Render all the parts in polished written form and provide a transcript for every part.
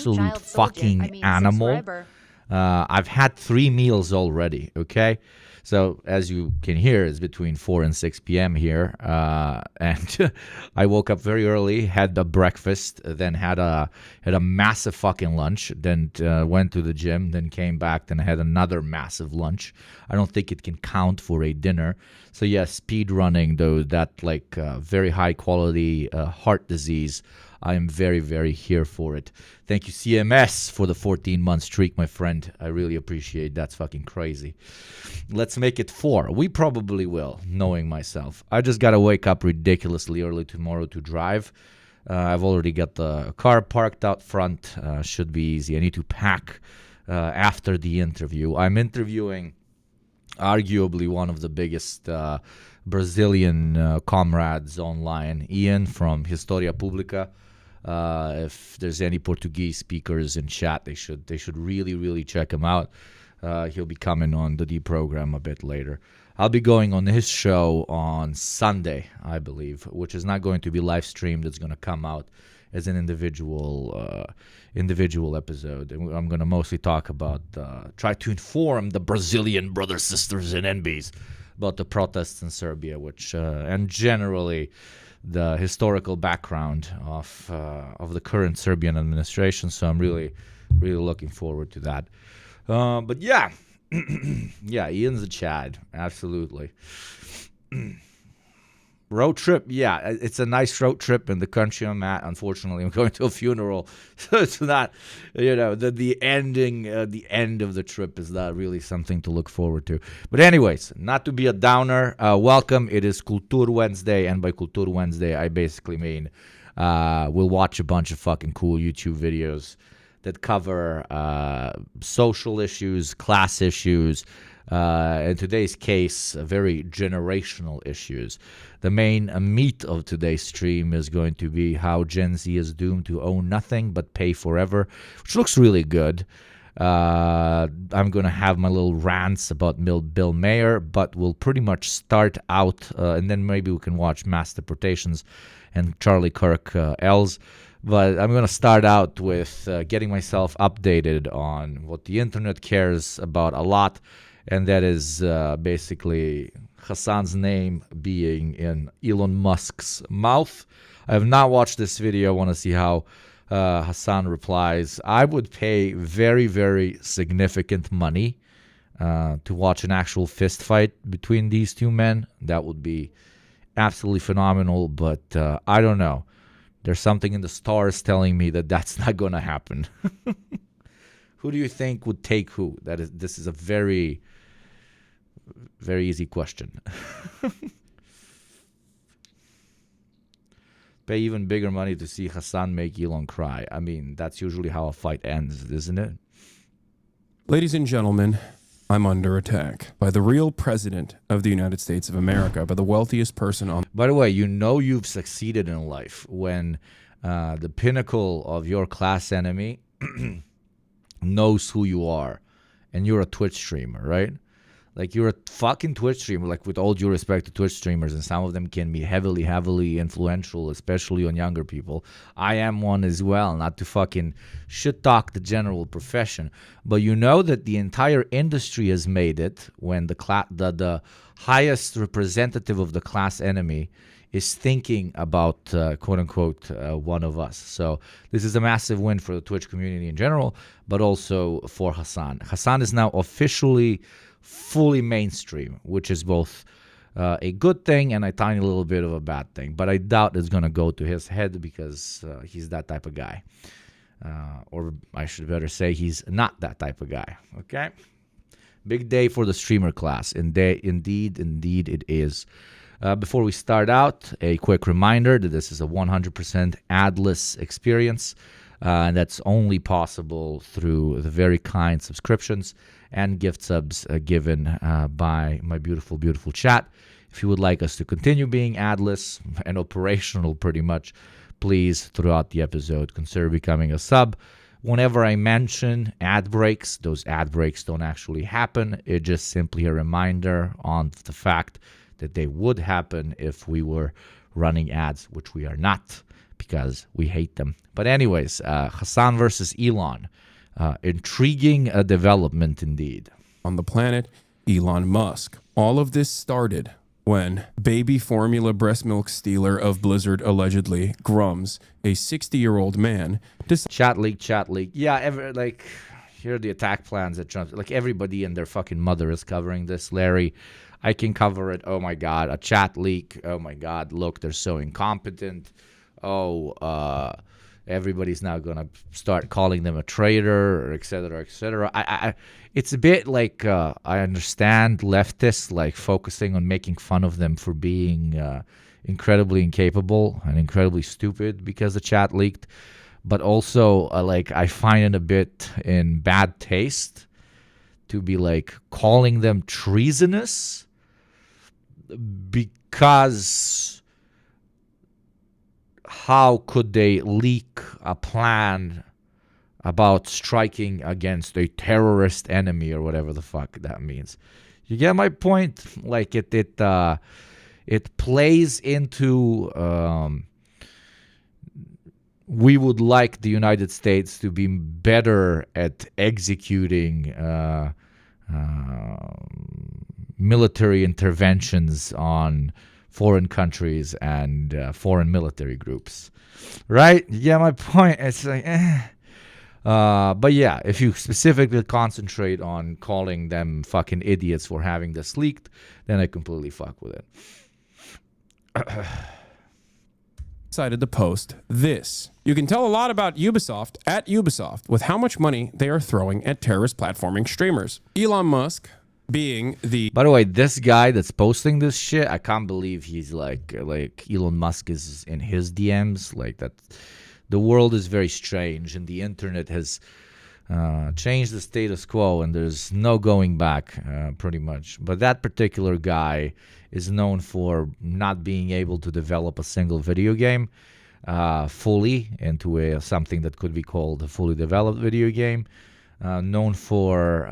absolute fucking animal. I've had 3 meals already, okay? So as you can hear, it's between 4 and 6 p.m. here. And I woke up very early, had the breakfast, then had a massive fucking lunch, then went to the gym, then came back, then had another massive lunch. I don't think it can count for a dinner. So yes, speed running, though, that like very high quality heart disease, I am very, very here for it. Thank you, CMS, for the 14-month streak, my friend. I really appreciate That's fucking crazy. Let's make it 4. We probably will, knowing myself. I just got to wake up ridiculously early tomorrow to drive. I've already got the car parked out front. Should be easy. I need to pack after the interview. I'm interviewing arguably one of the biggest Brazilian comrades online, Ian from Historia Publica. If there's any Portuguese speakers in chat, they should really check him out. He'll be coming on the D program a bit later. I'll be going on his show on Sunday, I believe, which is not going to be live streamed. It's going to come out as an individual episode. And I'm going to mostly talk about, try to inform the Brazilian brothers, sisters, and NBs about the protests in Serbia, which and generally the historical background of the current Serbian administration. So I'm really looking forward to that. But yeah, yeah, Ian's a Chad, absolutely. Road trip, yeah, it's a nice road trip in the country I'm at. Unfortunately, I'm going to a funeral, so it's not, the end of the trip is not really something to look forward to. But anyways, not to be a downer, welcome. It is KULTUR Wednesday, and by KULTUR Wednesday, I basically mean we'll watch a bunch of fucking cool YouTube videos that cover social issues, class issues, in today's case, very generational issues. The main meat of today's stream is going to be how Gen Z is doomed to own nothing but pay forever, which looks really good. I'm going to have my little rants about Bill Mayer, but we'll pretty much start out, and then maybe we can watch Mass Deportations and Charlie Kirk L's. But I'm going to start out with getting myself updated on what the internet cares about a lot, and that is basically Hassan's name being in Elon Musk's mouth. I have not watched this video. I want to see how Hassan replies. I would pay very, very significant money to watch an actual fist fight between these two men. That would be absolutely phenomenal, but I don't know. There's something in the stars telling me that that's not going to happen. Who do you think would take who? This is a very, very easy question. Pay even bigger money to see Hassan make Elon cry. I mean, that's usually how a fight ends, isn't it? Ladies and gentlemen, I'm under attack by the real president of the United States of America, by the wealthiest person on... By the way, you know you've succeeded in life when the pinnacle of your class enemy knows who you are, and you're a Twitch streamer, right? Like, you're a fucking Twitch streamer, like, with all due respect to Twitch streamers, and some of them can be heavily influential, especially on younger people. I am one as well, not to fucking shit-talk the general profession. But you know that the entire industry has made it when the highest representative of the class enemy is thinking about, quote-unquote, one of us. So this is a massive win for the Twitch community in general, but also for Hassan. Hassan is now officially fully mainstream, which is both a good thing and a tiny little bit of a bad thing. But I doubt it's going to go to his head because he's that type of guy. Or I should better say he's not that type of guy. Okay? Big day for the streamer class. Indeed it is. Before we start out, a quick reminder that this is a 100% adless experience. And that's only possible through the very kind subscriptions and gift subs given by my beautiful, beautiful chat. If you would like us to continue being adless and operational pretty much, please, throughout the episode, consider becoming a sub. Whenever I mention ad breaks, those ad breaks don't actually happen. It's just simply a reminder on the fact that they would happen if we were running ads, which we are not. because we hate them. But anyways, Hassan versus Elon. Intriguing development indeed. On the planet, Elon Musk. All of this started when baby formula breast milk stealer of Blizzard, allegedly, Grums, a 60-year-old man... Chat leak. Yeah, here are the attack plans that Trump... Like, everybody and their fucking mother is covering this, Larry. I can cover it. Oh, my God. A chat leak. Oh, my God. Look, they're so incompetent. Oh, everybody's now going to start calling them a traitor, et cetera, et cetera. It's a bit like I understand leftists like focusing on making fun of them for being incredibly incapable and incredibly stupid because the chat leaked. But also, I find it a bit in bad taste to be like calling them treasonous because how could they leak a plan about striking against a terrorist enemy or whatever the fuck that means? You get my point? Like it plays into we would like the United States to be better at executing military interventions on foreign countries and foreign military groups, right? Yeah, my point. It's like, but yeah, if you specifically concentrate on calling them fucking idiots for having this leaked, then I completely fuck with it. Decided to post this. You can tell a lot about Ubisoft at Ubisoft with how much money they are throwing at terrorist platforming streamers. Elon Musk being the... By the way, this guy that's posting this shit, I can't believe he's like Elon Musk is in his DMs. Like that, the world is very strange, and the internet has changed the status quo, and there's no going back, pretty much. But that particular guy is known for not being able to develop a single video game fully into something that could be called a fully developed video game. Known for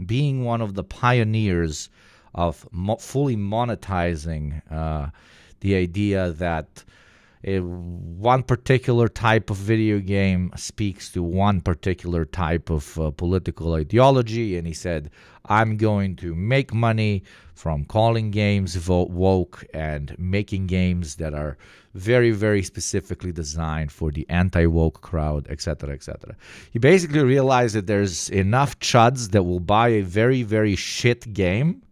being one of the pioneers of fully monetizing the idea that one particular type of video game speaks to one particular type of political ideology, and he said, I'm going to make money from calling games woke and making games that are very, very specifically designed for the anti-woke crowd, etc., etc. He basically realized that there's enough chuds that will buy a very, very shit game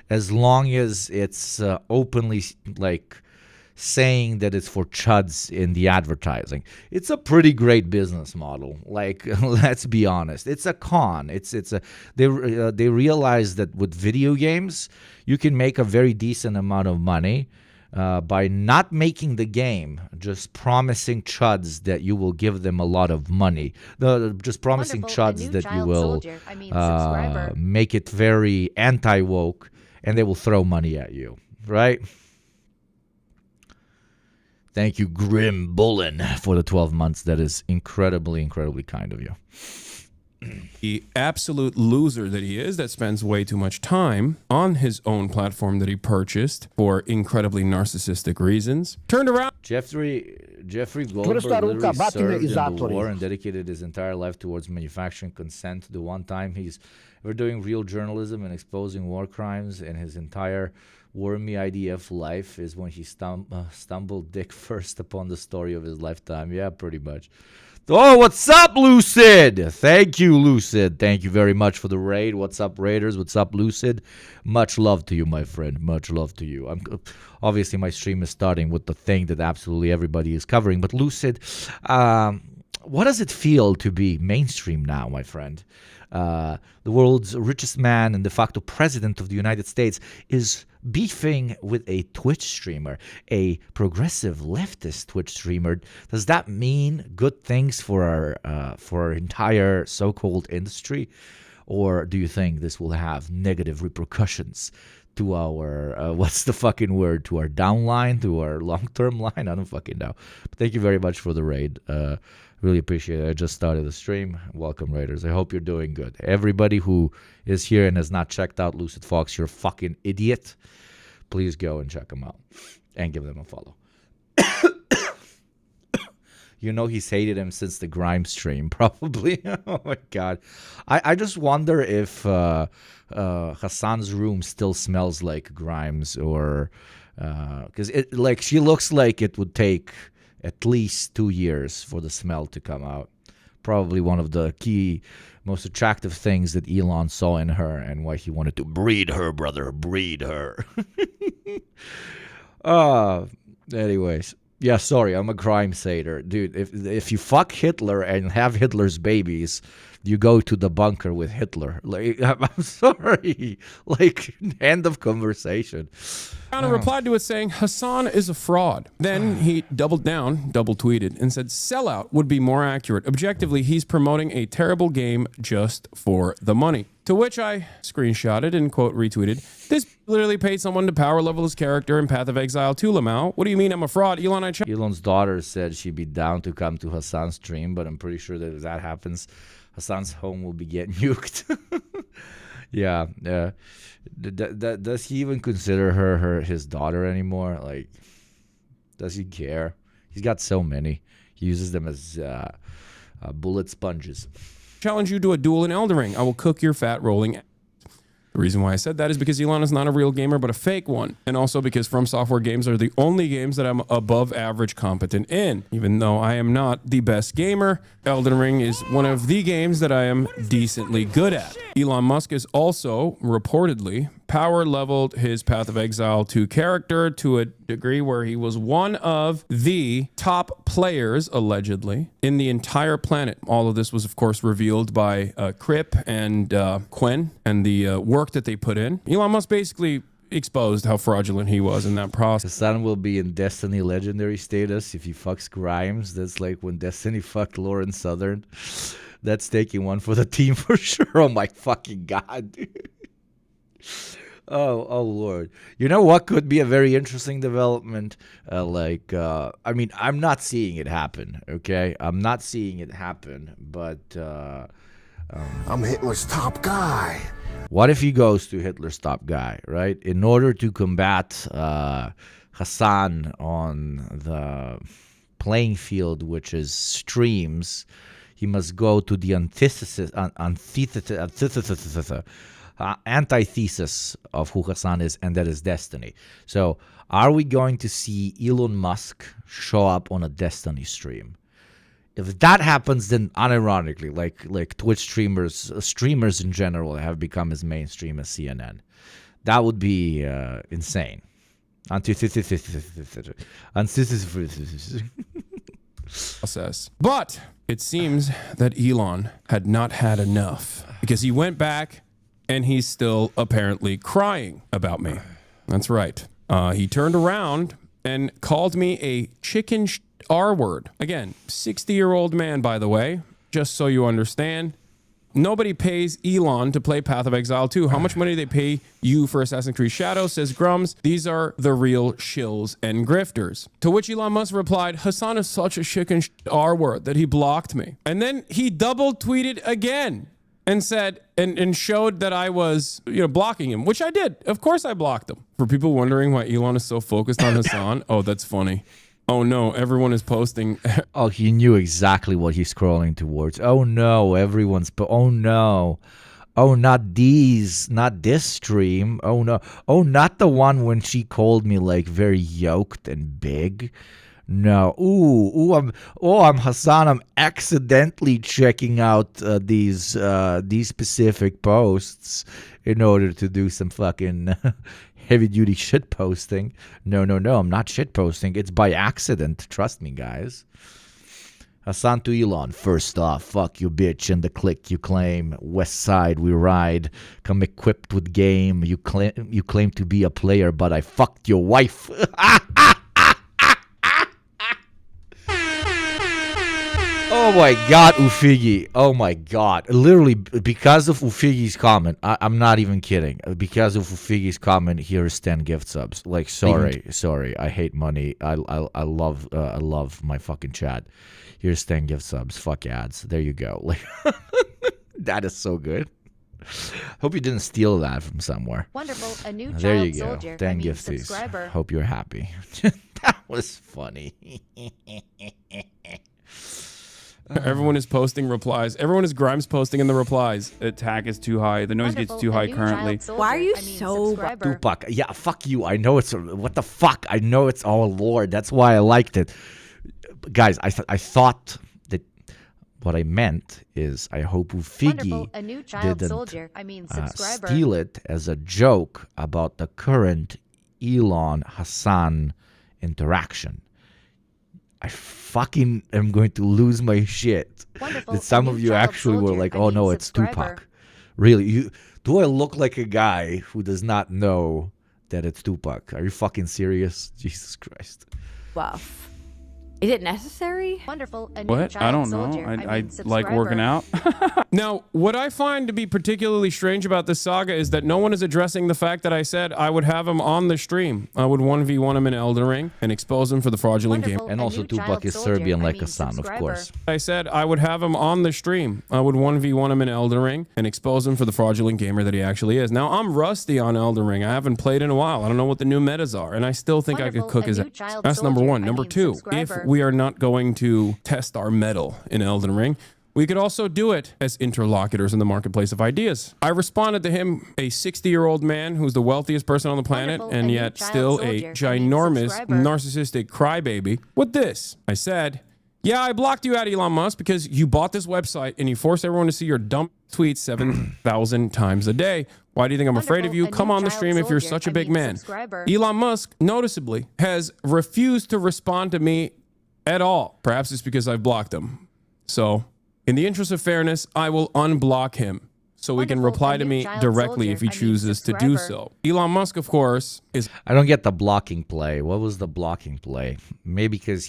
as long as it's openly saying that it's for chuds in the advertising. It's a pretty great business model. Like, let's be honest. It's a con. They realize that with video games, you can make a very decent amount of money by not making the game, just promising chuds that you will give them a lot of money. Just promising chuds that you will make it very anti-woke, and they will throw money at you, right? Thank you, Grim Bullen, for the 12 months. That is incredibly, incredibly kind of you. The absolute loser that he is, that spends way too much time on his own platform that he purchased for incredibly narcissistic reasons, turned around. Jeffrey Goldberg literally served in the war and dedicated his entire life towards manufacturing consent. The one time he's ever doing real journalism and exposing war crimes in his entire wormy IDF life is when he stumbled dick first upon the story of his lifetime. Yeah, pretty much. Oh, what's up, Lucid? Thank you, Lucid. Thank you very much for the raid. What's up, Raiders? What's up, Lucid? Much love to you, my friend. Much love to you. Obviously, my stream is starting with the thing that absolutely everybody is covering. But Lucid, what does it feel to be mainstream now, my friend? The world's richest man and de facto president of the United States is beefing with a Twitch streamer, a progressive leftist Twitch streamer. Does that mean good things for our entire so-called industry? Or do you think this will have negative repercussions to our, what's the fucking word, to our downline, to our long-term line? I don't fucking know. But thank you very much for the raid. Really appreciate it. I just started the stream. Welcome, Raiders. I hope you're doing good. Everybody who is here and has not checked out Lucid Fox, you're a fucking idiot. Please go and check them out and give them a follow. You know he's hated him since the Grimes stream, probably. Oh my god. I just wonder if Hassan's room still smells like Grimes, or because she looks like it would take at least 2 years for the smell to come out. Probably one of the key, most attractive things that Elon saw in her, and why he wanted to breed her, brother. Breed her. Anyways. Yeah, sorry, I'm a Grimes hater. Dude, if you fuck Hitler and have Hitler's babies, you go to the bunker with Hitler. Like, I'm sorry. Like, end of conversation. Anna replied to it saying, Hassan is a fraud. Then he double tweeted, and said, sellout would be more accurate. Objectively, he's promoting a terrible game just for the money. To which I screenshotted and, quote, retweeted, this literally paid someone to power level his character in Path of Exile 2, Lamau. What do you mean I'm a fraud? Elon's daughter said she'd be down to come to Hassan's stream, but I'm pretty sure that if that happens, Hassan's home will be getting nuked. Yeah. Does he even consider her his daughter anymore? Like, does he care? He's got so many. He uses them as bullet sponges. Challenge you to a duel in Elden Ring. I will cook your fat rolling. The reason why I said that is because Elon is not a real gamer, but a fake one. And also because From Software games are the only games that I'm above average competent in. Even though I am not the best gamer, Elden Ring is one of the games that I am decently good at. Elon Musk is also reportedly power leveled his Path of Exile 2 character to a degree where he was one of the top players, allegedly, in the entire planet. All of this was, of course, revealed by Crip and Quen and the work that they put in. Elon Musk basically exposed how fraudulent he was in that process. Hassan will be in Destiny Legendary status if he fucks Grimes. That's like when Destiny fucked Lauren Southern. That's taking one for the team for sure. Oh my fucking god, dude. Oh Lord. You know what could be a very interesting development? I mean, I'm not seeing it happen, okay? I'm not seeing it happen, but I'm Hitler's top guy. What if he goes to Hitler's top guy, right? In order to combat Hassan on the playing field, which is streams, he must go to the antithesis of who Hassan is, and that is Destiny. So are we going to see Elon Musk show up on a Destiny stream? If that happens, then unironically, like Twitch streamers in general have become as mainstream as CNN. That would be insane. But it seems that Elon had not had enough, because he went back and he's still apparently crying about me. That's right. He turned around and called me a chicken R-word. Again, 60-year-old man, by the way, just so you understand. Nobody pays Elon to play Path of Exile 2. How much money do they pay you for Assassin's Creed Shadows, says Grums. These are the real shills and grifters. To which Elon Musk replied, Hassan is such a chicken R-word that he blocked me. And then he double tweeted again and said, and showed that I was, blocking him, which I did. Of course I blocked him. For people wondering why Elon is so focused on Hassan, oh, that's funny. Oh no, everyone is posting. Oh, he knew exactly what he's scrolling towards. Oh no, oh no. Oh, not this stream. Oh no. Oh, not the one when she called me like very yoked and big. No. I'm Hassan. I'm accidentally checking out these specific posts in order to do some fucking heavy-duty shit posting. No, I'm not shit posting. It's by accident. Trust me, guys. Hassan to Elon. First off, fuck you, bitch, and the clique you claim. West Side, we ride. Come equipped with game. You claim to be a player, but I fucked your wife. Oh my god, Ufigi. Oh my god. Literally, because of Ufigi's comment, I'm not even kidding. Because of Ufigi's comment, here is 10 gift subs. Like, sorry. I hate money. I love my fucking chat. Here's 10 gift subs. Fuck ads. There you go. Like, that is so good. Hope you didn't steal that from somewhere. Wonderful. A new there you child go. soldier. 10 gifties. Hope you're happy. That was funny. Everyone is posting replies. Everyone is Grimes posting in the replies. Attack is too high. The noise gets too high currently. Why are you so... Tupac. Yeah, fuck you. I know it's... What the fuck? I know it's... Oh, Lord. That's why I liked it. Guys, I thought that what I meant is I hope Ufigi didn't steal it as a joke about the current Elon Hassan interaction. I fucking am going to lose my shit. That some of you actually were like, oh no, it's Tupac. Really? Do I look like a guy who does not know that it's Tupac? Are you fucking serious? Jesus Christ. Buff. Is it necessary? Wonderful. What? I don't know. I like working out. Now, what I find to be particularly strange about this saga is that no one is addressing the fact that I said I would have him on the stream. I would 1v1 him in Elden Ring and expose him for the fraudulent game. And also Tupac is Serbian like Hassan, of course. I said I would have him on the stream. I would 1v1 him in Elden Ring and expose him for the fraudulent gamer that he actually is. Now, I'm rusty on Elden Ring. I haven't played in a while. I don't know what the new metas are, and I still think I could cook his ass. That's number one. Number two, if we are not going to test our mettle in Elden Ring, we could also do it as interlocutors in the marketplace of ideas. I responded to him, a 60-year-old man who's the wealthiest person on the planet and yet still a ginormous narcissistic crybaby, with this. I said, yeah, I blocked you out, Elon Musk, because you bought this website and you force everyone to see your dumb tweets 7,000 times a day. Why do you think I'm afraid of you? Come on the stream if you're such a big man. Elon Musk, noticeably, has refused to respond to me at all. Perhaps it's because I've blocked him. So, in the interest of fairness, I will unblock him so he can reply to me directly if he chooses to do so. Elon Musk, of course, is... I don't get the blocking play. What was the blocking play? Maybe because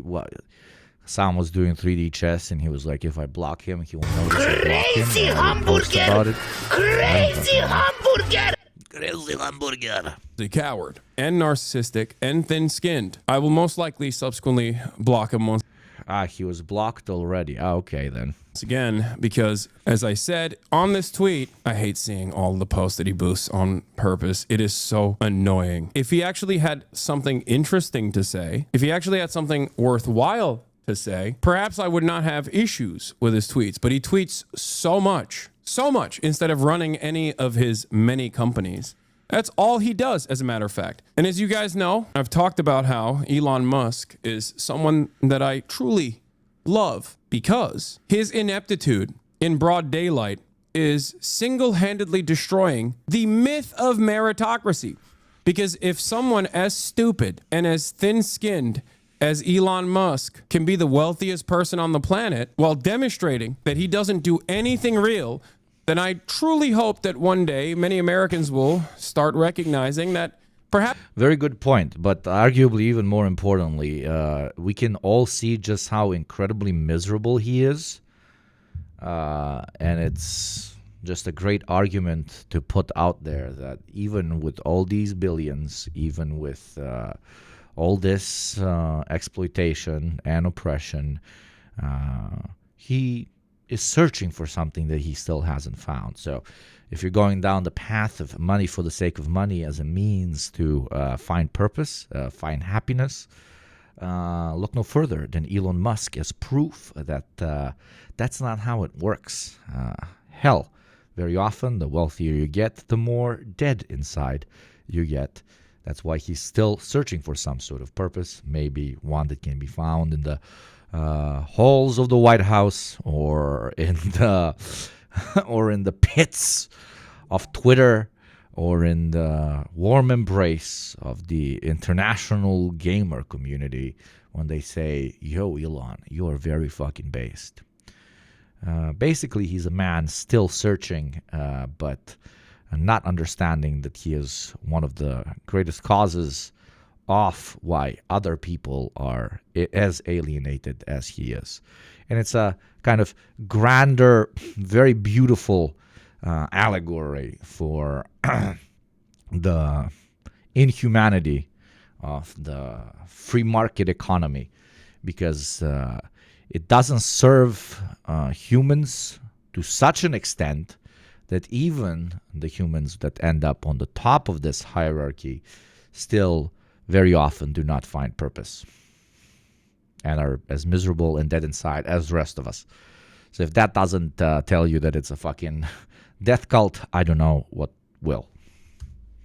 what? Sam was doing 3D chess and he was like, if I block him, he will notice I blocked him. Crazy hamburger! Crazy hamburger! Crazy hamburger. A coward and narcissistic and thin-skinned. I will most likely subsequently block him once he was blocked already. Okay, then. again, because as I said on this tweet, I hate seeing all the posts that he boosts on purpose. It is so annoying. If he actually had something interesting to say, if he actually had something worthwhile to say, perhaps I would not have issues with his tweets, but he tweets so much instead of running any of his many companies. That's all he does, as a matter of fact. And as you guys know, I've talked about how Elon Musk is someone that I truly love because his ineptitude in broad daylight is single-handedly destroying the myth of meritocracy. Because if someone as stupid and as thin-skinned as Elon Musk can be the wealthiest person on the planet while demonstrating that he doesn't do anything real, then I truly hope that one day many Americans will start recognizing that perhaps... Very good point, but arguably even more importantly, we can all see just how incredibly miserable he is, and it's just a great argument to put out there that even with all these billions, even with all this exploitation and oppression, he is searching for something that he still hasn't found. So if you're going down the path of money for the sake of money as a means to find purpose, find happiness, look no further than Elon Musk as proof that that's not how it works. Hell, very often the wealthier you get, the more dead inside you get. That's why he's still searching for some sort of purpose, maybe one that can be found in the halls of the White House or in the pits of Twitter or in the warm embrace of the international gamer community when they say, yo, Elon, you are very fucking based. Basically, he's a man still searching, but not understanding that he is one of the greatest causes of why other people are as alienated as he is. And it's a kind of grander, very beautiful allegory for the inhumanity of the free market economy, because it doesn't serve humans to such an extent that even the humans that end up on the top of this hierarchy still very often do not find purpose. and are as miserable and dead inside as the rest of us. So if that doesn't tell you that it's a fucking death cult, I don't know what will.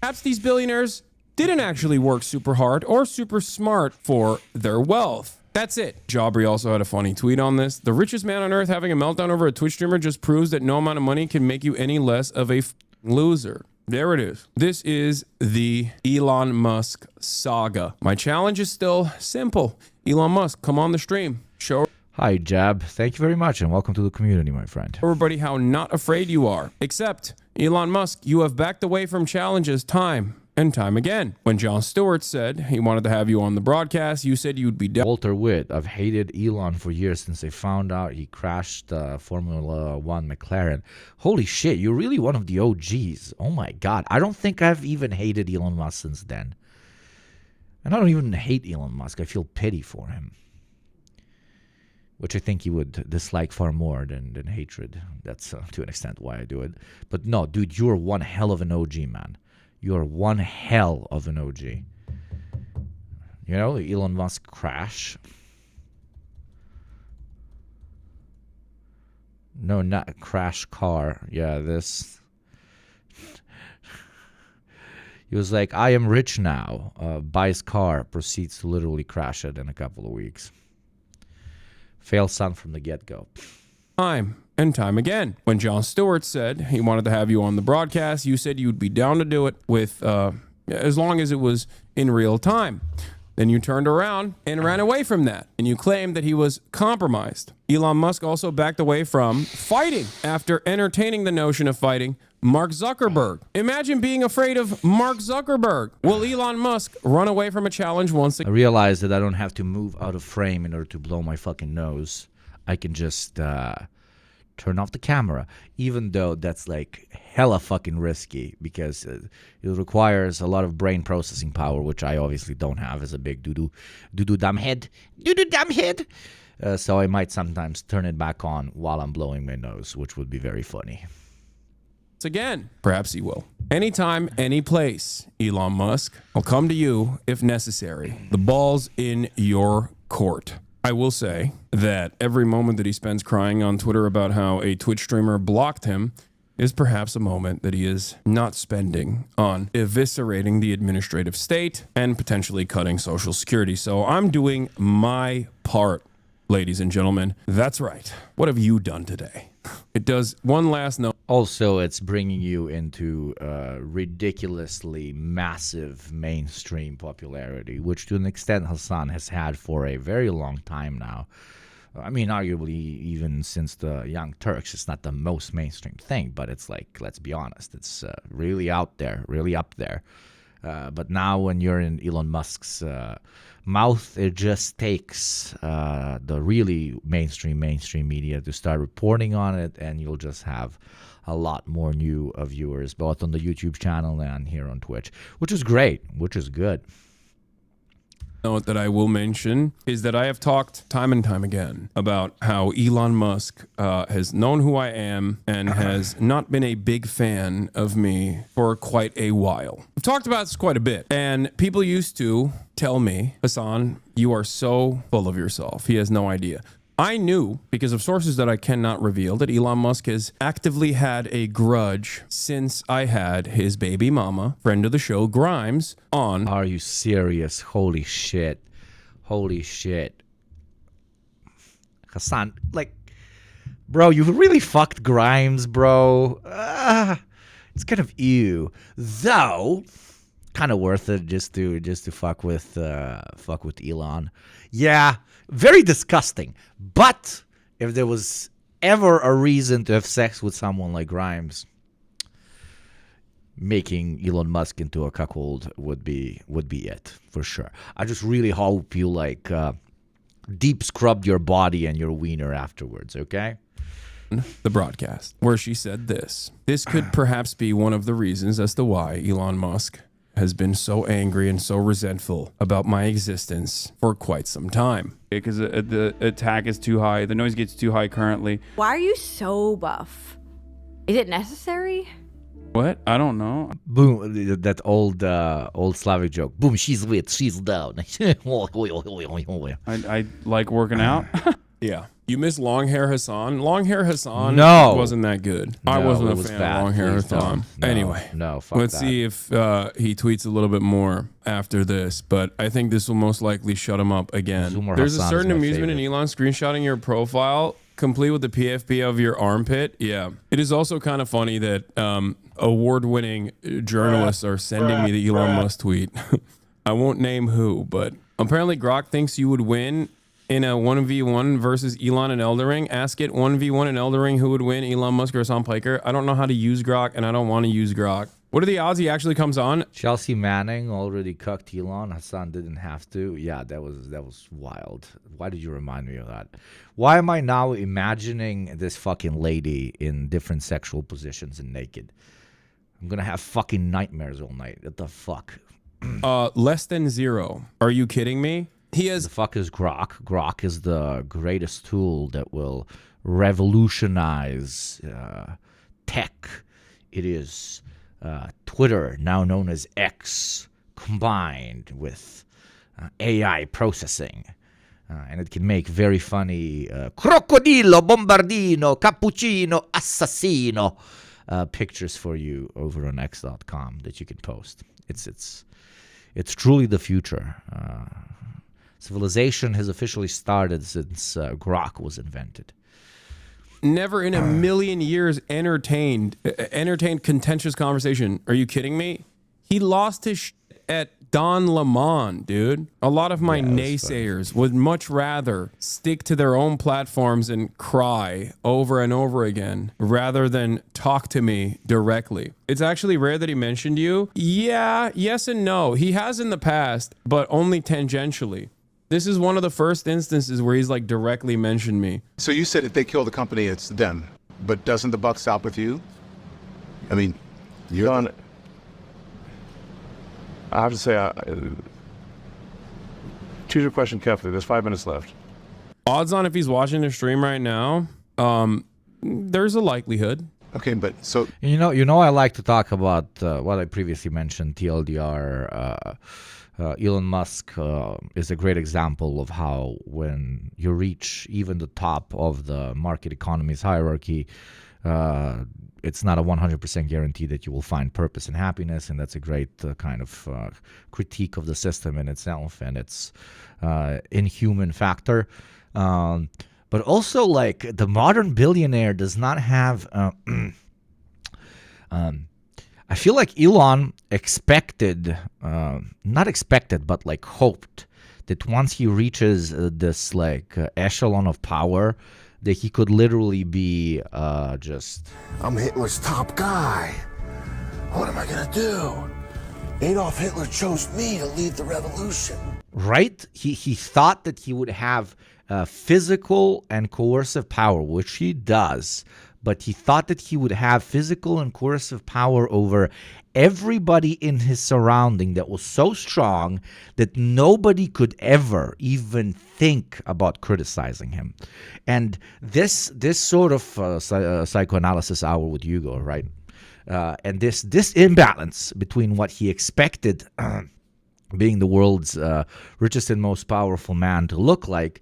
Perhaps these billionaires didn't actually work super hard or super smart for their wealth. That's it. Jabri also had a funny tweet on this. The richest man on earth having a meltdown over a Twitch streamer just proves that no amount of money can make you any less of a loser. There it is. This is the Elon Musk saga. My challenge is still simple. Elon Musk, come on the stream. Show Hi, Jab. Thank you very much, and welcome to the community, my friend. everybody how not afraid you are. Except, Elon Musk, you have backed away from challenges time and time again. When Jon Stewart said he wanted to have you on the broadcast, you said you'd be down. Walter Witt, I've hated Elon for years since I found out he crashed Formula 1 McLaren. Holy shit, you're really one of the OGs. Oh my god. I don't think I've even hated Elon Musk since then. And I don't even hate Elon Musk. I feel pity for him. Which I think he would dislike far more than hatred. That's to an extent why I do it. But no, dude, you're one hell of an OG, man. You're one hell of an OG. You know, Elon Musk crash. No, not a crash car. Yeah, this. He was like, I am rich now. Buys car, proceeds to literally crash it in a couple of weeks. Fail son from the get-go. Time and time again. When Jon Stewart said he wanted to have you on the broadcast, you said you'd be down to do it with as long as it was in real time. Then you turned around and ran away from that, and you claimed that he was compromised. Elon Musk also backed away from fighting after entertaining the notion of fighting Mark Zuckerberg. Imagine being afraid of Mark Zuckerberg. Will Elon Musk run away from a challenge once I again? realized that I don't have to move out of frame in order to blow my fucking nose. I can just turn off the camera, even though that's like hella fucking risky because it requires a lot of brain processing power, which I obviously don't have as a big doo-doo dumb head. So I might sometimes turn it back on while I'm blowing my nose, which would be very funny. Again, perhaps he will. Anytime, any place, Elon Musk, I'll come to you if necessary. The ball's in your court. I will say that every moment that he spends crying on Twitter about how a Twitch streamer blocked him is perhaps a moment that he is not spending on eviscerating the administrative state and potentially cutting Social Security. So I'm doing my part, ladies and gentlemen. That's right. What have you done today? It does one last note. Also, it's bringing you into ridiculously massive mainstream popularity, which to an extent Hassan has had for a very long time now. I mean, arguably, even since the Young Turks, it's not the most mainstream thing, but it's like, let's be honest, it's really out there, really up there. But now when you're in Elon Musk's mouth, it just takes the really mainstream media to start reporting on it, and you'll just have a lot more new viewers, both on the YouTube channel and here on Twitch, which is great, which is good. Note that I will mention is that I have talked time and time again about how Elon Musk has known who I am and has not been a big fan of me for quite a while. I've talked about this quite a bit, and people used to tell me, Hassan, you are so full of yourself. He has no idea. I knew, because of sources that I cannot reveal, that Elon Musk has actively had a grudge since I had his baby mama, friend of the show, Grimes, on. Are you serious? Holy shit. Holy shit. Hassan, like, bro, you really fucked Grimes, bro. It's kind of ew. Though, kind of worth it just to fuck with Elon. Yeah. Very disgusting. But if there was ever a reason to have sex with someone like Grimes, making Elon Musk into a cuckold would be it for sure. I just really hope you like deep scrub your body and your wiener afterwards, okay? The broadcast where she said this. This could perhaps be one of the reasons as to why Elon Musk has been so angry and so resentful about my existence for quite some time. Because the attack is too high. The noise gets too high currently. Why are you so buff? Is it necessary? What? I don't know. Boom, that old Slavic joke. Boom, she's lit, she's down. I like working out. Yeah. You miss Long Hair Hassan? Long Hair Hassan No. wasn't that good. No, I wasn't it a was fan bad. of Long Hair Please Hassan. don't. No, Anyway, no, fuck let's that. see if he tweets a little bit more after this, but I think this will most likely shut him up again. Zoomer There's a Hassan is certain my amusement in favorite. Elon screenshotting your profile complete with the PFP of your armpit. Yeah. It is also kind of funny that award-winning journalists are sending me the Elon Musk tweet. I won't name who, but apparently Grok thinks you would win in a 1v1 versus Elon and Eldering. Ask it 1v1 in Eldering who would win, Elon Musk or Hassan Piker. I don't know how to use Grok, and I don't want to use Grok. What are the odds he actually comes on? Chelsea Manning already cucked Elon. Hassan didn't have to. Yeah, that was wild. Why did you remind me of that? Why am I now imagining this fucking lady in different sexual positions and naked? I'm gonna have fucking nightmares all night. What the fuck? Less than 0. Are you kidding me? He has The fuck is Grok? Grok is the greatest tool that will revolutionize tech. It is Twitter, now known as X, combined with AI processing. And it can make very funny crocodilo, bombardino, cappuccino, assassino pictures for you over on X.com that you can post. It's truly the future. Civilization has officially started since Grok was invented. never in a million years entertained contentious conversation. Are you kidding me? He lost his shit at Don Lemon, dude. A lot of my naysayers would much rather stick to their own platforms and cry over and over again rather than talk to me directly. It's actually rare that he mentioned you. Yeah, yes and no. He has in the past, but only tangentially. This is one of the first instances where he's like directly mentioned me. So you said if they kill the company, it's them. But doesn't the buck stop with you? I mean, you're on. I have to say, choose your question carefully. There's 5 minutes left. Odds on if he's watching the stream right now, there's a likelihood. Okay, but so You know, I like to talk about what I previously mentioned, TLDR. Elon Musk is a great example of how when you reach even the top of the market economy's hierarchy, it's not a 100% guarantee that you will find purpose and happiness, and that's a great kind of critique of the system in itself and its inhuman factor. But also, like, the modern billionaire does not have... I feel like Elon expected, not expected, but like hoped that once he reaches this like echelon of power, that he could literally be just... I'm Hitler's top guy. What am I gonna do? Adolf Hitler chose me to lead the revolution. Right? He thought that he would have physical and coercive power, which he does. But he thought that he would have physical and coercive power over everybody in his surrounding that was so strong that nobody could ever even think about criticizing him. And this sort of psychoanalysis hour with Hugo, right? And this imbalance between what he expected being the world's richest and most powerful man to look like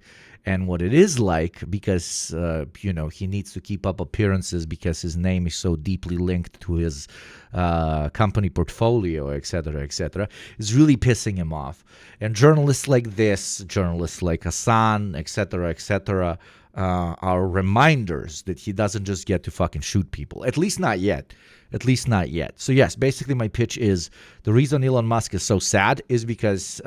and what it is like, because, he needs to keep up appearances because his name is so deeply linked to his company portfolio, et cetera, is really pissing him off. And journalists like this, journalists like Hassan, et cetera, are reminders that he doesn't just get to fucking shoot people. At least not yet. So yes, basically my pitch is the reason Elon Musk is so sad is because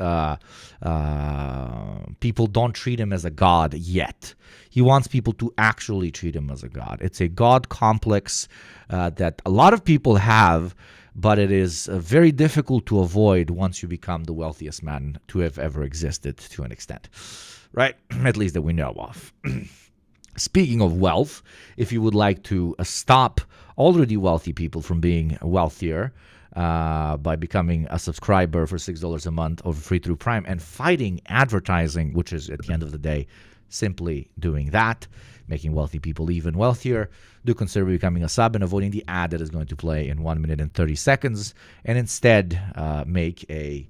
people don't treat him as a god yet. He wants people to actually treat him as a god. It's a god complex that a lot of people have, but it is very difficult to avoid once you become the wealthiest man to have ever existed to an extent, right? At least that we know of. Speaking of wealth, if you would like to stop already wealthy people from being wealthier by becoming a subscriber for $6 a month or free through Prime and fighting advertising, which is at the end of the day simply doing that, making wealthy people even wealthier, do consider becoming a sub and avoiding the ad that is going to play in 1 minute and 30 seconds, and instead make a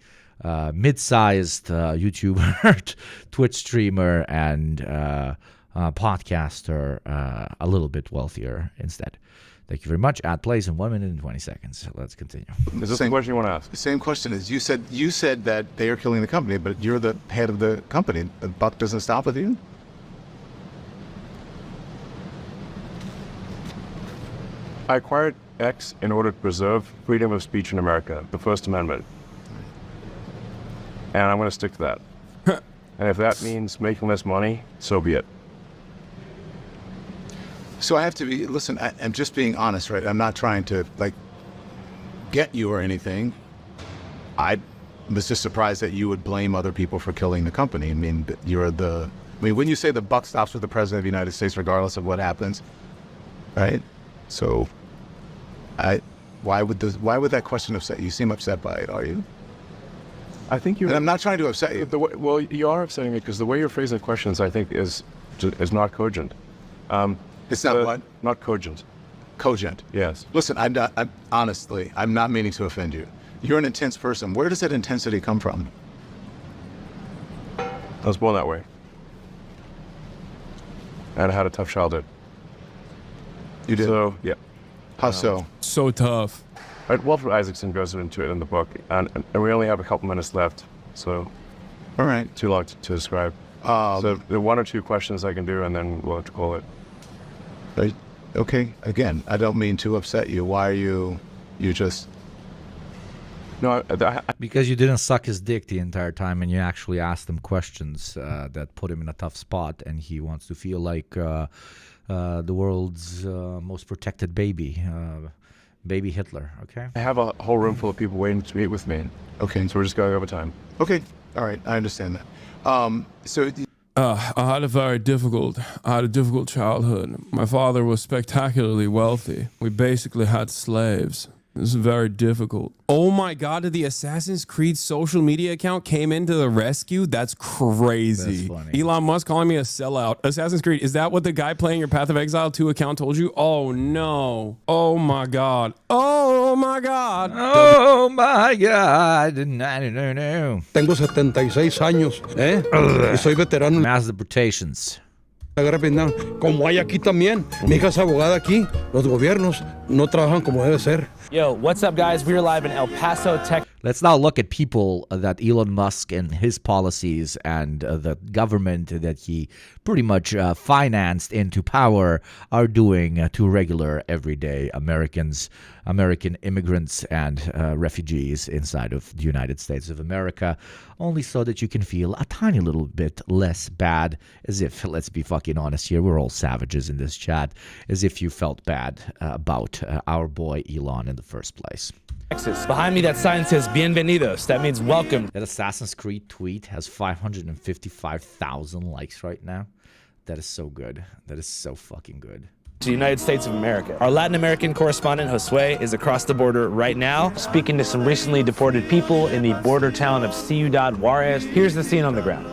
mid-sized YouTuber, Twitch streamer, and podcaster a little bit wealthier instead. Thank you very much. Ad plays in 1 minute and 20 seconds. Let's continue. Is this the question you want to ask? The same question is, you said that they are killing the company, but you're the head of the company. The buck doesn't stop with you? I acquired X in order to preserve freedom of speech in America, the First Amendment. And I'm going to stick to that. And if that means making less money, so be it. So I have to be, listen, I'm just being honest, right? I'm not trying to, like, get you or anything. I was just surprised that you would blame other people for killing the company. I mean, when you say the buck stops with the President of the United States, regardless of what happens, right? So, why would that question upset you? You seem upset by it, are you? I think you. And I'm not trying to upset you. Well, you are upsetting me because the way you're phrasing the questions, I think, is not cogent. It's not what? Not cogent. Cogent. Yes. Listen, I'm not meaning to offend you. You're an intense person. Where does that intensity come from? I was born that way. And I had a tough childhood. You did? So, yeah. How so? So tough. Right, Walter Isaacson goes into it in the book, and we only have a couple minutes left, so All right. too long to describe. So the 1 or 2 questions I can do, and then we'll have to call it. Okay. Again, I don't mean to upset you. Why are you just... No, Because you didn't suck his dick the entire time, and you actually asked him questions that put him in a tough spot, and he wants to feel like the world's most protected baby. Baby Hitler, okay? I have a whole room full of people waiting to meet with me. Okay. So we're just going over time. Okay. All right. I understand that. I had a difficult childhood. My father was spectacularly wealthy. We basically had slaves. This is very difficult. Oh my God, did the Assassin's Creed social media account came into the rescue? That's crazy. That's funny. Elon Musk calling me a sellout. Assassin's Creed, is that what the guy playing your Path of Exile 2 account told you? Oh no. Oh my God. Oh my God. Oh my God. No. Tengo 76 años, y soy veterano. Mass deportations. En la guerra de Vietnam. Como hay aquí también. Mi hija es abogada aquí. Los gobiernos no trabajan como debe ser. Yo, what's up, guys? We're live in El Paso, Texas. Let's now look at people that Elon Musk and his policies and the government that he pretty much financed into power are doing to regular, everyday Americans, American immigrants, and refugees inside of the United States of America, only so that you can feel a tiny little bit less bad, as if, let's be fucking honest here, we're all savages in this chat, as if you felt bad about our boy Elon in the first place. Texas. Behind me, that sign says Bienvenidos. That means welcome. That Assassin's Creed tweet has 555,000 likes right now. That is so good. That is so fucking good. To the United States of America. Our Latin American correspondent, Josue, is across the border right now, speaking to some recently deported people in the border town of Ciudad Juarez. Here's the scene on the ground.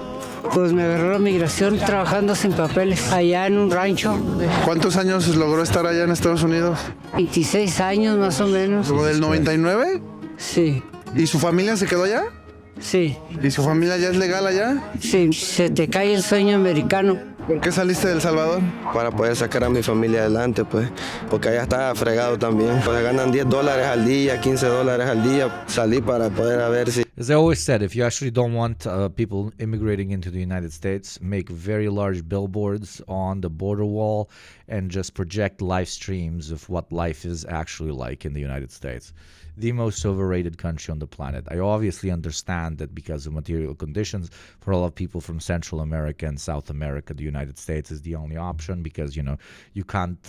Pues me agarró la migración trabajando sin papeles allá en un rancho. ¿Cuántos años logró estar allá en Estados Unidos? 26 años más o menos. ¿Como del 99? Sí. ¿Y su familia se quedó allá? Sí. ¿Y su familia ya es legal allá? Sí, se te cae el sueño americano. ¿Por qué saliste de El Salvador? Para poder sacar a mi familia adelante, pues, porque allá está fregado también. Pues ganan $10 al día, $15 al día. Salí para poder a ver si... As I always said, if you actually don't want people immigrating into the United States, make very large billboards on the border wall and just project live streams of what life is actually like in the United States. The most overrated country on the planet. I obviously understand that because of material conditions, for a lot of people from Central America and South America, the United States is the only option because, you know, you can't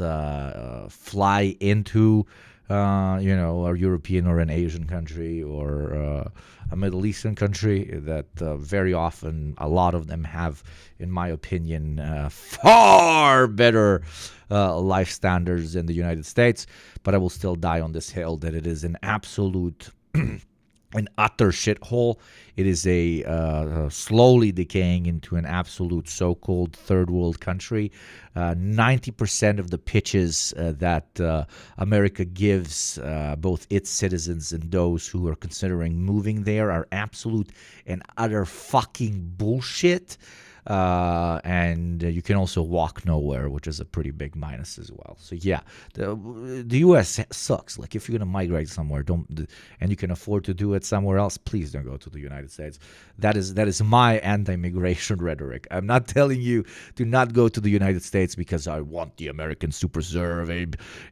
fly into, a European or an Asian country or a Middle Eastern country that very often, a lot of them have, in my opinion, far better life standards in the United States. But I will still die on this hill that it is an absolute an utter shithole. It is a slowly decaying into an absolute so-called third world country. 90% of the pitches that America gives both its citizens and those who are considering moving there are absolute and utter fucking bullshit. And you can also walk nowhere, which is a pretty big minus as well. So yeah, the U.S. sucks. Like if you're gonna migrate somewhere, and you can afford to do it somewhere else, please don't go to the United States. That is my anti-migration rhetoric. I'm not telling you to not go to the United States because I want the Americans to preserve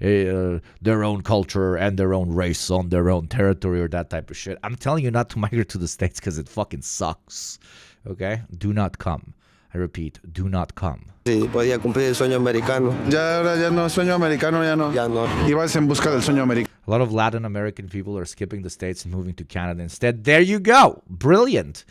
their own culture and their own race on their own territory or that type of shit. I'm telling you not to migrate to the States because it fucking sucks. Okay, do not come. I repeat, do not come. Sí, podía cumplir el sueño americano. Ya ahora ya no, sueño americano ya no. Ya no. Ibas en busca del sueño americano. A lot of Latin American people are skipping the States and moving to Canada instead. There you go. Brilliant.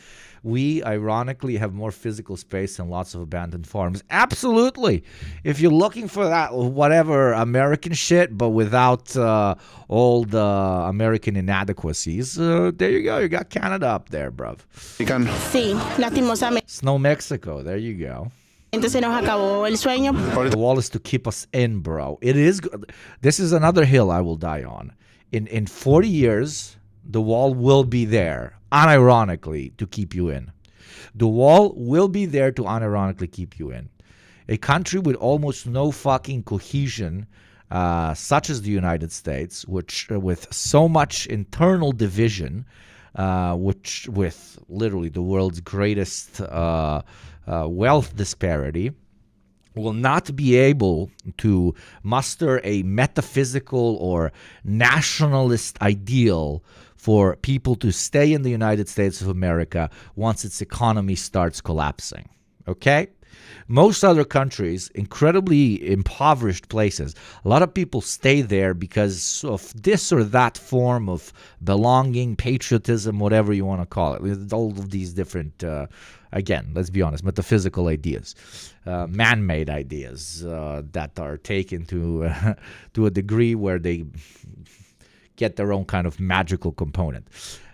We, ironically, have more physical space and lots of abandoned farms. Absolutely. If you're looking for that, whatever, American shit, but without all the American inadequacies, there you go. You got Canada up there, bruv. Sí, lastimosamente. Snow Mexico. There you go. Se nos acabó el sueño. The wall is to keep us in, bro. It is. This is another hill I will die on. In 40 years, the wall will be there, unironically, to keep you in. The wall will be there to unironically keep you in. A country with almost no fucking cohesion, such as the United States, which with so much internal division, which with literally the world's greatest wealth disparity, will not be able to muster a metaphysical or nationalist ideal for people to stay in the United States of America once its economy starts collapsing. Okay? Most other countries, incredibly impoverished places, a lot of people stay there because of this or that form of belonging, patriotism, whatever you want to call it. With all of these different, again, let's be honest, metaphysical ideas, man-made ideas that are taken to a degree where they get their own kind of magical component.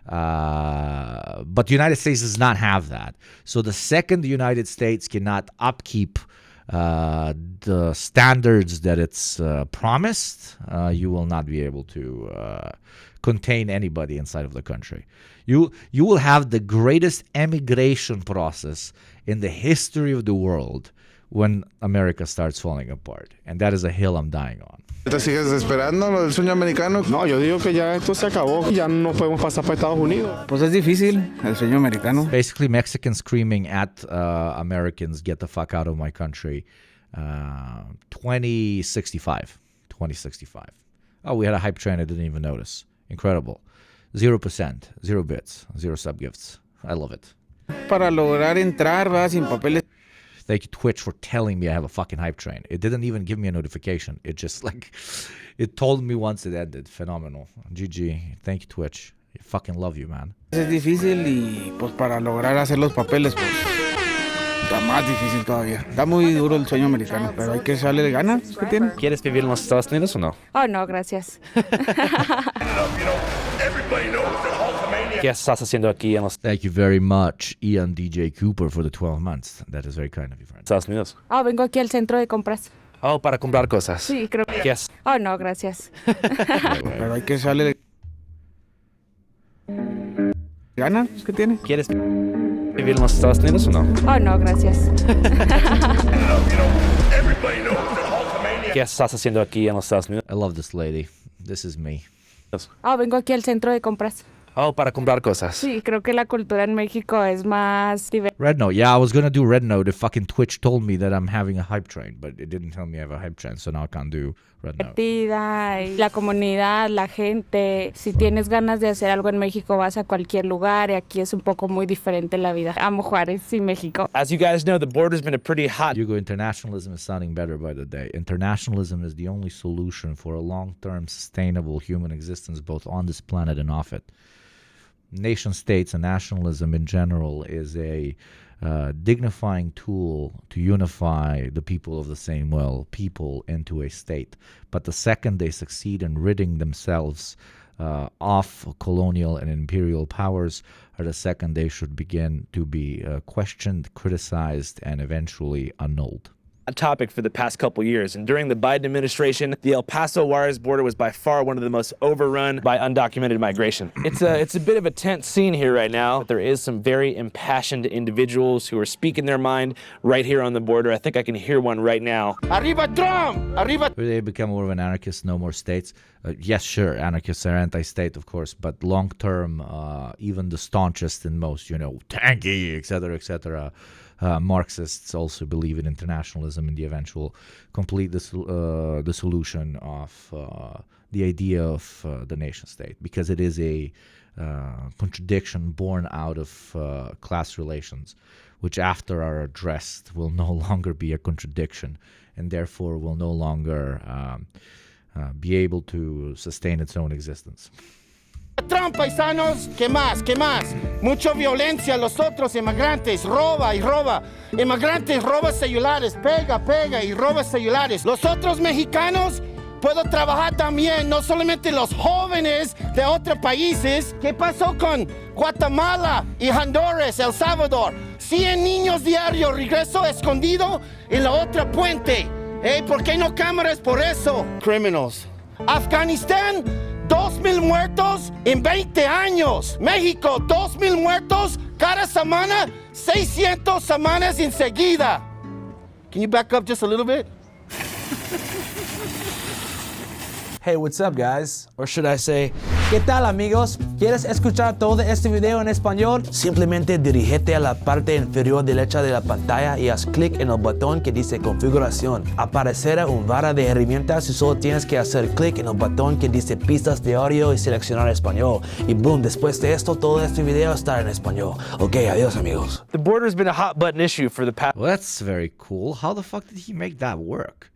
But the United States does not have that. So the second the United States cannot upkeep the standards that it's promised, you will not be able to contain anybody inside of the country. You will have the greatest emigration process in the history of the world when America starts falling apart. And that is a hill I'm dying on. ¿Te sigues esperando lo del sueño americano? No, yo digo que ya esto se acabó. Ya no podemos pasar para Estados Unidos. Pues es difícil, el sueño americano. Basically, Mexicans screaming at Americans, get the fuck out of my country. 2065. Oh, we had a hype train I didn't even notice. Incredible. 0%, 0 bits, 0 sub-gifts. I love it. Para lograr entrar, ¿verdad? Sin papeles. Thank you, Twitch, for telling me I have a fucking hype train. It didn't even give me a notification. It just, it told me once it ended. Phenomenal. GG. Thank you, Twitch. I fucking love you, man. Es difícil y, pues, para lograr hacer los papeles, pues, está más difícil todavía. Está muy duro el sueño americano, pero hay que echarle ganas. ¿Qué tiene? ¿Quieres vivir en los Estados Unidos o no? Oh, no, gracias. ¿Qué estás haciendo aquí en los Thank you very much, Ian DJ Cooper, for the 12 months. That is very kind of you, friend. Estados Unidos? Oh, vengo aquí al centro de compras. Oh, para comprar cosas. Sí, creo que... ¿Qué es? Oh, no, gracias. Pero hay que echarle ganas. ¿Qué tiene? ¿Quieres vivir en los Estados Unidos o no? Oh, no, gracias. ¿Qué estás haciendo aquí en los Estados Unidos? I love this lady. This is me. Oh, vengo aquí al centro de compras. Oh, para comprar cosas. Sí, creo que la cultura en México es más diversa. Red Note. Yeah, I was going to do Red Note if fucking Twitch told me that I'm having a hype train, but it didn't tell me I have a hype train, so now I can't do Red Note. Y la comunidad, la gente, si tienes ganas de hacer algo en México, vas a cualquier lugar y aquí es un poco muy diferente la vida. Amo Juárez y México. As you guys know, the border's been a pretty hot... Yugo, internationalism is sounding better by the day. Internationalism is the only solution for a long-term, sustainable human existence, both on this planet and off it. Nation states and nationalism in general is a dignifying tool to unify the people of the same will, people into a state. But the second they succeed in ridding themselves of colonial and imperial powers, or the second they should begin to be questioned, criticized, and eventually annulled. A topic for the past couple years, and during the Biden administration, the El Paso Juarez border was by far one of the most overrun by undocumented migration. It's a bit of a tense scene here right now. There is some very impassioned individuals who are speaking their mind right here on the border. I think I can hear one right now. Arriba Trump! Arriba! Will they become more of an anarchist, no more states? Yes, sure, anarchists are anti-state, of course, but long-term, even the staunchest and most, tanky, etc., Marxists also believe in internationalism and the eventual complete dissolution of the idea of the nation state, because it is a contradiction born out of class relations, which after are addressed will no longer be a contradiction and therefore will no longer be able to sustain its own existence. Trump, paisanos, ¿qué más? ¿Qué más? Mucha violencia, los otros inmigrantes, roba y roba. Inmigrantes, roba celulares, pega y roba celulares. Los otros mexicanos, puedo trabajar también, no solamente los jóvenes de otros países. ¿Qué pasó con Guatemala y Honduras, El Salvador? 100 niños diarios, regreso escondido en la otra puente. ¿Por qué no cámaras por eso? Criminals. Afganistán, 2,000 muertos en 20 años. México, 2,000 muertos cada semana, 600 semanas enseguida. Can you back up just a little bit? Hey, what's up, guys? Or should I say, ¿qué tal, amigos? ¿Quieres escuchar todo este video en español? Simplemente dirígete a la parte inferior derecha de la pantalla y haz clic en el botón que dice configuración. Aparecerá un barra de herramientas y solo tienes que hacer clic en el botón que dice pistas de audio y seleccionar español. Y boom, después de esto, todo este video estará en español. Ok, adiós, amigos. The border's been a hot button issue for the past... Well, that's very cool. How the fuck did he make that work?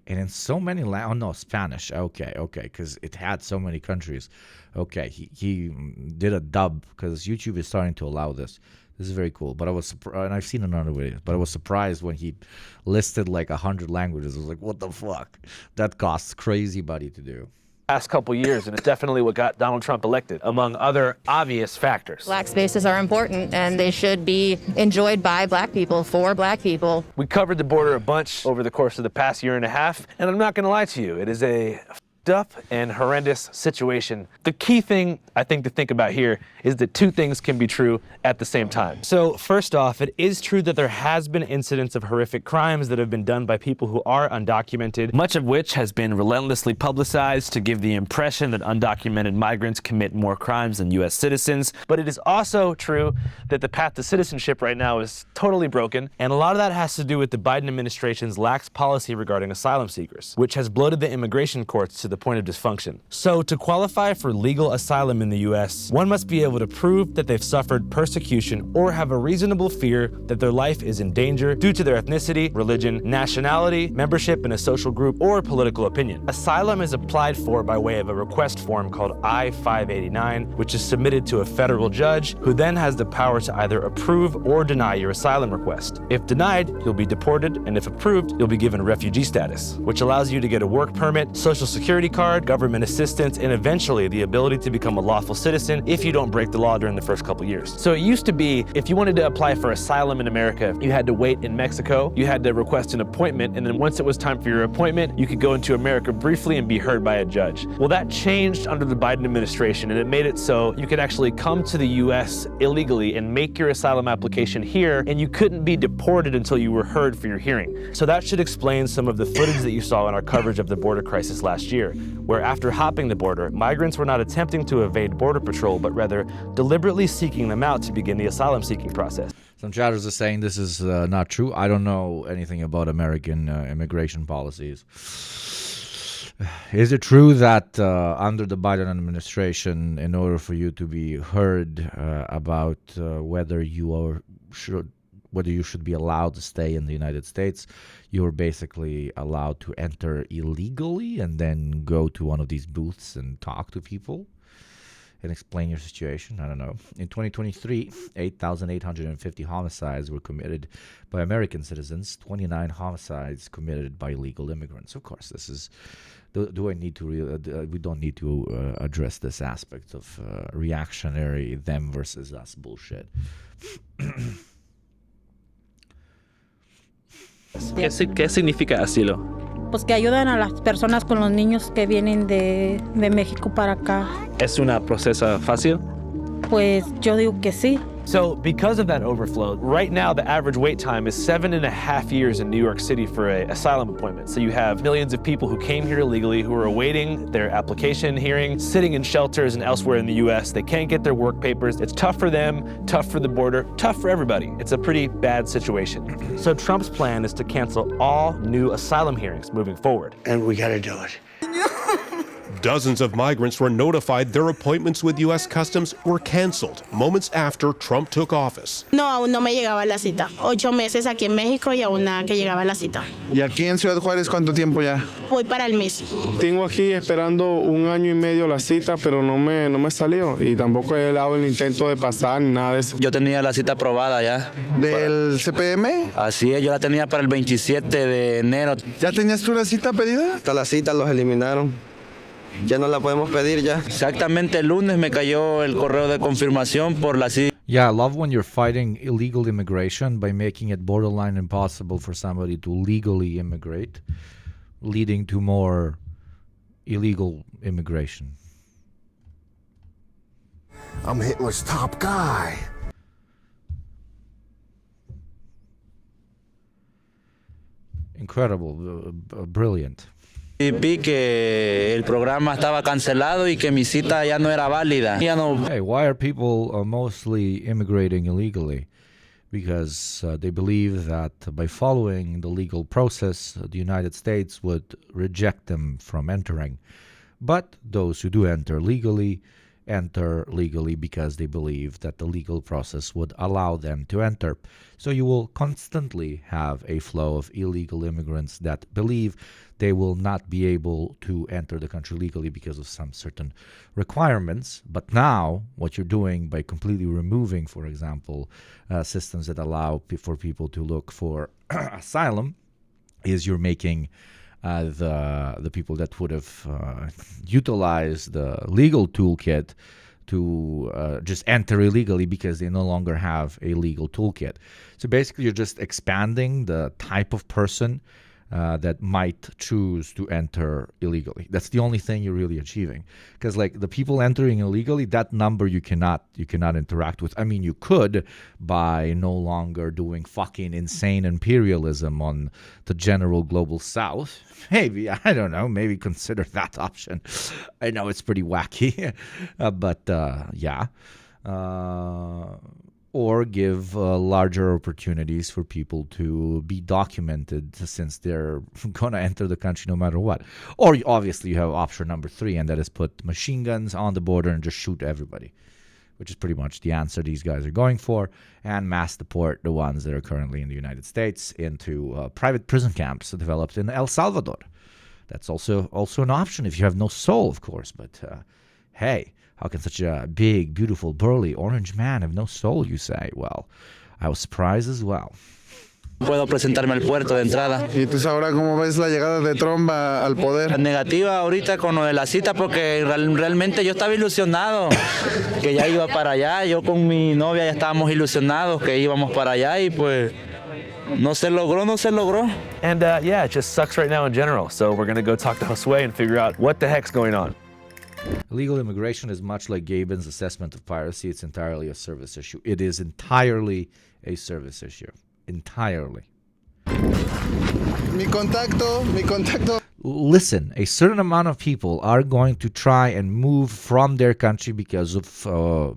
And in so many Spanish. Okay, because it had so many countries. Okay, he did a dub because YouTube is starting to allow this. This is very cool. But I was surprised, and I've seen another video, but I was surprised when he listed like 100 languages. I was like, what the fuck? That costs crazy money to do. Past couple years, and it's definitely what got Donald Trump elected, among other obvious factors. Black spaces are important, and they should be enjoyed by black people, for black people. We covered the border a bunch over the course of the past year and a half, and I'm not going to lie to you, it is a up and horrendous situation. The key thing I think to think about here is that two things can be true at the same time. So first off, it is true that there has been incidents of horrific crimes that have been done by people who are undocumented, much of which has been relentlessly publicized to give the impression that undocumented migrants commit more crimes than US citizens. But it is also true that the path to citizenship right now is totally broken, and a lot of that has to do with the Biden administration's lax policy regarding asylum seekers, which has bloated the immigration courts to the point of dysfunction. So to qualify for legal asylum in the US, one must be able to prove that they've suffered persecution or have a reasonable fear that their life is in danger due to their ethnicity, religion, nationality, membership in a social group, or political opinion. Asylum is applied for by way of a request form called I-589, which is submitted to a federal judge who then has the power to either approve or deny your asylum request. If denied, you'll be deported, and if approved, you'll be given refugee status, which allows you to get a work permit, social security card, government assistance, and eventually the ability to become a lawful citizen if you don't break the law during the first couple years. So it used to be, if you wanted to apply for asylum in America, you had to wait in Mexico, you had to request an appointment, and then once it was time for your appointment, you could go into America briefly and be heard by a judge. Well, that changed under the Biden administration, and it made it so you could actually come to the US illegally and make your asylum application here, and you couldn't be deported until you were heard for your hearing. So that should explain some of the footage that you saw in our coverage of the border crisis last year, where after hopping the border, migrants were not attempting to evade Border Patrol, but rather deliberately seeking them out to begin the asylum seeking process. Some chatters are saying this is not true. I don't know anything about American immigration policies. Is it true that under the Biden administration, in order for you to be heard about whether you should be allowed to stay in the United States, you're basically allowed to enter illegally and then go to one of these booths and talk to people? and explain your situation. I don't know. In 2023, 8,850 homicides were committed by American citizens, 29 homicides committed by illegal immigrants. Of course, this is... Do I need to... we don't need to address this aspect of reactionary them versus us bullshit. ¿Qué significa asilo? Pues que ayudan a las personas con los niños que vienen de México para acá. ¿Es un proceso fácil? Pues yo digo que sí. So because of that overflow, right now the average wait time is 7.5 years in New York City for an asylum appointment. So you have millions of people who came here illegally who are awaiting their application hearing, sitting in shelters and elsewhere in the US. They can't get their work papers. It's tough for them, tough for the border, tough for everybody. It's a pretty bad situation. So Trump's plan is to cancel all new asylum hearings moving forward. And we gotta do it. Dozens of migrants were notified their appointments with U.S. Customs were canceled moments after Trump took office. No, aún no me llegaba la cita. 8 meses aquí en México y aún nada que llegaba la cita. ¿Y aquí en Ciudad Juárez cuánto tiempo ya? Voy para el mes. Tengo aquí esperando 1 año y medio la cita, pero no me salió. Y tampoco he dado el intento de pasar, nada de eso. Yo tenía la cita aprobada ya. ¿Del CPM? Así es, yo la tenía para el 27 de enero. ¿Ya tenías tú la cita pedida? Hasta la cita los eliminaron. Ya no la podemos pedir ya. Exactamente el lunes me cayó el correo de confirmación por la cita. Yeah, I love when you're fighting illegal immigration by making it borderline impossible for somebody to legally immigrate, leading to more illegal immigration. I'm Hitler's top guy. Incredible, brilliant. Vi que el programa estaba cancelado y que mi cita ya no era válida. Ya no... Hey, why are people mostly immigrating illegally? Because they believe that by following the legal process, the United States would reject them from entering. But those who do enter legally because they believe that the legal process would allow them to enter. So you will constantly have a flow of illegal immigrants that believe they will not be able to enter the country legally because of some certain requirements. But now, what you're doing by completely removing, for example, systems that allow for people to look for asylum, is you're making the people that would have utilized the legal toolkit to just enter illegally because they no longer have a legal toolkit. So basically, you're just expanding the type of person that might choose to enter illegally. That's the only thing you're really achieving. Because like the people entering illegally, that number you cannot interact with. I mean, you could by no longer doing fucking insane imperialism on the general global south. Maybe, I don't know, maybe consider that option. I know it's pretty wacky, but yeah. Or give larger opportunities for people to be documented since they're going to enter the country no matter what. Or obviously you have option number 3, and that is put machine guns on the border and just shoot everybody, which is pretty much the answer these guys are going for, and mass deport the ones that are currently in the United States into private prison camps developed in El Salvador. That's also an option if you have no soul, of course, but hey, how can such a big, beautiful, burly, orange man have no soul, you say? Well, I was surprised as well. Puedo presentarme al puerto de entrada. ¿Y tú ahora cómo ves la llegada de Trump al poder? Negativa ahorita con lo de la cita porque realmente yo estaba ilusionado que ya iba para allá. Yo con mi novia ya estábamos ilusionados que íbamos para allá y pues no se logró. And yeah, it just sucks right now in general. So we're going to go talk to Josue and figure out what the heck's going on. Illegal immigration is much like Gaben's assessment of piracy. It's entirely a service issue. It is entirely a service issue. Entirely. Mi contacto. Listen, a certain amount of people are going to try and move from their country because of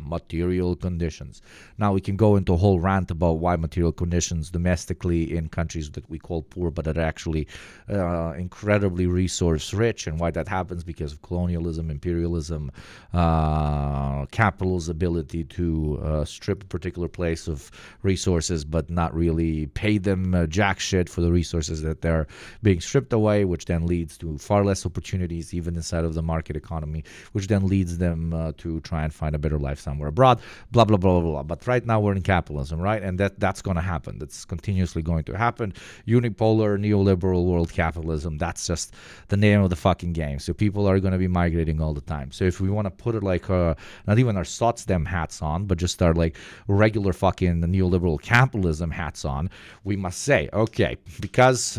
material conditions. Now, we can go into a whole rant about why material conditions domestically in countries that we call poor but are actually incredibly resource-rich, and why that happens because of colonialism, imperialism, capital's ability to strip a particular place of resources but not really pay them jack shit for the resources that they're being stripped away, which then leads leads to far less opportunities even inside of the market economy, which then leads them to try and find a better life somewhere abroad, blah, blah, blah, blah, blah. But right now we're in capitalism, right? And that's going to happen. That's continuously going to happen. Unipolar, neoliberal world capitalism, that's just the name of the fucking game. So people are going to be migrating all the time. So if we want to put it like, not even our SOTSDEM hats on, but just our like regular fucking neoliberal capitalism hats on, we must say, okay, because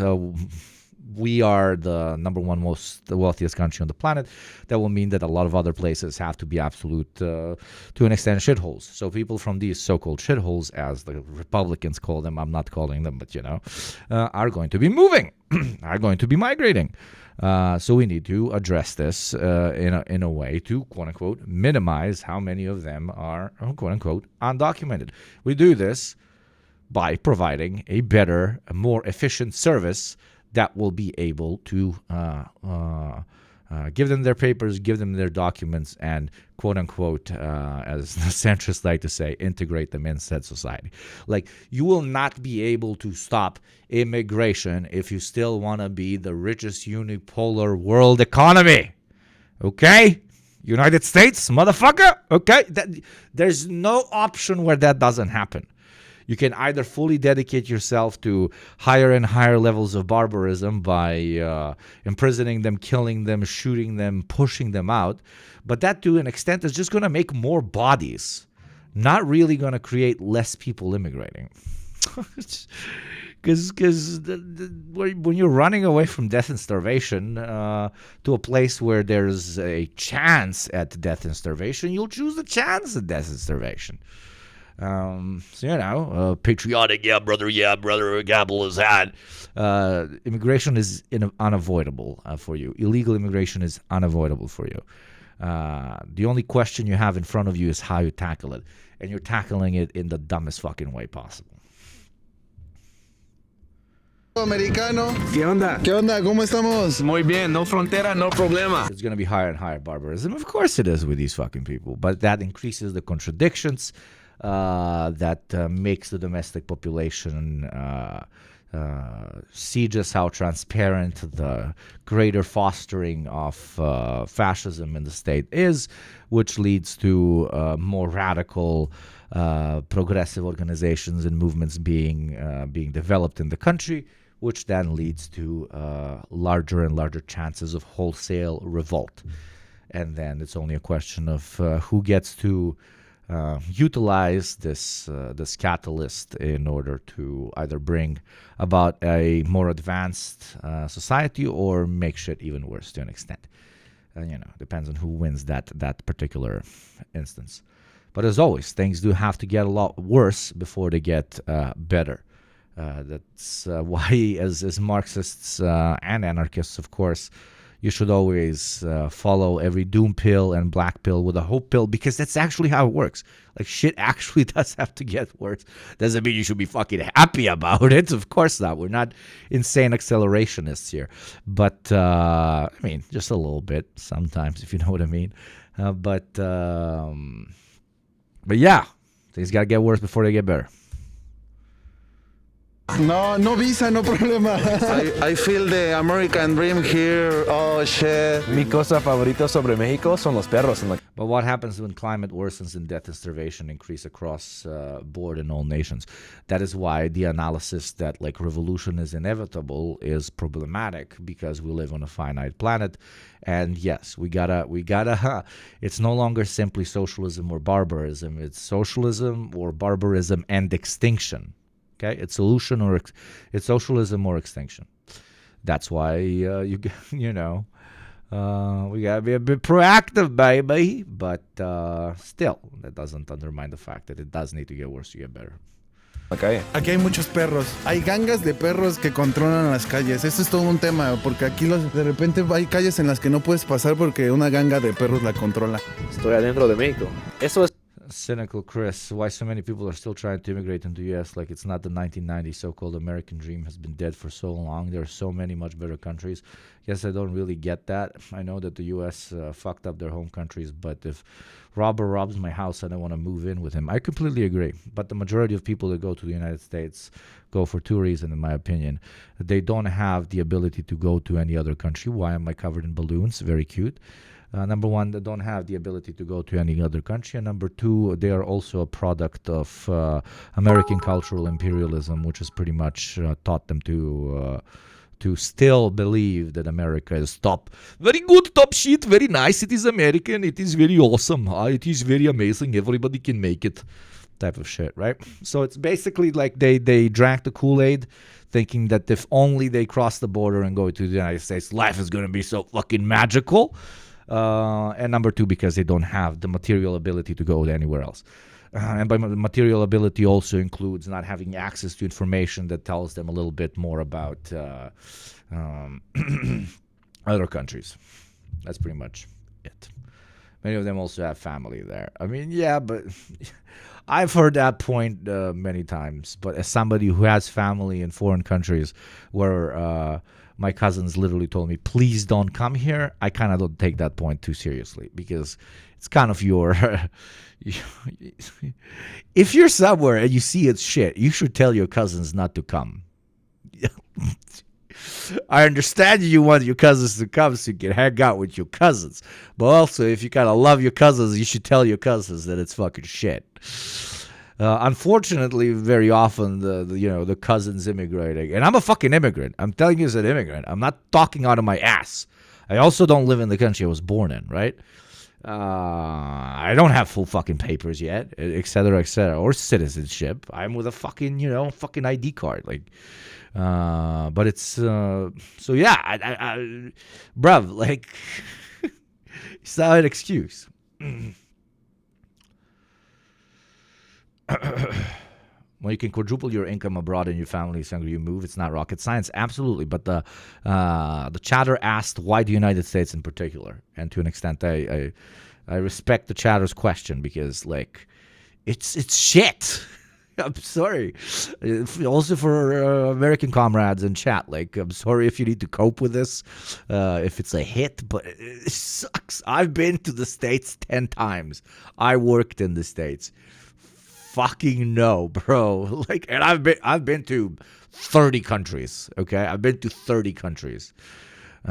we are the number one the wealthiest country on the planet, that will mean that a lot of other places have to be absolute, to an extent, shitholes. So people from these so-called shitholes, as the Republicans call them, I'm not calling them, but are going to be moving, are going to be migrating. So we need to address this in a way to, quote-unquote, minimize how many of them are, quote-unquote, undocumented. We do this by providing a better, a more efficient service that will be able to give them their papers, give them their documents, and quote-unquote, as the centrists like to say, integrate them in said society. Like, you will not be able to stop immigration if you still want to be the richest unipolar world economy. Okay? United States, motherfucker? Okay? There's no option where that doesn't happen. You can either fully dedicate yourself to higher and higher levels of barbarism by imprisoning them, killing them, shooting them, pushing them out. But that, to an extent, is just going to make more bodies, not really going to create less people immigrating. Because when you're running away from death and starvation to a place where there's a chance at death and starvation, you'll choose the chance at death and starvation. Patriotic, yeah, brother, Gabble is that. Immigration is unavoidable for you. Illegal immigration is unavoidable for you. The only question you have in front of you is how you tackle it. And you're tackling it in the dumbest fucking way possible. Americano. ¿Qué onda? ¿Qué onda? ¿Cómo estamos? Muy bien, no frontera, no problema. It's going to be higher and higher barbarism. Of course it is with these fucking people. But that increases the contradictions. That makes the domestic population see just how transparent the greater fostering of fascism in the state is, which leads to more radical, progressive organizations and movements being developed in the country, which then leads to larger and larger chances of wholesale revolt. And then it's only a question of who gets to utilize this catalyst in order to either bring about a more advanced society or make shit even worse to an extent. Depends on who wins that particular instance. But as always, things do have to get a lot worse before they get better. That's why, as Marxists and anarchists, of course, you should always follow every doom pill and black pill with a hope pill, because that's actually how it works. Like, shit actually does have to get worse. Doesn't mean you should be fucking happy about it. Of course not. We're not insane accelerationists here. But, just a little bit sometimes, if you know what I mean. But yeah, things got to get worse before they get better. No visa, no problema. I feel the American dream here. Oh, shit. Mi cosa favorita sobre México son los perros. But what happens when climate worsens and death and starvation increase across board in all nations? That is why the analysis that like revolution is inevitable is problematic, because we live on a finite planet. And yes, we gotta. It's no longer simply socialism or barbarism. It's socialism or barbarism and extinction. Okay, it's socialism or extinction. That's why we gotta be a bit proactive, baby. But still, that doesn't undermine the fact that it does need to get worse to get better. Okay. Aquí hay muchos perros. Hay gangas de perros que controlan las calles. Eso es todo un tema, porque aquí de repente hay calles en las que no puedes pasar porque una ganga de perros la controla. Estoy adentro de México. Eso es. Cynical Chris, why so many people are still trying to immigrate into the U.S. like it's not the 1990s so-called American dream has been dead for so long. There are so many much better countries. Yes, I don't really get that. I know that the U.S. Fucked up their home countries, but if robber robs my house, I don't want to move in with him. I completely agree. But the majority of people that go to the United States go for two reasons, in my opinion. They don't have the ability to go to any other country. Why am I covered in balloons? Very cute. Number one, they don't have the ability to go to any other country. And number two, they are also a product of American cultural imperialism, which has pretty much taught them to still believe that America is top. Very good, top shit, very nice. It is American. It is very awesome. It is very amazing. Everybody can make it. Type of shit, right? So it's basically like they drank the Kool-Aid thinking that if only they cross the border and go to the United States, life is going to be so fucking magical. And number two, because they don't have the material ability to go anywhere else. And by material ability also includes not having access to information that tells them a little bit more about other countries. That's pretty much it. Many of them also have family there. I mean, yeah, but I've heard that point many times. But as somebody who has family in foreign countries where my cousins literally told me, please don't come here, I kind of don't take that point too seriously because it's kind of your... if you're somewhere and you see it's shit, you should tell your cousins not to come. I understand you want your cousins to come so you can hang out with your cousins. But also, if you kind of love your cousins, you should tell your cousins that it's fucking shit. Unfortunately, very often the cousins immigrating, and I'm a fucking immigrant. I'm telling you as an immigrant. I'm not talking out of my ass. I also don't live in the country I was born in, right? I don't have full fucking papers yet, et cetera, or citizenship. I'm with a fucking fucking ID card, like. But it's so yeah, bruv, like it's not an excuse. Well, you can quadruple your income abroad and your family is younger you move. It's not rocket science, absolutely. But the chatter asked why the United States in particular, and to an extent, I respect the chatter's question because like it's shit. I'm sorry. Also for American comrades in chat, like I'm sorry if you need to cope with this, if it's a hit, but it sucks. I've been to the States 10 times. I worked in the States. Fucking no, bro. Like, and I've been to 30 countries. Okay, I've been to 30 countries.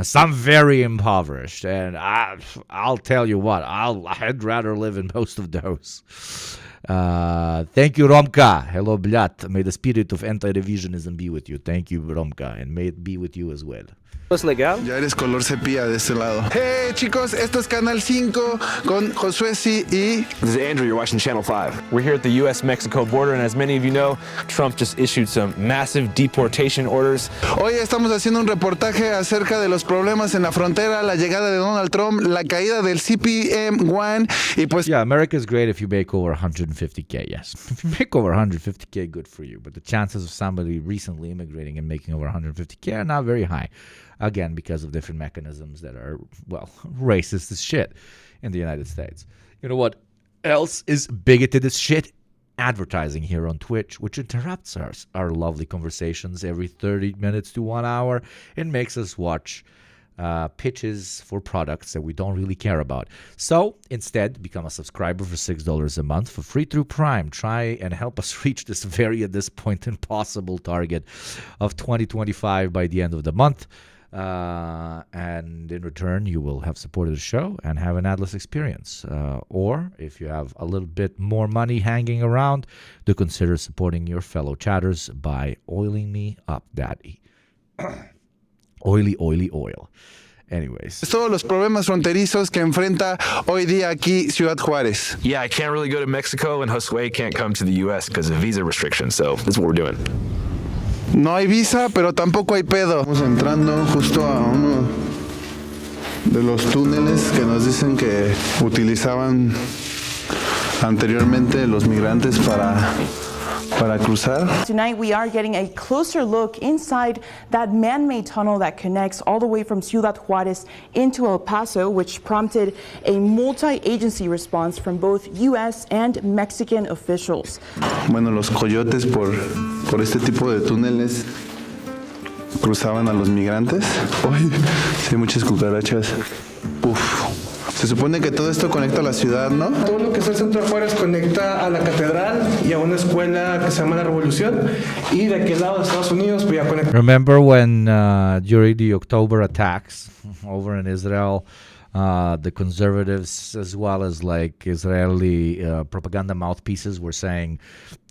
Some very impoverished, and I'll tell you what, I'd rather live in most of those. Thank you, Romka. Hello, Blat. May the spirit of anti-revisionism be with you. Thank you, Romka, and may it be with you as well. ¿Es legal? Ya eres color sepia de este lado. Hey, chicos, esto es Canal 5 con Josué y... This is Andrew, you're watching Channel 5. We're here at the U.S.-Mexico border, and as many of you know, Trump just issued some massive deportation orders. Hoy estamos haciendo un reportaje acerca de los problemas en la frontera, la llegada de Donald Trump, la caída del CPM-1 y pues... Yeah, America is great if you make over 150K, yes. If you make over 150K, good for you. But the chances of somebody recently immigrating and making over 150K are not very high. Again, because of different mechanisms that are, well, racist as shit in the United States. You know what else is bigoted as shit? Advertising here on Twitch, which interrupts our lovely conversations every 30 minutes to 1 hour and makes us watch pitches for products that we don't really care about. So instead, become a subscriber for $6 a month for free through Prime. Try and help us reach this very, at this point, impossible target of 2025 by the end of the month. And in return, you will have supported the show and have an adless experience. Or if you have a little bit more money hanging around, do consider supporting your fellow chatters by oiling me up, daddy. Oily, oily oil. Anyways. Todos los problemas fronterizos que enfrenta hoy día aquí Ciudad Juárez. Yeah, I can't really go to Mexico, and Josué can't come to the U.S. because of visa restrictions, so this is what we're doing. No hay visa, pero tampoco hay pedo. Estamos entrando justo a uno de los túneles que nos dicen que utilizaban anteriormente los migrantes para para cruzar. Tonight we are getting a closer look inside that man-made tunnel that connects all the way from Ciudad Juárez into El Paso, which prompted a multi-agency response from both U.S. and Mexican officials. Bueno, los coyotes por este tipo de túneles cruzaban a los migrantes. Uy, sí, hay muchas cucarachas. Uf. Se supone que todo esto conecta a la ciudad, ¿no? Todo lo que es el centro de Juárez conecta a la catedral y a una escuela que se llama La Revolución. Y de aquel lado de Estados Unidos pues ya conecta. Remember when during the October attacks over in Israel, the conservatives as well as like Israeli propaganda mouthpieces were saying,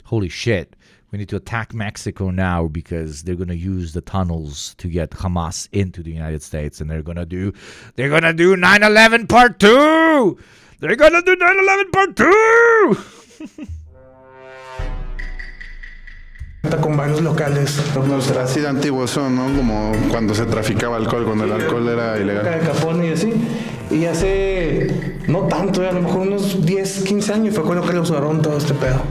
holy shit, we need to attack Mexico now because they're going to use the tunnels to get Hamas into the United States, and they're going to do 9/11 part 2. They're going to do 9/11 part 2. Con varios locales. Así de antiguos son, ¿no? Como cuando se traficaba alcohol, cuando el alcohol era ilegal. De Capone y así. Y hace no tanto, a lo mejor unos 10, 15 años fue cuando clausuraron todo este pedo.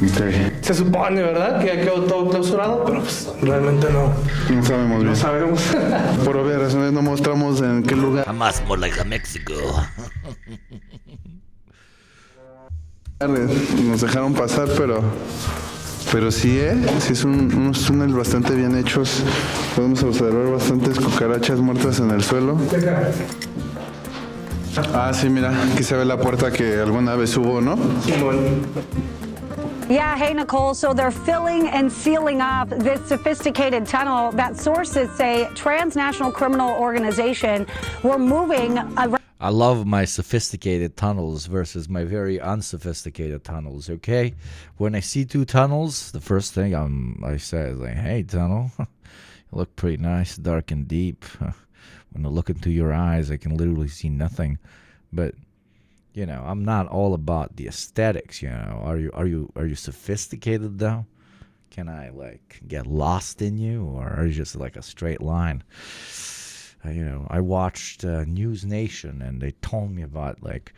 Okay. Se supone, ¿verdad? Que ya quedó todo clausurado, pero pues realmente no. No sabemos bien. No sabemos. Por obvias razones no mostramos en qué lugar. Hamas more like a Mexico. Nos dejaron pasar, pero sí, sí es unos túneles bastante bien hechos. Podemos observar bastantes cucarachas muertas en el suelo. Ah, sí, mira, aquí se ve la puerta que alguna vez hubo, ¿no? Yeah, hey, Nicole. So they're filling and sealing up this sophisticated tunnel that sources say transnational criminal organization were moving around. I love my sophisticated tunnels versus my very unsophisticated tunnels, okay? When I see two tunnels, the first thing I say is like, hey, tunnel, you look pretty nice, dark and deep. When I look into your eyes, I can literally see nothing. But you know, I'm not all about the aesthetics, you know. Are you sophisticated though? Can I like get lost in you, or are you just like a straight line? You know, I watched News Nation and they told me about like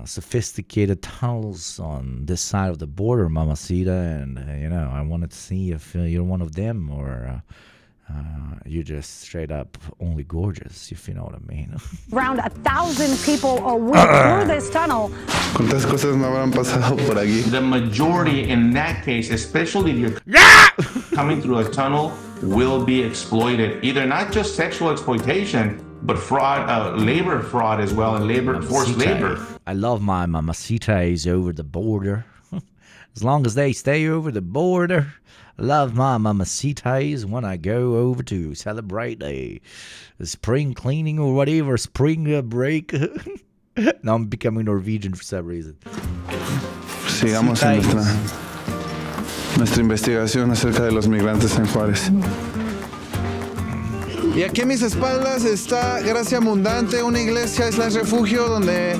sophisticated tunnels on this side of the border, Mamacita, and you know, I wanted to see if you're one of them or you're just straight up only gorgeous, if you know what I mean. Around 1,000 people a week through this tunnel. ¿Cuántas cosas no habrán pasado por aquí? The majority in that case, especially if you're coming through a tunnel, will be exploited. Either not just sexual exploitation, but fraud, labor fraud as well, and forced labor. I love my mamacitas over the border. As long as they stay over the border. I love my mamacitas when I go over to celebrate a spring cleaning or whatever, spring break. Now I'm becoming Norwegian for some reason. Sigamos en nuestra investigación acerca de los migrantes en Juárez. Y aquí a mis espaldas está Gracia Abundante, una iglesia / refugio donde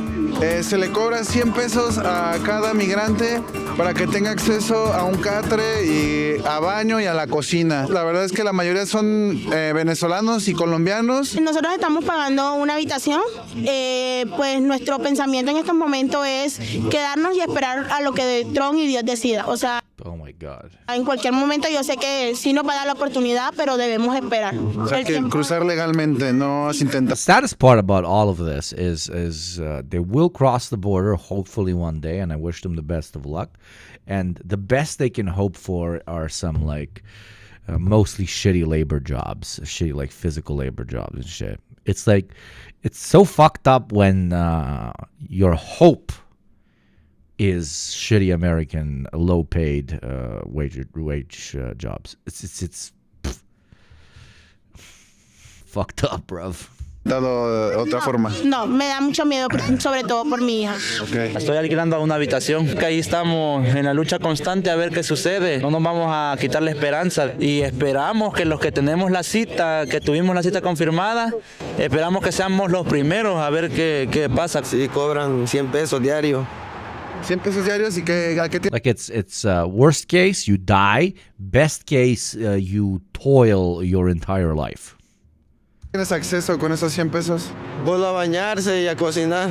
se le cobra 100 pesos a cada migrante para que tenga acceso a un catre y a baño y a la cocina. La verdad es que la mayoría son venezolanos y colombianos. Nosotros estamos pagando una habitación, pues nuestro pensamiento en estos momentos es quedarnos y esperar a lo que Trump y Dios decida. O sea, oh my God. En cualquier momento yo sé que sí nos va a dar la oportunidad, pero debemos esperar. O sea, que cruzar legalmente, no has intentado. The saddest part about all of this is they will cross the border hopefully one day, and I wish them the best of luck. And the best they can hope for are some like mostly shitty labor jobs, shitty like physical labor jobs and shit. It's like, it's so fucked up when your hope is shitty American low-paid wage jobs. It's fucked up, bruv. Dado otra forma. No, me da mucho miedo, sobre todo por mi hija. Okay. Estoy alquilando una habitación, que ahí estamos en la lucha constante a ver qué sucede. No nos vamos a quitar la esperanza y esperamos que los que tenemos la cita, que tuvimos la cita confirmada, esperamos que seamos los primeros a ver qué pasa. Sí, cobran 100 pesos diarios. 100 pesos diarios y que like it's worst case you die, best case you toil your entire life. ¿Tienes acceso con esos 100 pesos? Vuelvo a bañarse y a cocinar.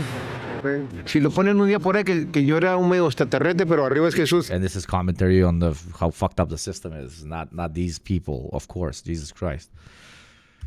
Si lo ponen un día por ahí que yo era un medio extraterrestre, pero arriba es Jesús. And this is commentary on how fucked up the system is. Not these people, of course, Jesus Christ.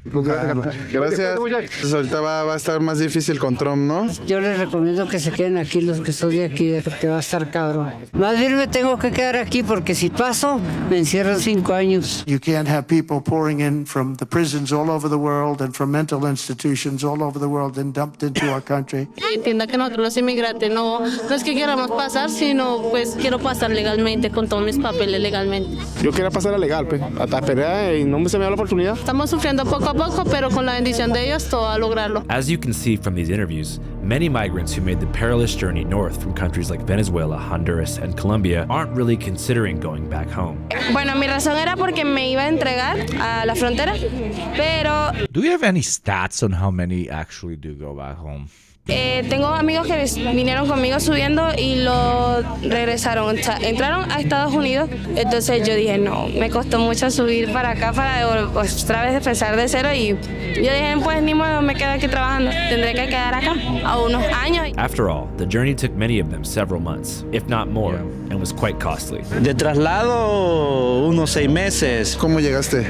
Gracias. Pues ahorita va a estar más difícil con Trump, ¿no? Yo les recomiendo que se queden aquí los que son de aquí, porque va a estar cabrón. Más bien me tengo que quedar aquí porque si paso, me encierran 5 años. You can't have people pouring in from the prisons all over the world and from mental institutions all over the world and dumped into our country. Entienda que nosotros los inmigrantes no es que queramos pasar, sino pues quiero pasar legalmente con todos mis papeles legalmente. Yo quería pasar a legal, pues, hasta esperar y no se me dio la oportunidad. Estamos sufriendo poco a poco, pero con la bendición de ellos todo a lograrlo. As you can see from these interviews, many migrants who made the perilous journey north from countries like Venezuela, Honduras, and Colombia aren't really considering going back home. Bueno, mi razón era porque me iba a entregar a la frontera, pero... Do you have any stats on how many actually do go back home? Tengo amigos que vinieron conmigo subiendo y lo regresaron, o sea, entraron a Estados Unidos, entonces yo dije, no, me costó mucho subir para acá para otra vez empezar de cero y yo dije, pues ni modo, me quedo aquí trabajando, tendré que quedar acá a unos años. After all, the journey took many of them several months, if not more, and was quite costly. De traslado, unos 6 meses. ¿Cómo llegaste?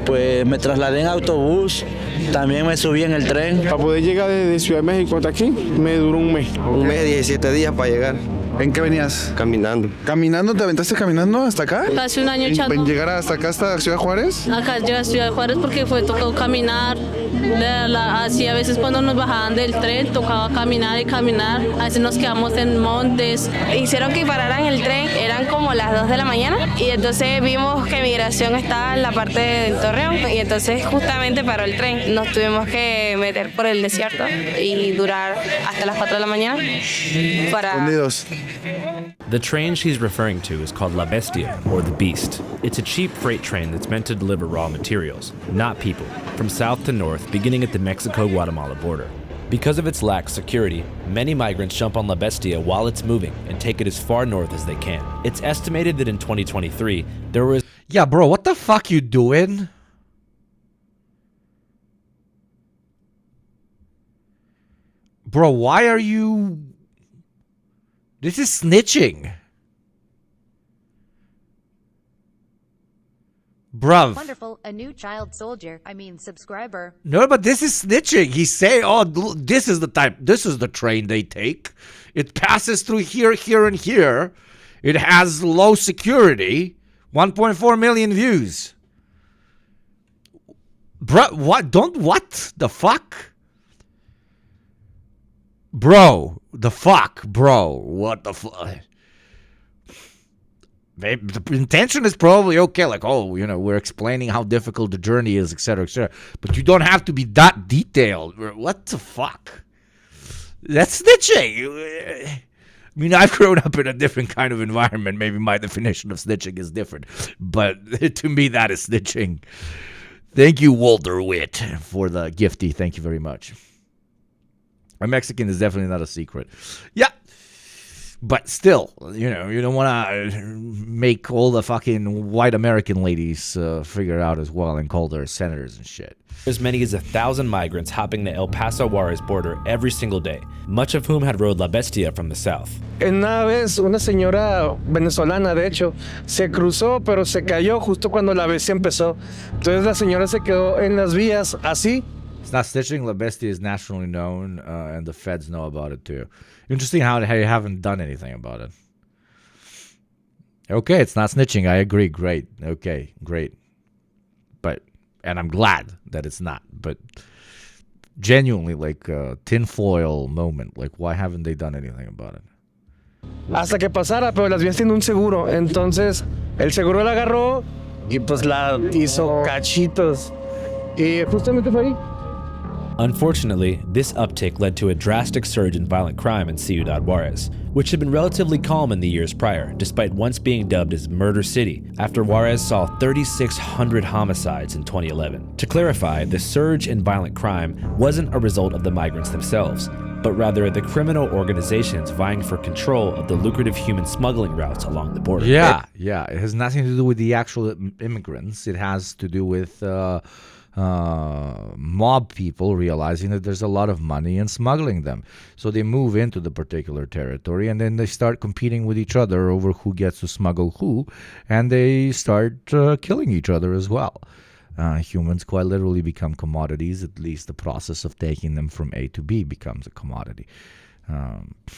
Pues me trasladé en autobús, también me subí en el tren. Para poder llegar de Ciudad de México hasta aquí, me duró un mes. Un mes, 17 días para llegar. ¿En qué venías? Caminando. ¿Caminando? ¿Te aventaste caminando hasta acá? Casi un año echando. ¿En llegar hasta acá, hasta Ciudad Juárez? Acá llegué a Ciudad Juárez porque tocó caminar. Así a veces cuando nos bajaban del tren tocaba caminar y caminar. A veces nos quedamos en montes. Hicieron que pararan el tren, eran como las 2 de la mañana y entonces vimos que migración estaba en la parte del Torreón y entonces justamente paró el tren. Nos tuvimos que meter por el desierto y durar hasta las 4 de la mañana para... Escondidos. The train she's referring to is called La Bestia, or the Beast. It's a cheap freight train that's meant to deliver raw materials, not people, from south to north, beginning at the Mexico-Guatemala border. Because of its lax security, many migrants jump on La Bestia while it's moving and take it as far north as they can. It's estimated that in 2023, there was... Yeah, bro, what the fuck you doing? Bro, why are you... This is snitching. Bruv. Wonderful, a new child soldier, subscriber. No, but this is snitching. He's saying, oh, this is the train they take. It passes through here, here, and here. It has low security. 1.4 million views. Bruh, what the fuck? Bro, the fuck, bro, what the fuck? The intention is probably okay, like, oh, we're explaining how difficult the journey is, etc., but you don't have to be that detailed. What the fuck? That's snitching. I mean, I've grown up in a different kind of environment. Maybe my definition of snitching is different, but to me, that is snitching. Thank you, Walter Witt, for the gifty. Thank you very much. A Mexican is definitely not a secret. Yeah. But still, you don't want to make all the fucking white American ladies figure it out as well and call their senators and shit. As many as 1,000 migrants hopping the El Paso Juarez border every single day, much of whom had rode La Bestia from the south. Una vez una señora venezolana, de hecho, se cruzó, pero se cayó justo cuando la bestia empezó. Entonces la señora se quedó en las vías así. It's not snitching. La Bestia is nationally known, and the feds know about it too. Interesting how you haven't done anything about it. Okay, it's not snitching. I agree. Great. Okay, great. And I'm glad that it's not. But genuinely, like a tinfoil moment. Like, why haven't they done anything about it? Hasta que pasara, pero las vías tienen un seguro. Entonces, el seguro la agarró y pues la hizo cachitos. Y justamente fue ahí. Unfortunately, this uptick led to a drastic surge in violent crime in Ciudad Juarez, which had been relatively calm in the years prior, despite once being dubbed as Murder City, after Juarez saw 3,600 homicides in 2011. To clarify, the surge in violent crime wasn't a result of the migrants themselves, but rather the criminal organizations vying for control of the lucrative human smuggling routes along the border. Yeah. It has nothing to do with the actual immigrants. It has to do with mob people realizing that there's a lot of money in smuggling them. So they move into the particular territory, and then they start competing with each other over who gets to smuggle who, and they start killing each other as well. Humans quite literally become commodities. At least the process of taking them from A to B becomes a commodity.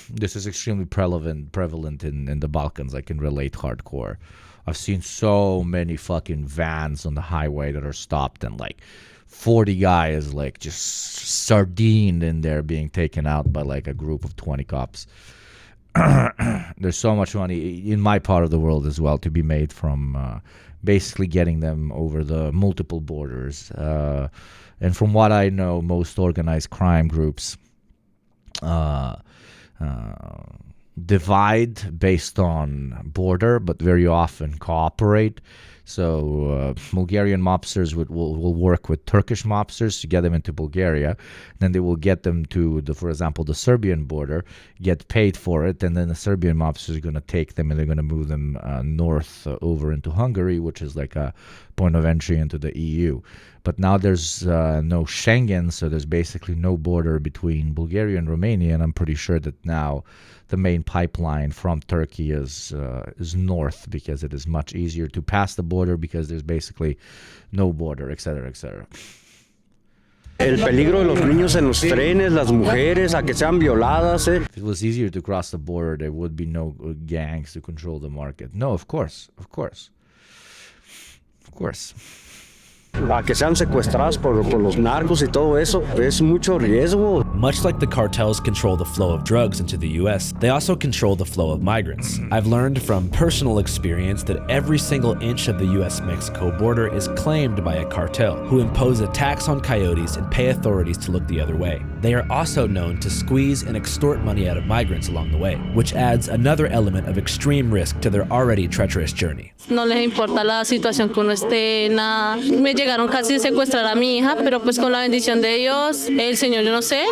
This is extremely prevalent in the Balkans. I can relate hardcore. I've seen so many fucking vans on the highway that are stopped and like 40 guys like just sardined in there being taken out by like a group of 20 cops. There's so much money in my part of the world as well to be made from basically getting them over the multiple borders. And from what I know, most organized crime groups divide based on border, but very often cooperate. So Bulgarian mobsters will work with Turkish mobsters to get them into Bulgaria. Then they will get them to, for example, the Serbian border, get paid for it, and then the Serbian mobsters are going to take them and they're going to move them north over into Hungary, which is like a point of entry into the EU. But now there's no Schengen, so there's basically no border between Bulgaria and Romania, and I'm pretty sure that now the main pipeline from Turkey is north, because it is much easier to pass the border because there's basically no border, etc., etc. El peligro de los niños en los trenes, las mujeres, a que sean violadas. If it was easier to cross the border, there would be no gangs to control the market. No, of course. A que sean secuestradas por los narcos y todo eso, es mucho riesgo. Much like the cartels control the flow of drugs into the US, they also control the flow of migrants. I've learned from personal experience that every single inch of the US-Mexico border is claimed by a cartel, who impose a tax on coyotes and pay authorities to look the other way. They are also known to squeeze and extort money out of migrants along the way, which adds another element of extreme risk to their already treacherous journey. No les importa la situación que uno esté, nada. Me llegaron casi a secuestrar a mi hija, pero pues con la bendición de Dios, el Señor, yo no sé,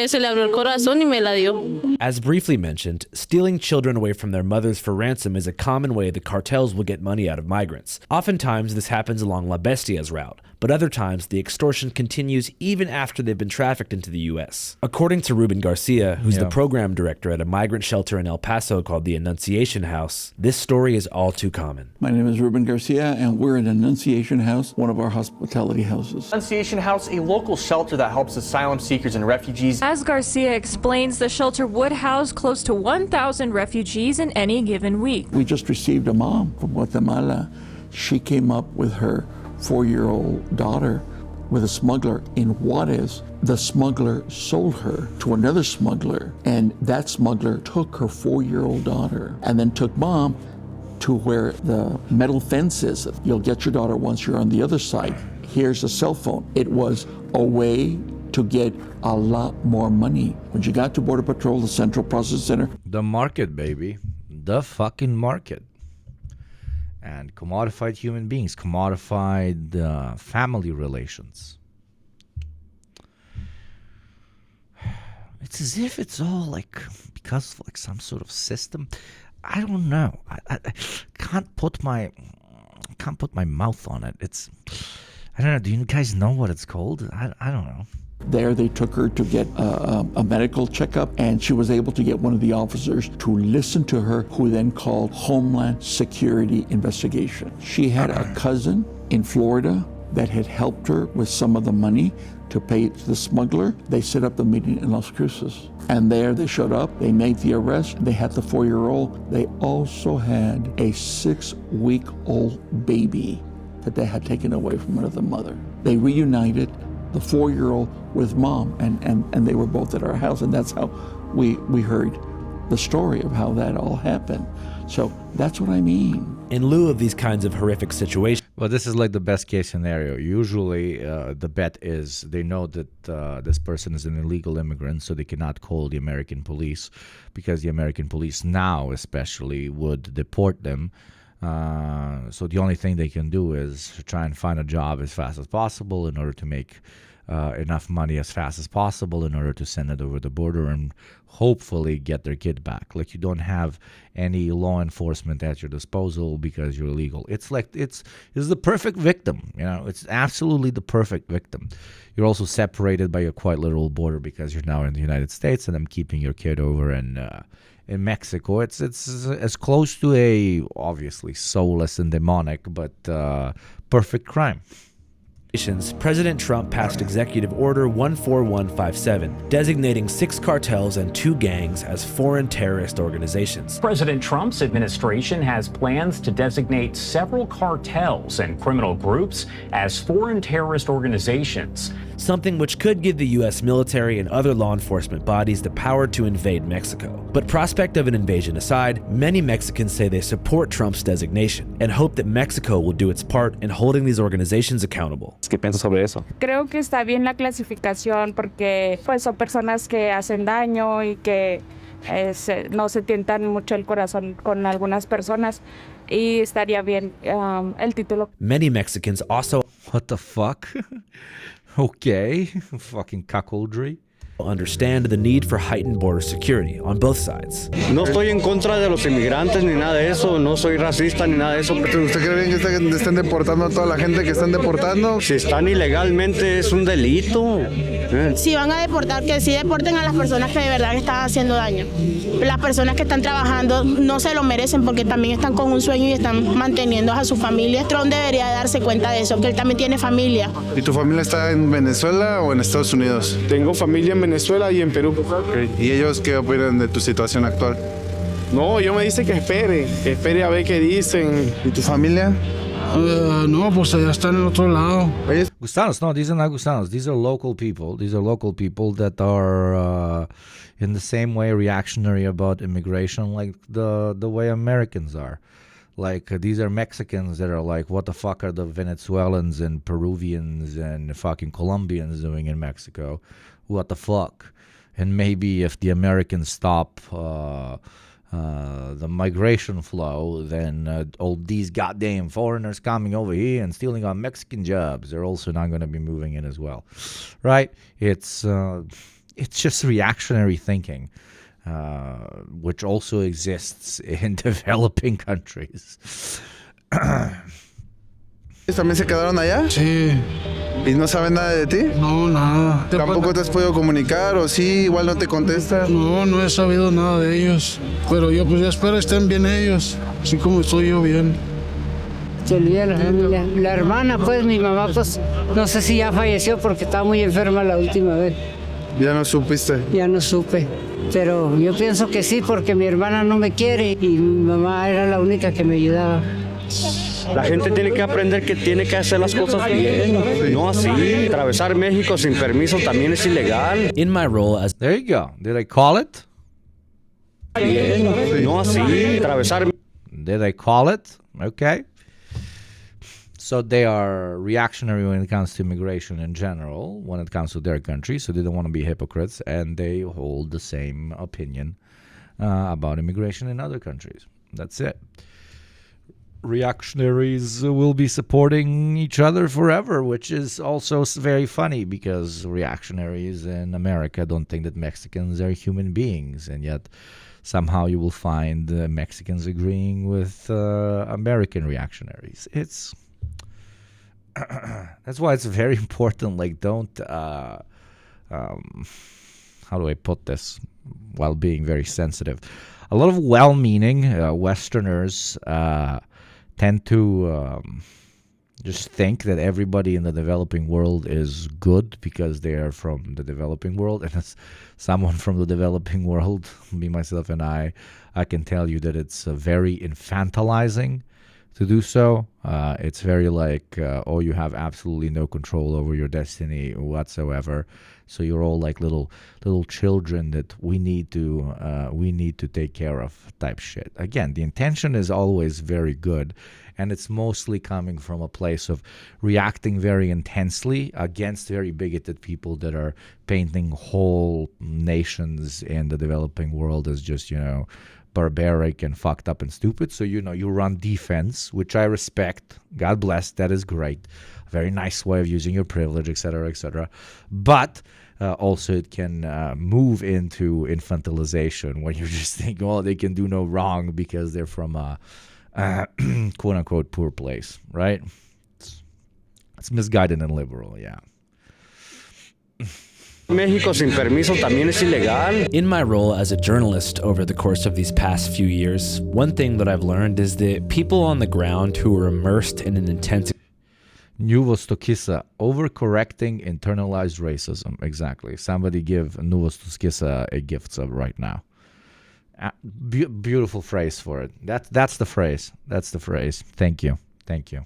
se le abrió el corazón y me la dio. As briefly mentioned, stealing children away from their mothers for ransom is a common way the cartels will get money out of migrants. Oftentimes, this happens along La Bestia's route, but other times the extortion continues even after they've been trafficked into the U.S. According to Ruben Garcia, who's the program director at a migrant shelter in El Paso called the Annunciation House, this story is all too common. My name is Ruben Garcia, and we're in Annunciation House, one of our hospitality houses. Annunciation House, a local shelter that helps asylum seekers and refugees. As Garcia explains, the shelter would house close to 1,000 refugees in any given week. We just received a mom from Guatemala. She came up with her 4-year-old daughter with a smuggler in Juarez. The smuggler sold her to another smuggler, and that smuggler took her 4-year-old daughter and then took mom to where the metal fence is. You'll get your daughter once you're on the other side. Here's a cell phone. It was a way to get a lot more money. When you got to Border Patrol, the Central Processing Center. The market, baby. The fucking market. And commodified human beings, commodified family relations. It's as if it's all like because of like some sort of system. I don't know. I can't put my mouth on it. It's, I don't know. Do you guys know what it's called? I don't know. There they took her to get a medical checkup, and she was able to get one of the officers to listen to her, who then called Homeland Security Investigation. She had a cousin in Florida that had helped her with some of the money to pay to the smuggler. They set up the meeting in Las Cruces. And there they showed up, they made the arrest, they had the 4-year-old. They also had a 6-week-old baby that they had taken away from another mother. They reunited the 4-year-old with mom, and they were both at our house, and that's how we heard the story of how that all happened. So that's what I mean. In lieu of these kinds of horrific situations. Well, this is like the best case scenario. Usually the bet is they know that this person is an illegal immigrant, so they cannot call the American police, because the American police now especially would deport them. So the only thing they can do is try and find a job as fast as possible in order to make enough money as fast as possible in order to send it over the border and hopefully get their kid back. Like, you don't have any law enforcement at your disposal because you're illegal. It's like it's the perfect victim. It's absolutely the perfect victim. You're also separated by a quite literal border because you're now in the United States, and I'm keeping your kid over in Mexico. It's as close to a obviously soulless and demonic, but perfect crime. President Trump passed Executive Order 14157, designating 6 cartels and 2 gangs as foreign terrorist organizations. President Trump's administration has plans to designate several cartels and criminal groups as foreign terrorist organizations. Something which could give the U.S. military and other law enforcement bodies the power to invade Mexico. But prospect of an invasion aside, many Mexicans say they support Trump's designation and hope that Mexico will do its part in holding these organizations accountable. ¿Qué piensas sobre eso? Creo que está bien la clasificación porque pues son personas que hacen daño y que no se tientan mucho el corazón con algunas personas, y estaría bien el título. Many Mexicans also... What the fuck? Okay, fucking cuckoldry. Understand the need for heightened border security on both sides. No estoy en contra de los inmigrantes ni nada de eso, no soy racista ni nada de eso. ¿Usted cree bien que estén deportando a toda la gente que están deportando? Si están ilegalmente es un delito. Si van a deportar, que sí deporten a las personas que de verdad están haciendo daño. Las personas que están trabajando no se lo merecen porque también están con un sueño y están manteniendo a su familia. Trump debería darse cuenta de eso, que él también tiene familia. ¿Y tu familia está en Venezuela o en Estados Unidos? Tengo familia en Venezuela y en Perú. Okay. ¿Y ellos qué opinan de tu situación actual? No, yo me dice que espere a ver qué dicen. ¿Y tu familia? No, pues allá están en otro lado. Gusanos, no, these are not Gusanos. These are local people. These are local people that are in the same way reactionary about immigration like the way Americans are. Like, these are Mexicans that are like, what the fuck are the Venezuelans and Peruvians and fucking Colombians doing in Mexico? What the fuck? And maybe if the Americans stop the migration flow, then all these goddamn foreigners coming over here and stealing our Mexican jobs, they're also not going to be moving in as well, right? It's just reactionary thinking, which also exists in developing countries. ¿También se quedaron allá? Sí. ¿Y no saben nada de ti? No, nada. ¿Tampoco te has podido comunicar o sí, igual no te contestan? No, no he sabido nada de ellos. Pero yo pues ya espero estén bien ellos, así como estoy yo bien. Se olvida la familia. La hermana, pues, mi mamá, pues, no sé si ya falleció porque estaba muy enferma la última vez. ¿Ya no supiste? Ya no supe. Pero yo pienso que sí, porque mi hermana no me quiere y mi mamá era la única que me ayudaba. La gente tiene que aprender que tiene que hacer las cosas bien, no así. Atravesar México sin permiso también es ilegal. In my role as... There you go. Did I call it? No así. Atravesar... Did I call it? Okay. So they are reactionary when it comes to immigration in general, when it comes to their country, so they don't want to be hypocrites, and they hold the same opinion about immigration in other countries. That's it. Reactionaries will be supporting each other forever, which is also very funny because reactionaries in America don't think that Mexicans are human beings, and yet somehow you will find Mexicans agreeing with American reactionaries. It's that's why it's very important. Like, don't how do I put this while being very sensitive? A lot of well-meaning Westerners tend to just think that everybody in the developing world is good because they are from the developing world. And as someone from the developing world, me, myself, and I can tell you that it's very infantilizing to do so. It's very like, oh, you have absolutely no control over your destiny whatsoever. So you're all like little children that we need to take care of type shit. Again, the intention is always very good, and it's mostly coming from a place of reacting very intensely against very bigoted people that are painting whole nations in the developing world as just, barbaric and fucked up and stupid. So, you run defense, which I respect. God bless. That is great. A very nice way of using your privilege, etc., etc. But also it can move into infantilization when you just think, well, they can do no wrong because they're from a quote-unquote poor place, right? It's misguided and liberal, yeah. México sin permiso también es ilegal. In my role as a journalist over the course of these past few years, one thing that I've learned is that people on the ground who are immersed in an intense Nuvostokisa, overcorrecting internalized racism. Exactly. Somebody give Nuvostokisa a gift sub right now. Beautiful phrase for it. That's the phrase. That's the phrase. Thank you. Thank you.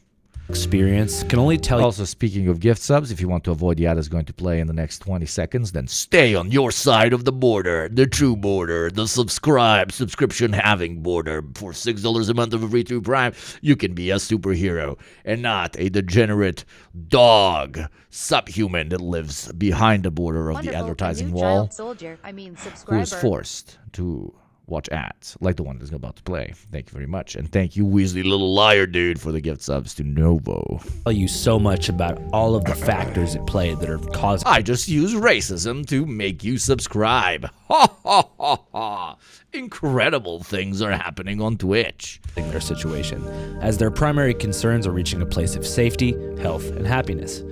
Experience can only tell you. Also, speaking of gift subs, if you want to avoid the ad is going to play in the next 20 seconds, then stay on your side of the border, the true border, the subscription having border. For $6 a month of a free to Prime, you can be a superhero and not a degenerate dog subhuman that lives behind the border of the advertising wall, who is forced to watch ads like the one that's about to play. Thank you very much. And thank you, Weasley Little Liar Dude, for the gift subs to Novo. Tell you so much about all of the factors at play that are causing. I just use racism to make you subscribe. Ha ha ha ha. Incredible things are happening on Twitch. In their situation, as their primary concerns are reaching a place of safety, health, and happiness.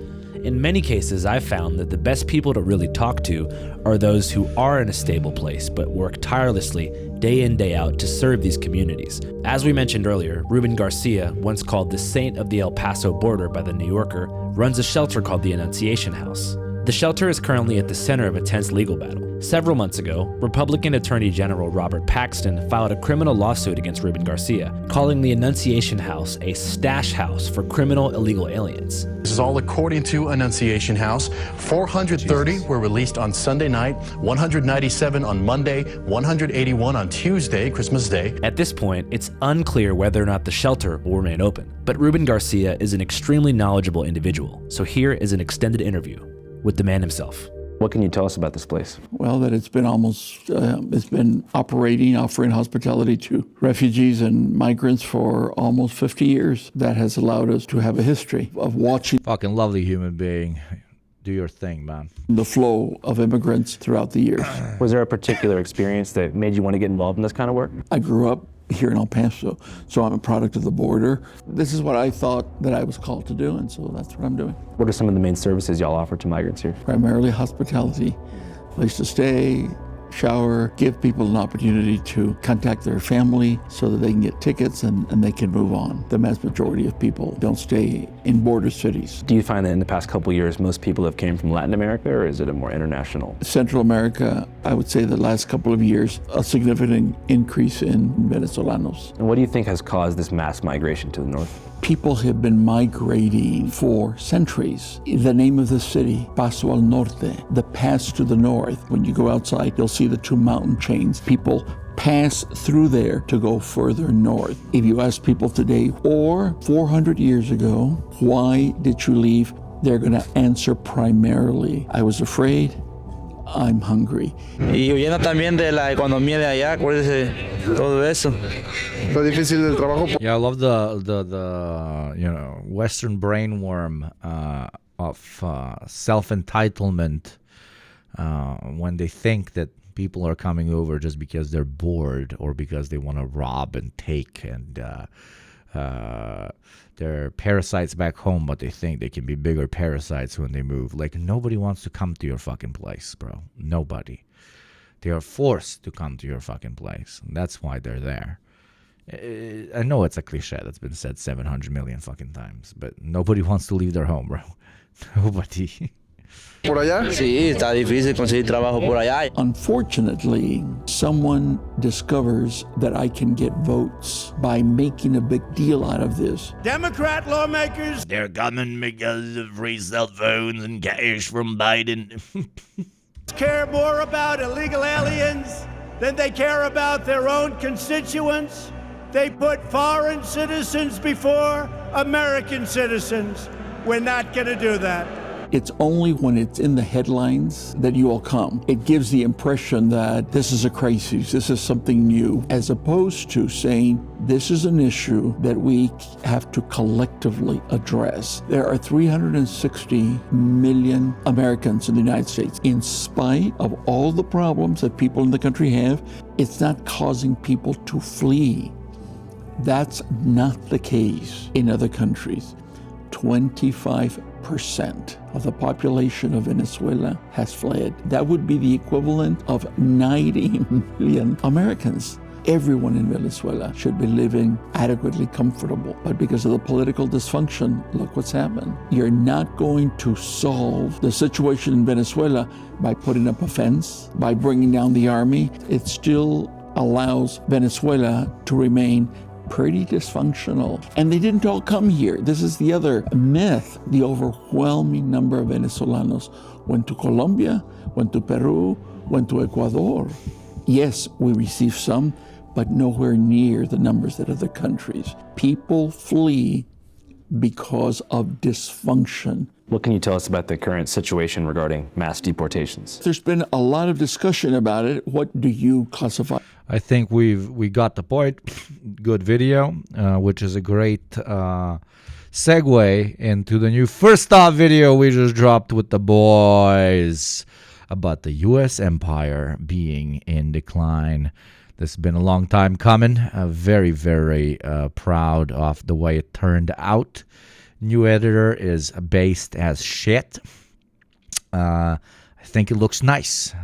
In many cases, I've found that the best people to really talk to are those who are in a stable place but work tirelessly day in, day out to serve these communities. As we mentioned earlier, Ruben Garcia, once called the saint of the El Paso border by the New Yorker, runs a shelter called the Annunciation House. The shelter is currently at the center of a tense legal battle. Several months ago, Republican Attorney General Robert Paxton filed a criminal lawsuit against Ruben Garcia, calling the Annunciation House a stash house for criminal illegal aliens. This is all according to Annunciation House. 430 were released on Sunday night, 197 on Monday, 181 on Tuesday, Christmas Day. At this point, it's unclear whether or not the shelter will remain open. But Ruben Garcia is an extremely knowledgeable individual, so here is an extended interview with the man himself. What can you tell us about this place? Well, that it's been it's been operating, offering hospitality to refugees and migrants for almost 50 years. That has allowed us to have a history of watching. Fucking lovely human being. Do your thing, man. The flow of immigrants throughout the years. Was there a particular experience that made you want to get involved in this kind of work? I grew up here in El Paso, so I'm a product of the border. This is what I thought that I was called to do, and so that's what I'm doing. What are some of the main services y'all offer to migrants here? Primarily hospitality, place to stay, shower, give people an opportunity to contact their family so that they can get tickets and they can move on. The vast majority of people don't stay in border cities. Do you find that in the past couple of years, most people have came from Latin America, or is it a more international? Central America, I would say the last couple of years, a significant increase in Venezolanos. And what do you think has caused this mass migration to the north? People have been migrating for centuries. The name of the city, Paso al Norte, the pass to the north. When you go outside, you'll see the two mountain chains. People pass through there to go further north. If you ask people today, or 400 years ago, why did you leave? They're gonna answer primarily, I was afraid, I'm hungry. Y huyendo también de la economía de allá, acuérdese, todo eso. Lo difícil del trabajo. Yeah, I love the Western brainworm of self-entitlement when they think that people are coming over just because they're bored or because they want to rob and take, and they're parasites back home, but they think they can be bigger parasites when they move. Like, nobody wants to come to your fucking place, bro. Nobody. They are forced to come to your fucking place. And that's why they're there. I know it's a cliche that's been said 700 million fucking times, but nobody wants to leave their home, bro. Nobody. ¿Por allá? Sí, está difícil conseguir trabajo por allá. Unfortunately, someone discovers that I can get votes by making a big deal out of this. Democrat lawmakers, they're coming because of free cell phones and cash from Biden. care more about illegal aliens than they care about their own constituents. They put foreign citizens before American citizens. We're not going to do that. It's only when it's in the headlines that you all come. It gives the impression that this is a crisis, this is something new, as opposed to saying this is an issue that we have to collectively address. There are 360 million Americans in the United States. In spite of all the problems that people in the country have, it's not causing people to flee. That's not the case in other countries. 25% of the population of Venezuela has fled. That would be the equivalent of 90 million Americans. Everyone in Venezuela should be living adequately comfortable. But because of the political dysfunction, look what's happened. You're not going to solve the situation in Venezuela by putting up a fence, by bringing down the army. It still allows Venezuela to remain pretty dysfunctional. And they didn't all come here. This is the other myth. The overwhelming number of Venezolanos went to Colombia, went to Peru, went to Ecuador. Yes, we received some, but nowhere near the numbers that other countries. People flee because of dysfunction. What can you tell us about the current situation regarding mass deportations? There's been a lot of discussion about it. What do you classify? I think we got the point. Good video, which is a great segue into the new first stop video we just dropped with the boys about the U.S. empire being in decline. This has been a long time coming. Very, very proud of the way it turned out. New editor is based as shit. I think it looks nice.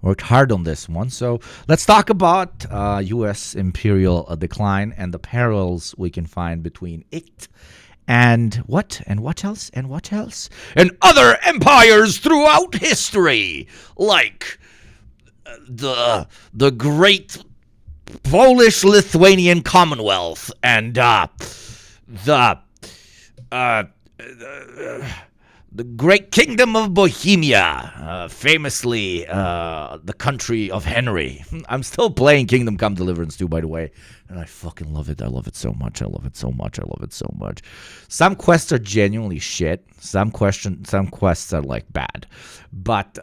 Worked hard on this one. So let's talk about U.S. imperial decline and the parallels we can find between it and what else, and other empires throughout history, like the great Polish-Lithuanian Commonwealth and the great kingdom of Bohemia, famously the country of Henry. I'm still playing Kingdom Come Deliverance 2, by the way, and I fucking love it. I love it so much. Some quests are genuinely shit. Some quests are like bad, but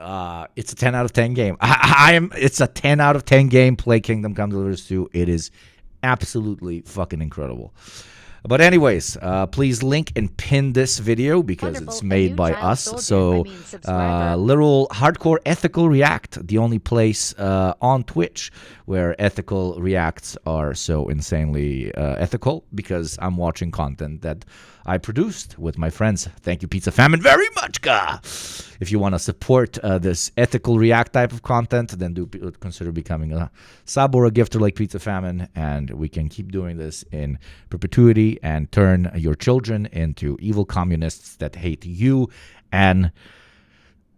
it's a 10 out of 10 game. It's a 10 out of 10 game. Play Kingdom Come Deliverance 2. It is absolutely fucking incredible. But anyways, please link and pin this video because it's made by us. So literal hardcore ethical react, the only place on Twitch where ethical reacts are so insanely ethical, because I'm watching content that I produced with my friends. Thank you, Pizza Famine, very much, ga. If you want to support this ethical react type of content, then do consider becoming a sub or a gifter like Pizza Famine, and we can keep doing this in perpetuity and turn your children into evil communists that hate you and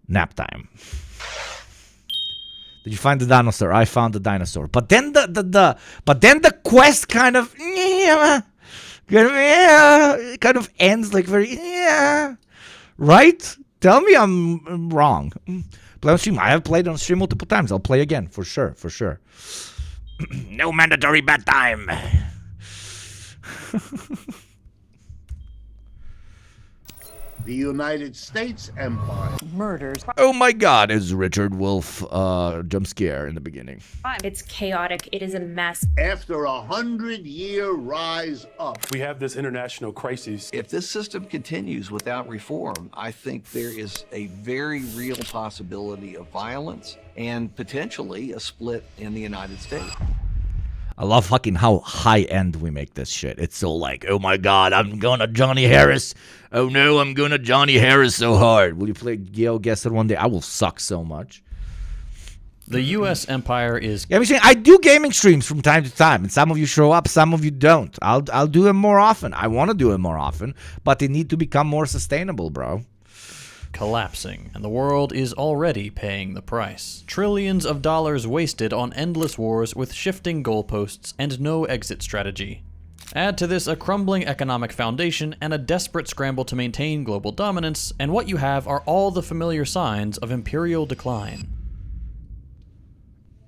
nap time. Did you find the dinosaur? I found the dinosaur. But then the quest kind of ends like very right? Tell me I'm wrong. Play on stream. I have played on stream multiple times. I'll play again for sure. No mandatory bedtime. The United States Empire. Murders. Oh my God, is Richard Wolf jump scare in the beginning. It's chaotic. It is a mess. After 100-year rise up. We have this international crisis. If this system continues without reform, I think there is a very real possibility of violence and potentially a split in the United States. I love fucking how high-end we make this shit. It's so like, oh my God, I'm gonna Johnny Harris. Oh no, I'm gonna Johnny Harris so hard. Will you play Geo Guess It one day? I will suck so much. The U.S. empire is... Yeah, I do gaming streams from time to time, and some of you show up, some of you don't. I'll do them more often. I want to do it more often, but they need to become more sustainable, bro. Collapsing, and the world is already paying the price. Trillions of dollars wasted on endless wars with shifting goalposts and no exit strategy. Add to this a crumbling economic foundation and a desperate scramble to maintain global dominance, and what you have are all the familiar signs of imperial decline.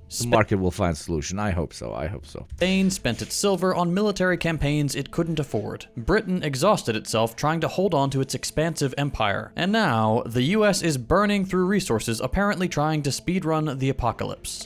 The market will find a solution. I hope so. I hope so. Spain spent its silver on military campaigns it couldn't afford. Britain exhausted itself trying to hold on to its expansive empire. And now, the US is burning through resources apparently trying to speedrun the apocalypse.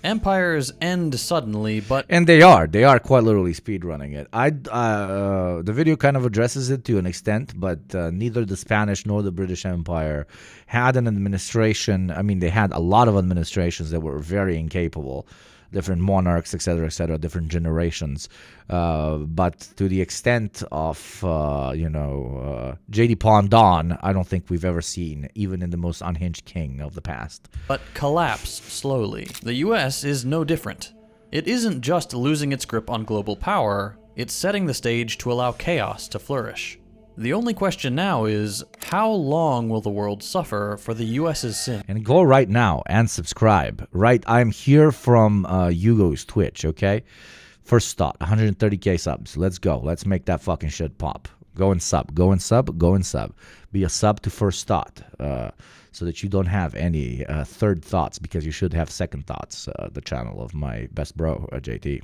Empires end suddenly, but... And they are quite literally speedrunning it. The video kind of addresses it to an extent, but neither the Spanish nor the British Empire had an administration. I mean, they had a lot of administrations that were very incapable. Different monarchs, etc., different generations. But to the extent of, J.D. Pondon, I don't think we've ever seen, even in the most unhinged king of the past. But collapse slowly. The US is no different. It isn't just losing its grip on global power, it's setting the stage to allow chaos to flourish. The only question now is, how long will the world suffer for the US's sin? And go right now and subscribe. Right, I'm here from Yugo's Twitch, okay? First thought, 130k subs. Let's go. Let's make that fucking shit pop. Go and sub. Go and sub. Go and sub. Be a sub to First Thought, so that you don't have any third thoughts, because you should have second thoughts. The channel of my best bro, JT.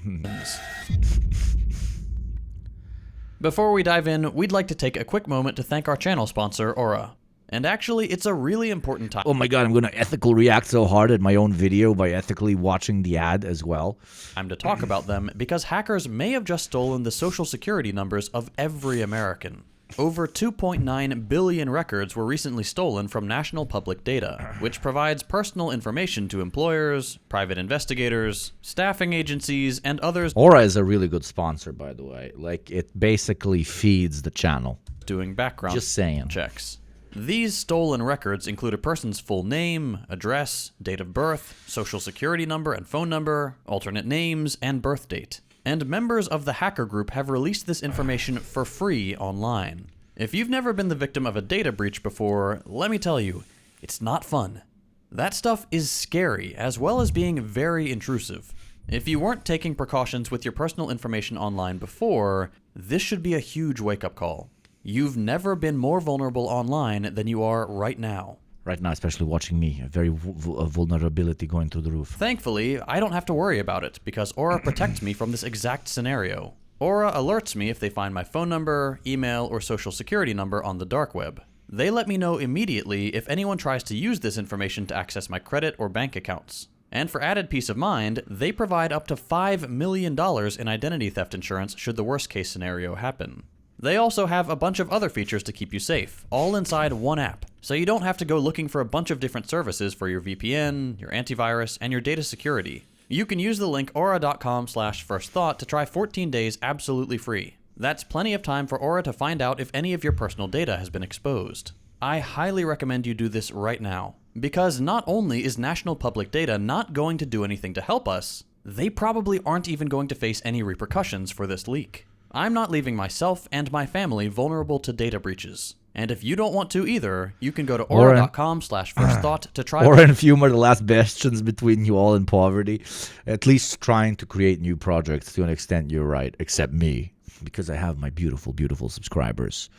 Before we dive in, we'd like to take a quick moment to thank our channel sponsor, Aura. And actually, it's a really important time. Oh my god, I'm gonna ethical react so hard at my own video by ethically watching the ad as well. Time to talk about them, because hackers may have just stolen the social security numbers of every American. Over 2.9 billion records were recently stolen from national public data, which provides personal information to employers, private investigators, staffing agencies, and others. Aura is a really good sponsor, by the way. Like, it basically feeds the channel. Doing background Just saying. checks. These stolen records include a person's full name, address, date of birth, social security number and phone number, alternate names, and birth date. And members of the hacker group have released this information for free online. If you've never been the victim of a data breach before, let me tell you, it's not fun. That stuff is scary, as well as being very intrusive. If you weren't taking precautions with your personal information online before, this should be a huge wake-up call. You've never been more vulnerable online than you are right now. Right now, especially watching me, a very vulnerability going through the roof. Thankfully, I don't have to worry about it, because Aura protects me from this exact scenario. Aura alerts me if they find my phone number, email, or social security number on the dark web. They let me know immediately if anyone tries to use this information to access my credit or bank accounts. And for added peace of mind, they provide up to $5 million in identity theft insurance should the worst case scenario happen. They also have a bunch of other features to keep you safe, all inside one app, so you don't have to go looking for a bunch of different services for your VPN, your antivirus, and your data security. You can use the link aura.com/firstthought to try 14 days absolutely free. That's plenty of time for Aura to find out if any of your personal data has been exposed. I highly recommend you do this right now, because not only is national public data not going to do anything to help us, they probably aren't even going to face any repercussions for this leak. I'm not leaving myself and my family vulnerable to data breaches. And if you don't want to either, you can go to aura.com/firstthought to try. Aura and Fume are the last bastions between you all in poverty. At least trying to create new projects to an extent, you're right. Except me, because I have my beautiful, beautiful subscribers.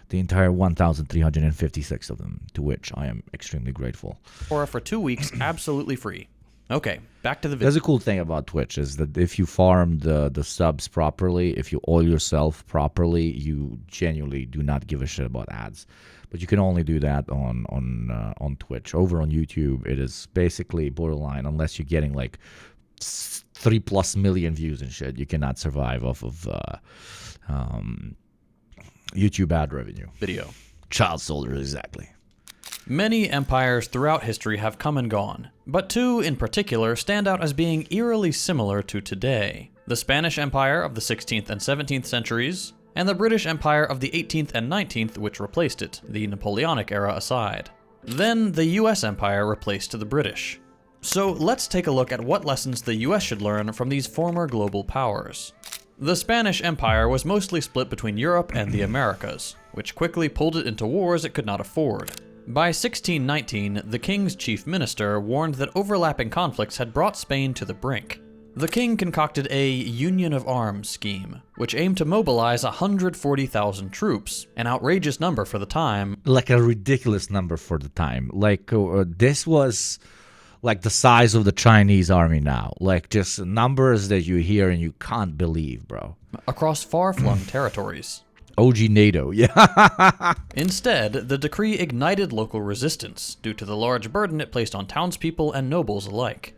The entire 1,356 of them, to which I am extremely grateful. Aura for 2 weeks, absolutely free. Okay, back to the video. There's a cool thing about Twitch is that if you farm the subs properly, if you oil yourself properly, you genuinely do not give a shit about ads. But you can only do that on Twitch. Over on YouTube, it is basically borderline, unless you're getting like 3+ million views and shit. You cannot survive off of YouTube ad revenue. Video. Child soldiers, exactly. Many empires throughout history have come and gone, but two in particular stand out as being eerily similar to today. The Spanish Empire of the 16th and 17th centuries, and the British Empire of the 18th and 19th, which replaced it, the Napoleonic era aside. Then the US Empire replaced the British. So let's take a look at what lessons the US should learn from these former global powers. The Spanish Empire was mostly split between Europe and the Americas, which quickly pulled it into wars it could not afford. By 1619, the king's chief minister warned that overlapping conflicts had brought Spain to the brink. The king concocted a Union of Arms scheme, which aimed to mobilize 140,000 troops, an outrageous number for the time. Like a ridiculous number for the time. Like, this was like the size of the Chinese army now. Like just numbers that you hear and you can't believe, bro. Across far-flung territories. OG NATO, yeah. Instead, the decree ignited local resistance due to the large burden it placed on townspeople and nobles alike.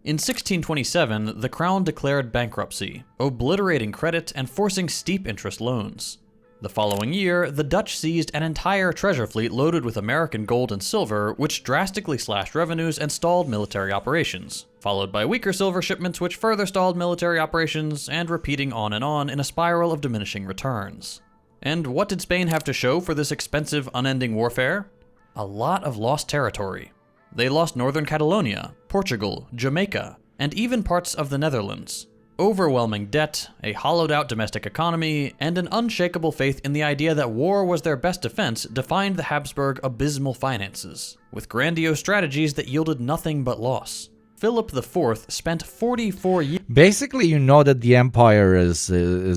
In 1627, the crown declared bankruptcy, obliterating credit and forcing steep interest loans. The following year, the Dutch seized an entire treasure fleet loaded with American gold and silver, which drastically slashed revenues and stalled military operations, followed by weaker silver shipments which further stalled military operations, and repeating on and on in a spiral of diminishing returns. And what did Spain have to show for this expensive, unending warfare? A lot of lost territory. They lost northern Catalonia, Portugal, Jamaica, and even parts of the Netherlands. Overwhelming debt, a hollowed-out domestic economy, and an unshakable faith in the idea that war was their best defense defined the Habsburg abysmal finances, with grandiose strategies that yielded nothing but loss. Philip IV spent 44 years... Basically, you know that the empire is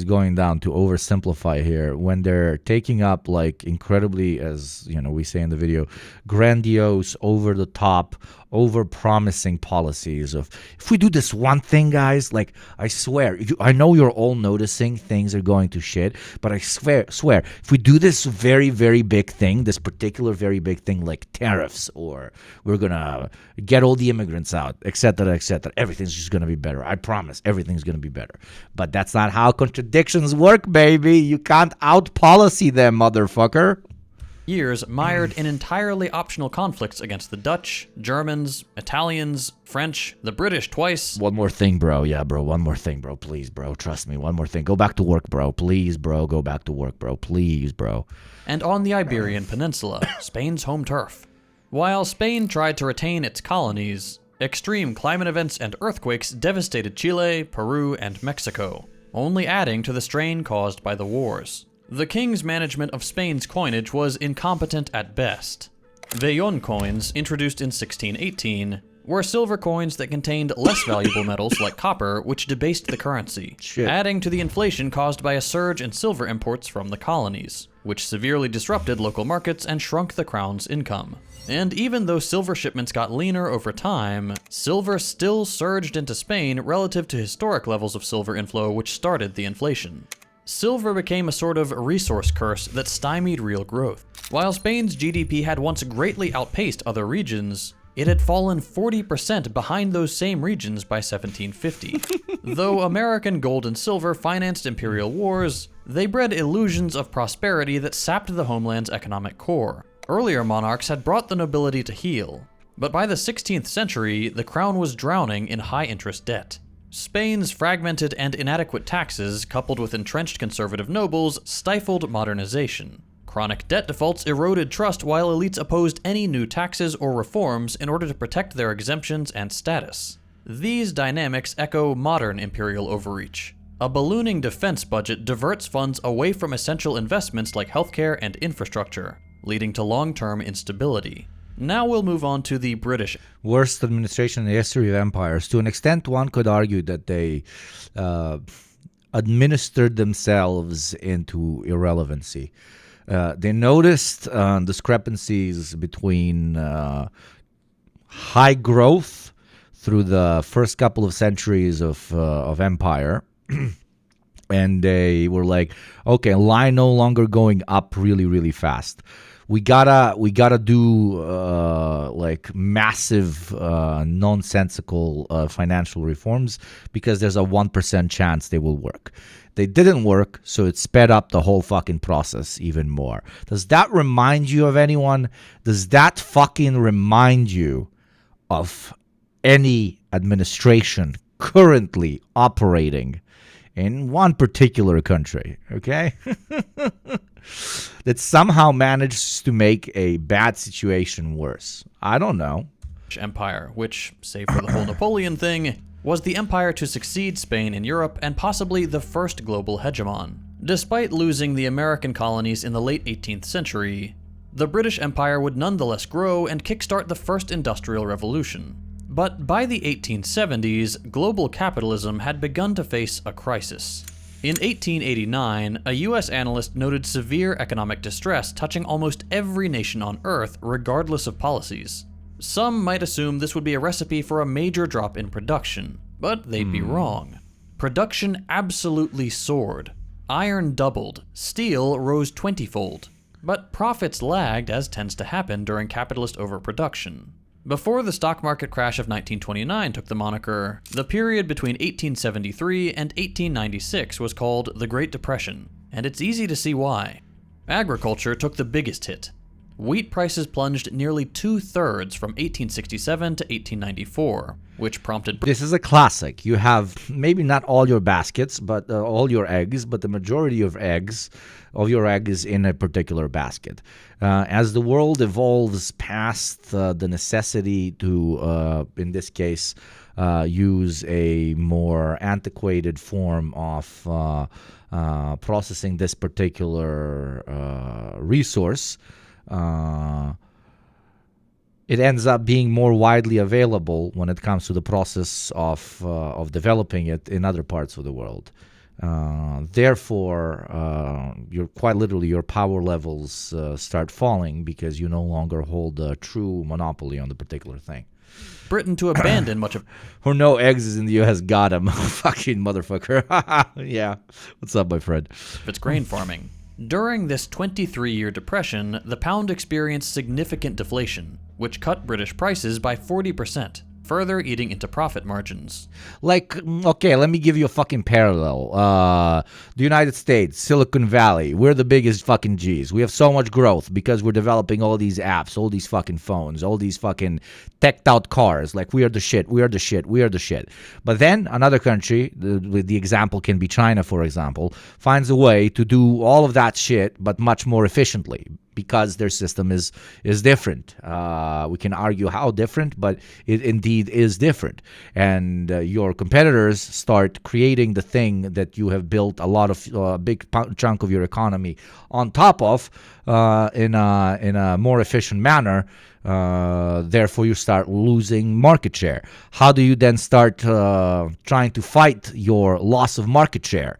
going down, to oversimplify here, when they're taking up like incredibly, as you know, we say in the video, grandiose, over-the-top, over-promising policies of, if we do this one thing, guys, like, I swear, I know you're all noticing things are going to shit, but I swear, if we do this very, very big thing, this particular very big thing like tariffs, or we're gonna get all the immigrants out, etc., everything's just gonna be better. I promise, everything's gonna be better. But that's not how contradictions work, baby. You can't out-policy them, motherfucker. Years mired in entirely optional conflicts against the Dutch, Germans, Italians, French, the British twice. One more thing, bro. Yeah, bro. One more thing, bro. Please, bro. Trust me. One more thing. Go back to work, bro. Please, bro. Go back to work, bro. Please, bro. And on the Iberian Peninsula, Spain's home turf. While Spain tried to retain its colonies, extreme climate events and earthquakes devastated Chile, Peru, and Mexico, only adding to the strain caused by the wars. The king's management of Spain's coinage was incompetent at best. Vellon coins, introduced in 1618, were silver coins that contained less valuable metals like copper, which debased the currency, adding to the inflation caused by a surge in silver imports from the colonies, which severely disrupted local markets and shrunk the crown's income. And even though silver shipments got leaner over time, silver still surged into Spain relative to historic levels of silver inflow which started the inflation. Silver became a sort of resource curse that stymied real growth. While Spain's GDP had once greatly outpaced other regions, it had fallen 40% behind those same regions by 1750. Though American gold and silver financed imperial wars, they bred illusions of prosperity that sapped the homeland's economic core. Earlier monarchs had brought the nobility to heel, but by the 16th century, the crown was drowning in high-interest debt. Spain's fragmented and inadequate taxes, coupled with entrenched conservative nobles, stifled modernization. Chronic debt defaults eroded trust while elites opposed any new taxes or reforms in order to protect their exemptions and status. These dynamics echo modern imperial overreach. A ballooning defense budget diverts funds away from essential investments like healthcare and infrastructure, leading to long-term instability. Now we'll move on to the British. Worst administration in the history of empires. To an extent, one could argue that they administered themselves into irrelevancy. They noticed discrepancies between high growth through the first couple of centuries of empire, and they were like, okay, line no longer going up really, really fast. We gotta do like massive nonsensical financial reforms because there's a 1% chance they will work. They didn't work, so it sped up the whole fucking process even more. Does that remind you of anyone? Does that fucking remind you of any administration currently operating in one particular country, okay? That somehow managed to make a bad situation worse? I don't know. Empire, which, save for the whole Napoleon thing, was the empire to succeed Spain in Europe and possibly the first global hegemon. Despite losing the American colonies in the late 18th century, the British Empire would nonetheless grow and kickstart the first industrial revolution. But by the 1870s, global capitalism had begun to face a crisis. In 1889, a US analyst noted severe economic distress touching almost every nation on Earth, regardless of policies. Some might assume this would be a recipe for a major drop in production, but they'd be wrong. Production absolutely soared. Iron doubled, steel rose 20-fold, but profits lagged, as tends to happen during capitalist overproduction. Before the stock market crash of 1929 took the moniker, the period between 1873 and 1896 was called the Great Depression, and it's easy to see why. Agriculture took the biggest hit. Wheat prices plunged nearly 2/3 from 1867 to 1894, which prompted... This is a classic. You have maybe not all your baskets, but all your eggs, but the majority of your eggs in a particular basket. As the world evolves past the necessity to, in this case, use a more antiquated form of processing this particular resource, it ends up being more widely available when it comes to the process of developing it in other parts of the world. Therefore, you're quite literally, your power levels start falling because you no longer hold a true monopoly on the particular thing. Britain to abandon much of... Who no eggs in the U.S. got him. Fucking motherfucker. Yeah. What's up, my friend? It's grain farming. During this 23-year depression, the pound experienced significant deflation, which cut British prices by 40%, further eating into profit margins. Like, okay, let me give you a fucking parallel. The United States, Silicon Valley, we're the biggest fucking G's. We have so much growth because we're developing all these apps, all these fucking phones, all these fucking teched out cars. Like, we are the shit, we are the shit, we are the shit. But then another country, the example can be China, for example, finds a way to do all of that shit, but much more efficiently, because their system is different. We can argue how different, but it indeed is different. And your competitors start creating the thing that you have built a lot of big chunk of your economy on top of in a more efficient manner. Therefore, you start losing market share. How do you then start trying to fight your loss of market share?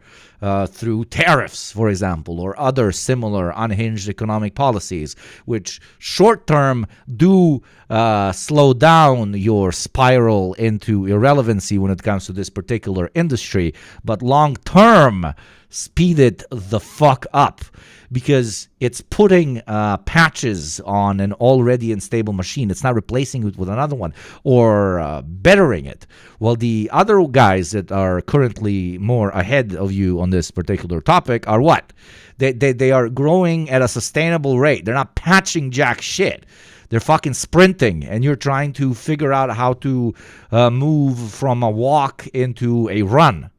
Through tariffs, for example, or other similar unhinged economic policies, which short-term do slow down your spiral into irrelevancy when it comes to this particular industry, but long-term speed it the fuck up, because it's putting patches on an already unstable machine. It's not replacing it with another one or bettering it. Well, the other guys that are currently more ahead of you on this particular topic are what? They are growing at a sustainable rate. They're not patching jack shit. They're fucking sprinting, and you're trying to figure out how to move from a walk into a run.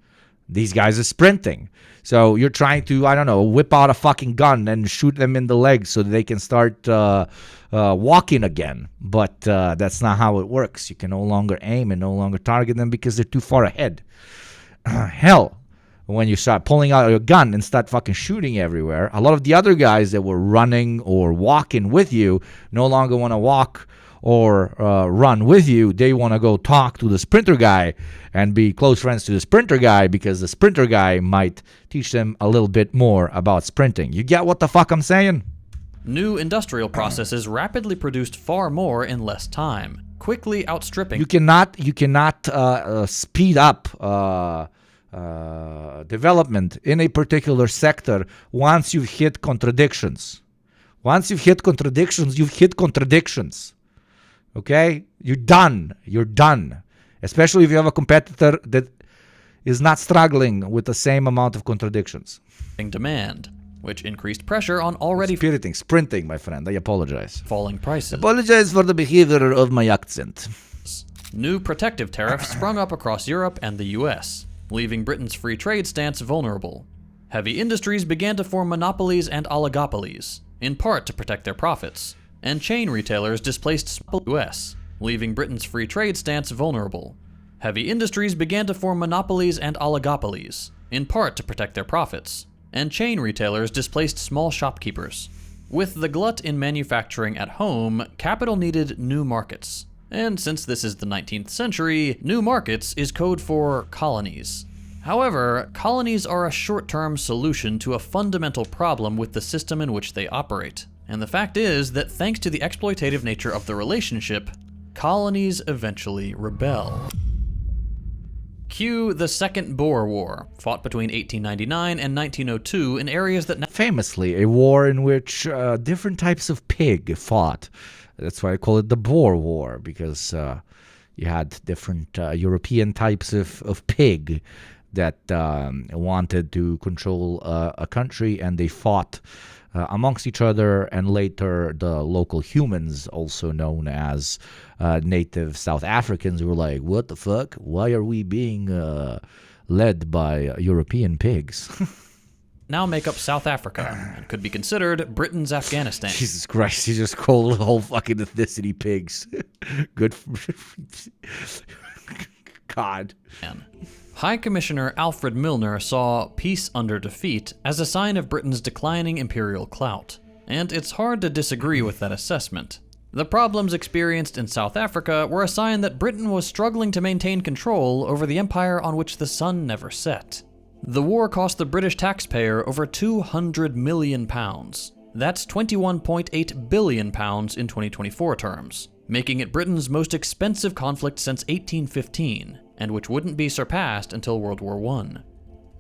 These guys are sprinting. So you're trying to, I don't know, whip out a fucking gun and shoot them in the legs so that they can start walking again. But that's not how it works. You can no longer aim and no longer target them because they're too far ahead. Hell, when you start pulling out your gun and start fucking shooting everywhere, a lot of the other guys that were running or walking with you no longer want to walk or run with you. They want to go talk to the sprinter guy and be close friends to the sprinter guy, because the sprinter guy might teach them a little bit more about sprinting. You get what the fuck I'm saying? New industrial processes rapidly produced far more in less time, quickly outstripping... You cannot speed up development in a particular sector once you've hit contradictions. Once you've hit contradictions, you've hit contradictions. Okay? You're done. You're done. Especially if you have a competitor that is not struggling with the same amount of contradictions. Demand, which increased pressure on already... Sprinting, my friend. I apologize. Falling prices. Apologize for the behavior of my accent. New protective tariffs sprung up across Europe and the US, leaving Britain's free trade stance vulnerable. Heavy industries began to form monopolies and oligopolies, in part to protect their profits, and chain retailers displaced small US, leaving Britain's free trade stance vulnerable. Heavy industries began to form monopolies and oligopolies, in part to protect their profits, and chain retailers displaced small shopkeepers. With the glut in manufacturing at home, capital needed new markets. And since this is the 19th century, new markets is code for colonies. However, colonies are a short-term solution to a fundamental problem with the system in which they operate. And the fact is that thanks to the exploitative nature of the relationship, colonies eventually rebel. Cue the Second Boer War, fought between 1899 and 1902 in areas that... Famously, a war in which different types of pig fought. That's why I call it the Boer War, because you had different European types of pig that wanted to control a country, and they fought amongst each other, and later the local humans, also known as native South Africans, were like, what the fuck? Why are we being led by European pigs? now make up South Africa and could be considered Britain's Afghanistan. Jesus Christ, he just called the whole fucking ethnicity pigs. Good God. High Commissioner Alfred Milner saw peace under defeat as a sign of Britain's declining imperial clout, and it's hard to disagree with that assessment. The problems experienced in South Africa were a sign that Britain was struggling to maintain control over the empire on which the sun never set. The war cost the British taxpayer over £200 million. That's £21.8 billion in 2024 terms, making it Britain's most expensive conflict since 1815, and which wouldn't be surpassed until World War I.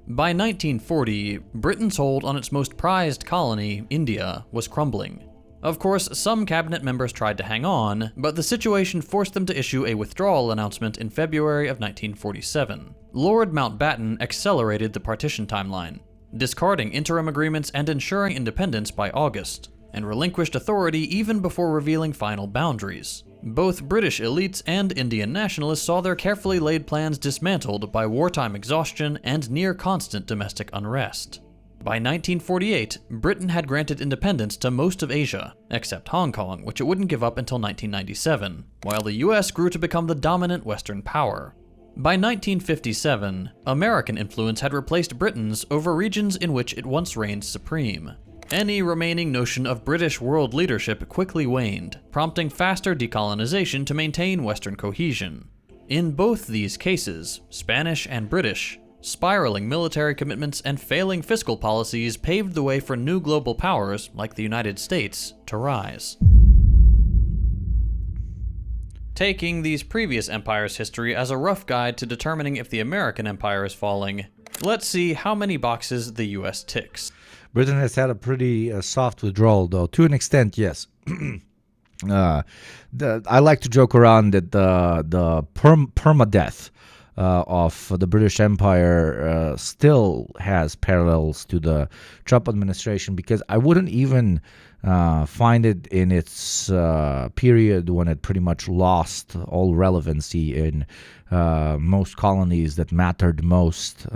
By 1940, Britain's hold on its most prized colony, India, was crumbling. Of course, some cabinet members tried to hang on, but the situation forced them to issue a withdrawal announcement in February of 1947. Lord Mountbatten accelerated the partition timeline, discarding interim agreements and ensuring independence by August, and relinquished authority even before revealing final boundaries. Both British elites and Indian nationalists saw their carefully laid plans dismantled by wartime exhaustion and near-constant domestic unrest. By 1948, Britain had granted independence to most of Asia, except Hong Kong, which it wouldn't give up until 1997, while the US grew to become the dominant Western power. By 1957, American influence had replaced Britain's over regions in which it once reigned supreme. Any remaining notion of British world leadership quickly waned, prompting faster decolonization to maintain Western cohesion. In both these cases, Spanish and British, spiraling military commitments and failing fiscal policies paved the way for new global powers, like the United States, to rise. Taking these previous empires' history as a rough guide to determining if the American empire is falling, let's see how many boxes the US ticks. Britain has had a pretty soft withdrawal, though. To an extent, yes. I like to joke around that the permadeath of the British Empire still has parallels to the Trump administration, because I wouldn't even find it in its period when it pretty much lost all relevancy in most colonies that mattered most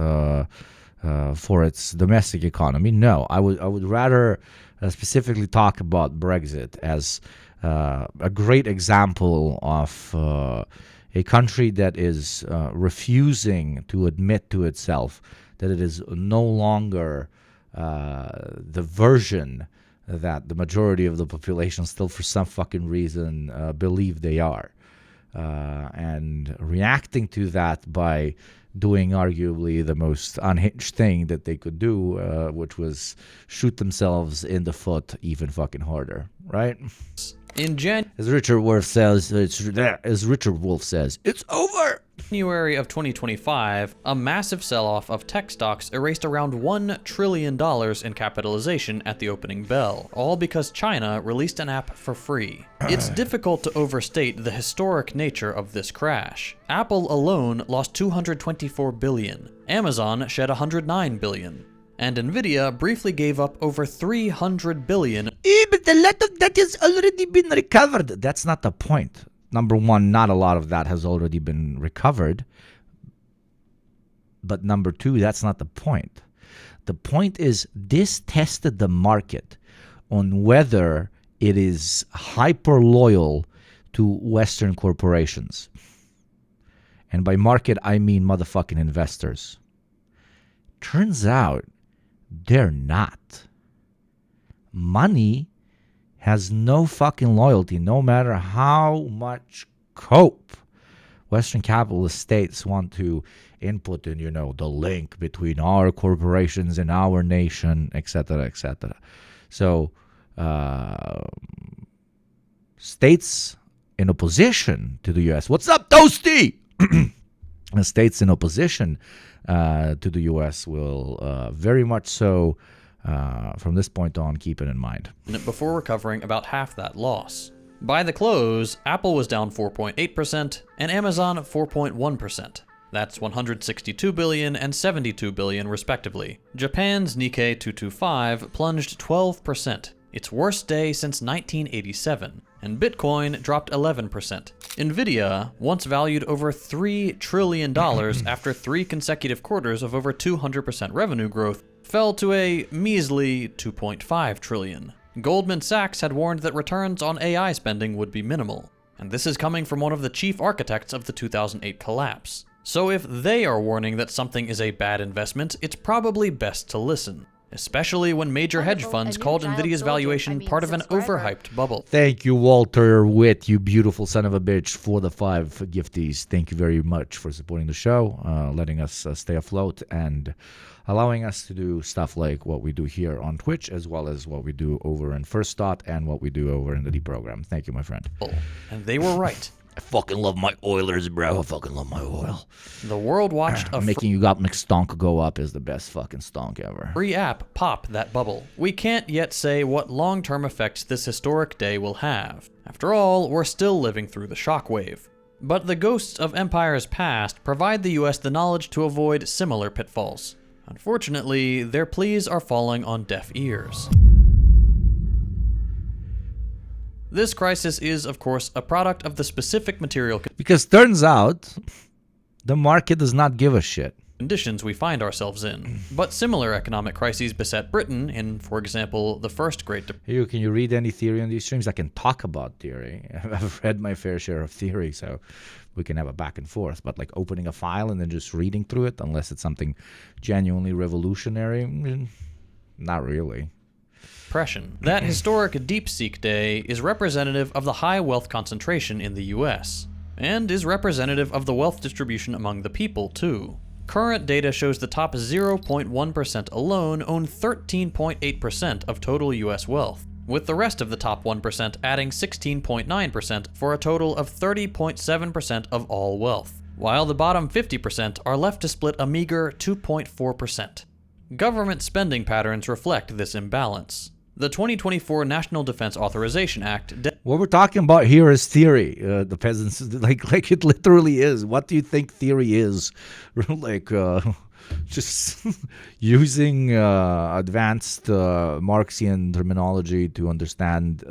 for its domestic economy. No, I would rather specifically talk about Brexit as a great example of a country that is refusing to admit to itself that it is no longer the version that the majority of the population still, for some fucking reason, believe they are. And reacting to that by doing arguably the most unhinged thing that they could do, which was shoot themselves in the foot even fucking harder, right? As Richard Wolff says, it's over. January of 2025, a massive sell-off of tech stocks erased around $1 trillion in capitalization at the opening bell, all because China released an app for free. It's difficult to overstate the historic nature of this crash. Apple alone lost $224 billion, Amazon shed $109 billion, and Nvidia briefly gave up over $300 billion. But a lot of that has already been recovered. That's not the point. Number one, not a lot of that has already been recovered. But number two, that's not the point. The point is, this tested the market on whether it is hyper loyal to Western corporations. And by market, I mean motherfucking investors. Turns out they're not. Money has no fucking loyalty, no matter how much cope Western capitalist states want to input in, the link between our corporations and our nation, etc., etc. So, states in opposition to the U.S. What's up, Toasty? States in opposition to the U.S. will very much so, from this point on, keep it in mind. Before recovering about half that loss. By the close, Apple was down 4.8% and Amazon 4.1%. That's 162 billion and 72 billion respectively. Japan's Nikkei 225 plunged 12%, its worst day since 1987, and Bitcoin dropped 11%. Nvidia, once valued over $3 trillion after 3 consecutive quarters of over 200% revenue growth, fell to a measly 2.5 trillion. Goldman Sachs had warned that returns on AI spending would be minimal, and this is coming from one of the chief architects of the 2008 collapse. So if they are warning that something is a bad investment, it's probably best to listen, especially when major hedge funds called Nvidia's valuation part of an overhyped bubble. Thank you, Walter Witt, you beautiful son of a bitch, for the 5 gifties. Thank you very much for supporting the show, letting us stay afloat, and allowing us to do stuff like what we do here on Twitch, as well as what we do over in First Thought and what we do over in the D program. Thank you, my friend. And they were right. I fucking love my Oilers, bro. I fucking love my oil. The world watched making Yugopnik stonk go up is the best fucking stonk ever. Free app pop that bubble. We can't yet say what long-term effects this historic day will have. After all, we're still living through the shockwave. But the ghosts of empires past provide the US the knowledge to avoid similar pitfalls. Unfortunately, their pleas are falling on deaf ears. This crisis is, of course, a product of the specific material because turns out the market does not give a shit. Conditions we find ourselves in. But similar economic crises beset Britain in, for example, the First Great Depression. Can you read any theory on these streams? I can talk about theory. I've read my fair share of theory, so we can have a back and forth. But like opening a file and then just reading through it, unless it's something genuinely revolutionary, not really. That historic DeepSeek day is representative of the high wealth concentration in the US, and is representative of the wealth distribution among the people, too. Current data shows the top 0.1% alone own 13.8% of total US wealth, with the rest of the top 1% adding 16.9% for a total of 30.7% of all wealth, while the bottom 50% are left to split a meager 2.4%. Government spending patterns reflect this imbalance. The 2024 National Defense Authorization Act... What we're talking about here is theory. The peasants, like it literally is. What do you think theory is? Just using advanced Marxian terminology to understand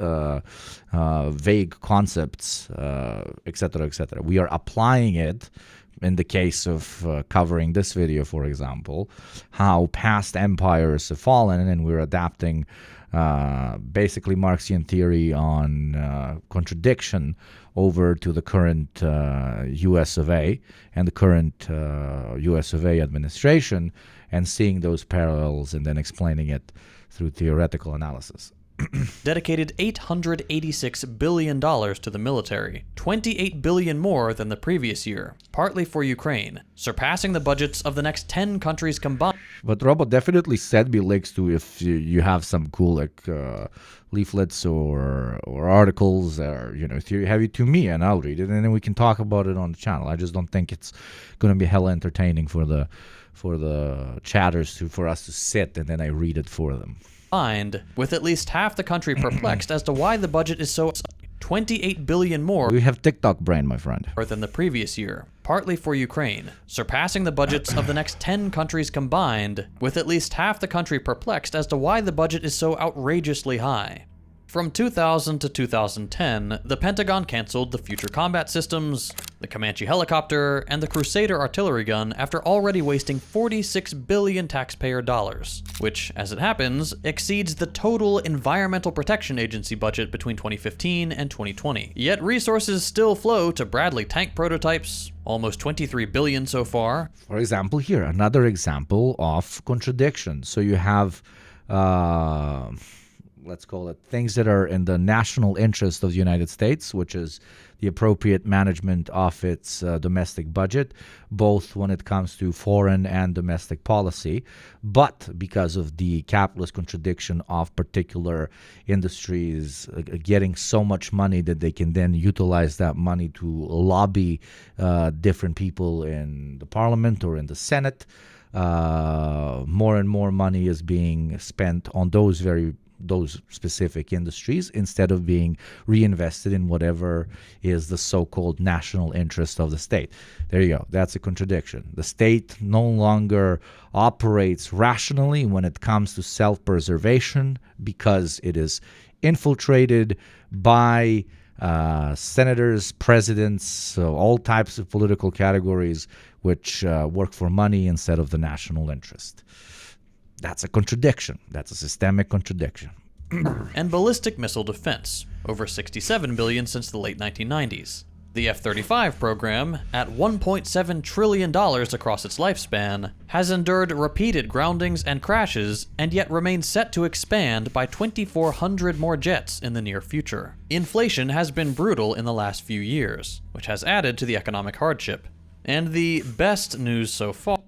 vague concepts, etc., etc. We are applying it. In the case of covering this video, for example, how past empires have fallen, and we're adapting basically Marxian theory on contradiction over to the current US of A and the current US of A administration, and seeing those parallels and then explaining it through theoretical analysis. Dedicated $886 billion to the military, $28 billion more than the previous year, partly for Ukraine, surpassing the budgets of the next 10 countries combined. But Robo, definitely send me links to if you have some cool leaflets or articles, or if you have it to me, and I'll read it, and then we can talk about it on the channel. I just don't think it's going to be hella entertaining for the chatters for us to sit and then I read it for them. With at least half the country perplexed as to why the budget is so $28 billion more. We have TikTok brain, my friend. Than the previous year, partly for Ukraine, surpassing the budgets of the next 10 countries combined, with at least half the country perplexed as to why the budget is so outrageously high. From 2000 to 2010, the Pentagon canceled the Future Combat Systems, the Comanche helicopter, and the Crusader artillery gun after already wasting $46 billion taxpayer dollars, which, as it happens, exceeds the total Environmental Protection Agency budget between 2015 and 2020. Yet resources still flow to Bradley tank prototypes, almost $23 billion so far. For example, here, another example of contradiction. So you have let's call it, things that are in the national interest of the United States, which is the appropriate management of its domestic budget, both when it comes to foreign and domestic policy. But because of the capitalist contradiction of particular industries getting so much money that they can then utilize that money to lobby different people in the parliament or in the Senate, more and more money is being spent on those specific industries instead of being reinvested in whatever is the so-called national interest of the state. There you go. That's a contradiction. The state no longer operates rationally when it comes to self-preservation because it is infiltrated by senators, presidents, so all types of political categories which work for money instead of the national interest. That's a contradiction. That's a systemic contradiction. And ballistic missile defense, over $67 billion since the late 1990s. The F-35 program, at $1.7 trillion across its lifespan, has endured repeated groundings and crashes, and yet remains set to expand by 2,400 more jets in the near future. Inflation has been brutal in the last few years, which has added to the economic hardship. And the best news so far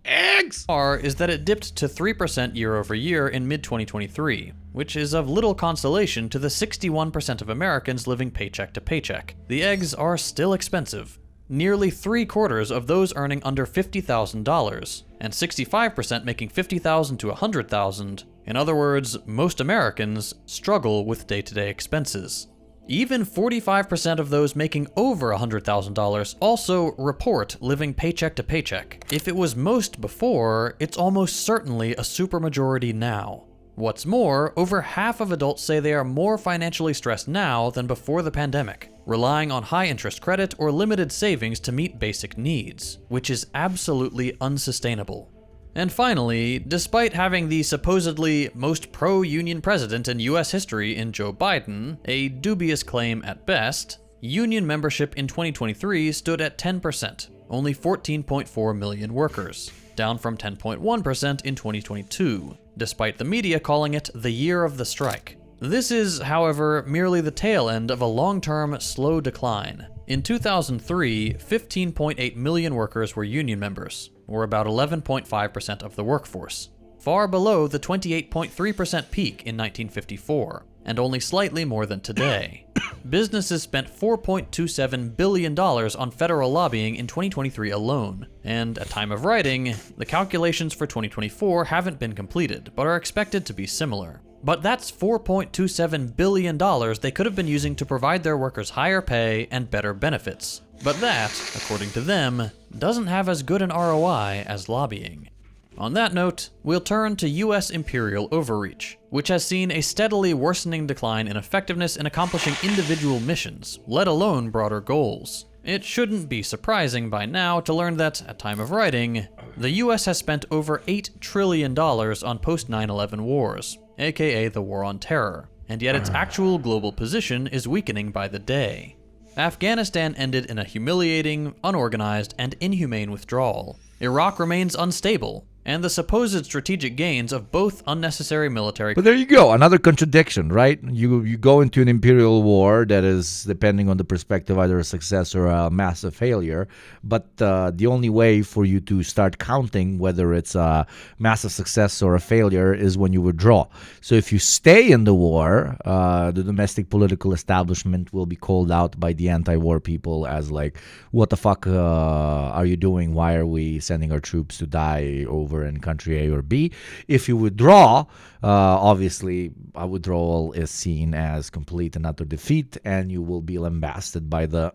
is that it dipped to 3% year over year in mid-2023, which is of little consolation to the 61% of Americans living paycheck to paycheck. The eggs are still expensive. Nearly 3/4 of those earning under $50,000, and 65% making $50,000 to $100,000. In other words, most Americans struggle with day-to-day expenses. Even 45% of those making over $100,000 also report living paycheck to paycheck. If it was most before, it's almost certainly a supermajority now. What's more, over half of adults say they are more financially stressed now than before the pandemic, relying on high-interest credit or limited savings to meet basic needs, which is absolutely unsustainable. And finally, despite having the supposedly most pro-union president in US history in Joe Biden, a dubious claim at best, union membership in 2023 stood at 10%, only 14.4 million workers, down from 10.1% in 2022, despite the media calling it the year of the strike. This is, however, merely the tail end of a long-term, slow decline. In 2003, 15.8 million workers were union members, or about 11.5% of the workforce, far below the 28.3% peak in 1954, and only slightly more than today. Businesses spent $4.27 billion on federal lobbying in 2023 alone, and at time of writing, the calculations for 2024 haven't been completed, but are expected to be similar. But that's $4.27 billion they could have been using to provide their workers higher pay and better benefits. But that, according to them, doesn't have as good an ROI as lobbying. On that note, we'll turn to US imperial overreach, which has seen a steadily worsening decline in effectiveness in accomplishing individual missions, let alone broader goals. It shouldn't be surprising by now to learn that, at time of writing, the US has spent over $8 trillion on post-9/11 wars, aka the War on Terror, and yet its actual global position is weakening by the day. Afghanistan ended in a humiliating, unorganized, and inhumane withdrawal. Iraq remains unstable, and the supposed strategic gains of both unnecessary military... But there you go, another contradiction, right? You go into an imperial war that is, depending on the perspective, either a success or a massive failure, but the only way for you to start counting whether it's a massive success or a failure is when you withdraw. So if you stay in the war, the domestic political establishment will be called out by the anti-war people as like, what the fuck are you doing? Why are we sending our troops to die over in country A or B? If you withdraw, obviously a withdrawal is seen as complete and utter defeat, and you will be lambasted by the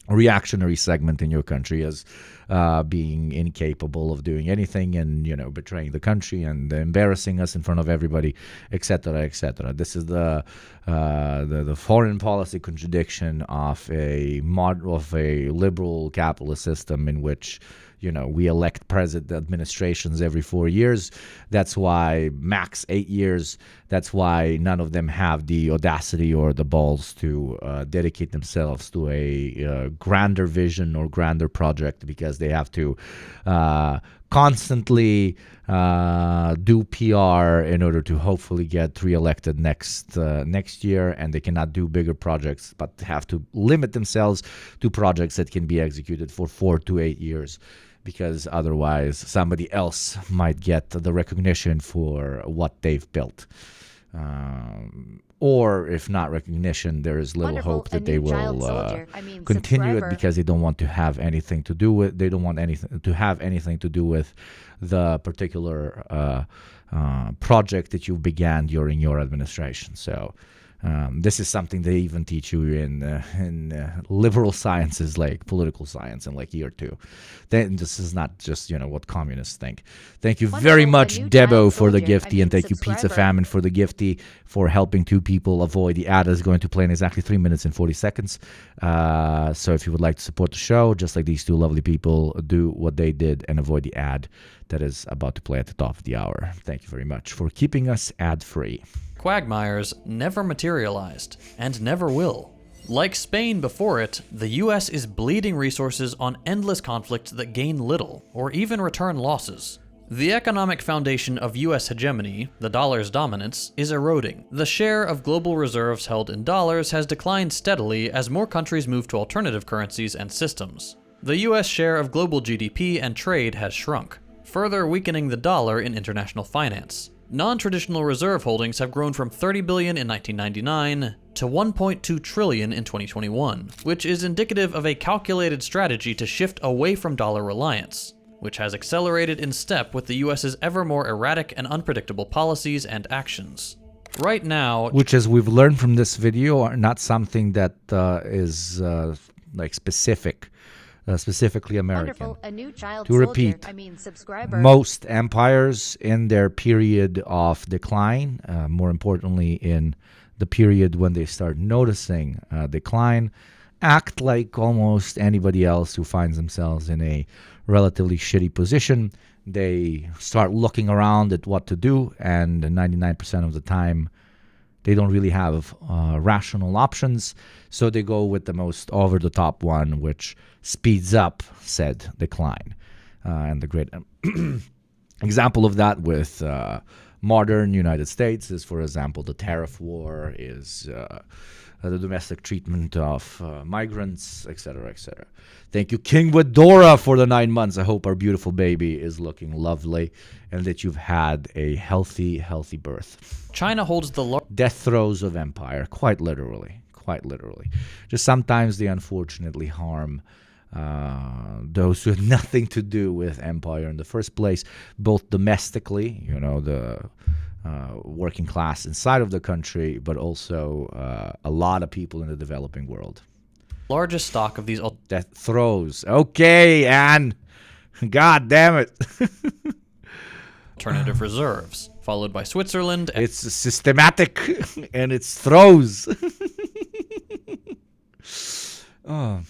reactionary segment in your country as being incapable of doing anything and, you know, betraying the country and embarrassing us in front of everybody, etc., etc. This is the foreign policy contradiction of a liberal capitalist system in which, you know, we elect president administrations every 4 years. That's why max 8 years. That's why none of them have the audacity or the balls to dedicate themselves to a grander vision or grander project, because they have to constantly do PR in order to hopefully get reelected next year, and they cannot do bigger projects, but have to limit themselves to projects that can be executed for 4 to 8 years, because otherwise somebody else might get the recognition for what they've built. Or if not recognition, there is little hope that they will continue it, because they don't want to have anything to do with. They don't want anything to have anything to do with the particular project that you began during your administration. So this is something they even teach you in liberal sciences like political science in like year 2. Then this is not just what communists think. Thank you very much, Debo, for the gifty, and thank you, Pizza Famine, for the gifty, for helping 2 people avoid the ad is going to play in exactly 3 minutes and 40 seconds. So if you would like to support the show, just like these 2 lovely people, do what they did and avoid the ad that is about to play at the top of the hour. Thank you very much for keeping us ad-free. Quagmires never materialized, and never will. Like Spain before it, the US is bleeding resources on endless conflicts that gain little, or even return losses. The economic foundation of US hegemony, the dollar's dominance, is eroding. The share of global reserves held in dollars has declined steadily as more countries move to alternative currencies and systems. The US share of global GDP and trade has shrunk, further weakening the dollar in international finance. Non-traditional reserve holdings have grown from $30 billion in 1999 to $1.2 trillion in 2021, which is indicative of a calculated strategy to shift away from dollar reliance, which has accelerated in step with the US's ever more erratic and unpredictable policies and actions. Right now, which, as we've learned from this video, are not something that is like specifically American. A new child to repeat, subscriber. Most empires in their period of decline, more importantly in the period when they start noticing decline, act like almost anybody else who finds themselves in a relatively shitty position. They start looking around at what to do, and 99% of the time they don't really have rational options, so they go with the most over-the-top one, which speeds up said decline. And the great example of that with modern United States is, for example, the tariff war, is the domestic treatment of migrants, etc., etc. Thank you, King Widora, for the 9 months. I hope our beautiful baby is looking lovely and that you've had a healthy birth. China holds the death throes of empire, quite literally. Just sometimes they unfortunately harm those who had nothing to do with empire in the first place, both domestically, the working class inside of the country, but also a lot of people in the developing world. Largest stock of these death throes. Okay, Anne. God damn it. Alternative reserves, followed by Switzerland. It's systematic and it's throws. And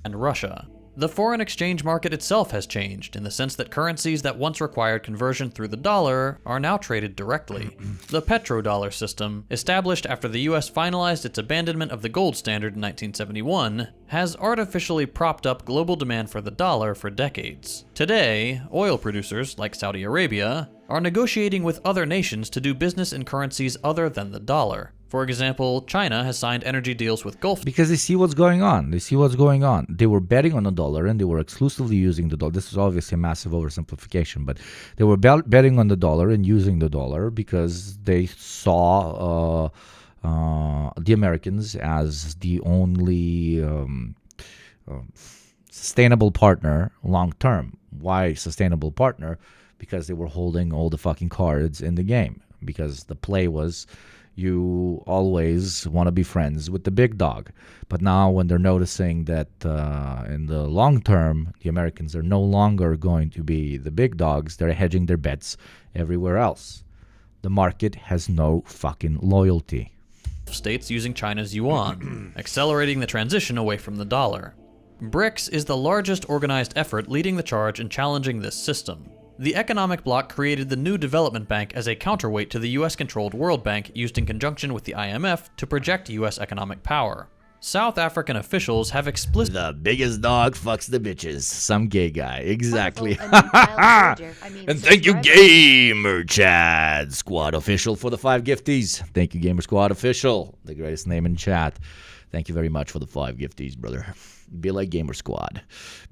Russia. The foreign exchange market itself has changed in the sense that currencies that once required conversion through the dollar are now traded directly. The petrodollar system, established after the US finalized its abandonment of the gold standard in 1971, has artificially propped up global demand for the dollar for decades. Today, oil producers, like Saudi Arabia, are negotiating with other nations to do business in currencies other than the dollar. For example, China has signed energy deals with Gulf because they see what's going on. They were betting on the dollar and they were exclusively using the dollar. This is obviously a massive oversimplification, but they were betting on the dollar and using the dollar because they saw the Americans as the only sustainable partner long term. Why sustainable partner? Because they were holding all the fucking cards in the game. Because the play was, you always want to be friends with the big dog. But now when they're noticing that in the long term, the Americans are no longer going to be the big dogs, they're hedging their bets everywhere else. The market has no fucking loyalty. States using China's yuan, accelerating the transition away from the dollar. BRICS is the largest organized effort leading the charge in challenging this system. The economic bloc created the new development bank as a counterweight to the US-controlled World Bank used in conjunction with the IMF to project US economic power. South African officials have explicitly... The biggest dog fucks the bitches. Some gay guy. Exactly. And thank you, Gamer Chat Squad Official, for the 5 gifties. Thank you, Gamer Squad Official. The greatest name in chat. Thank you very much for the 5 gifties, brother. Be like Gamer Squad.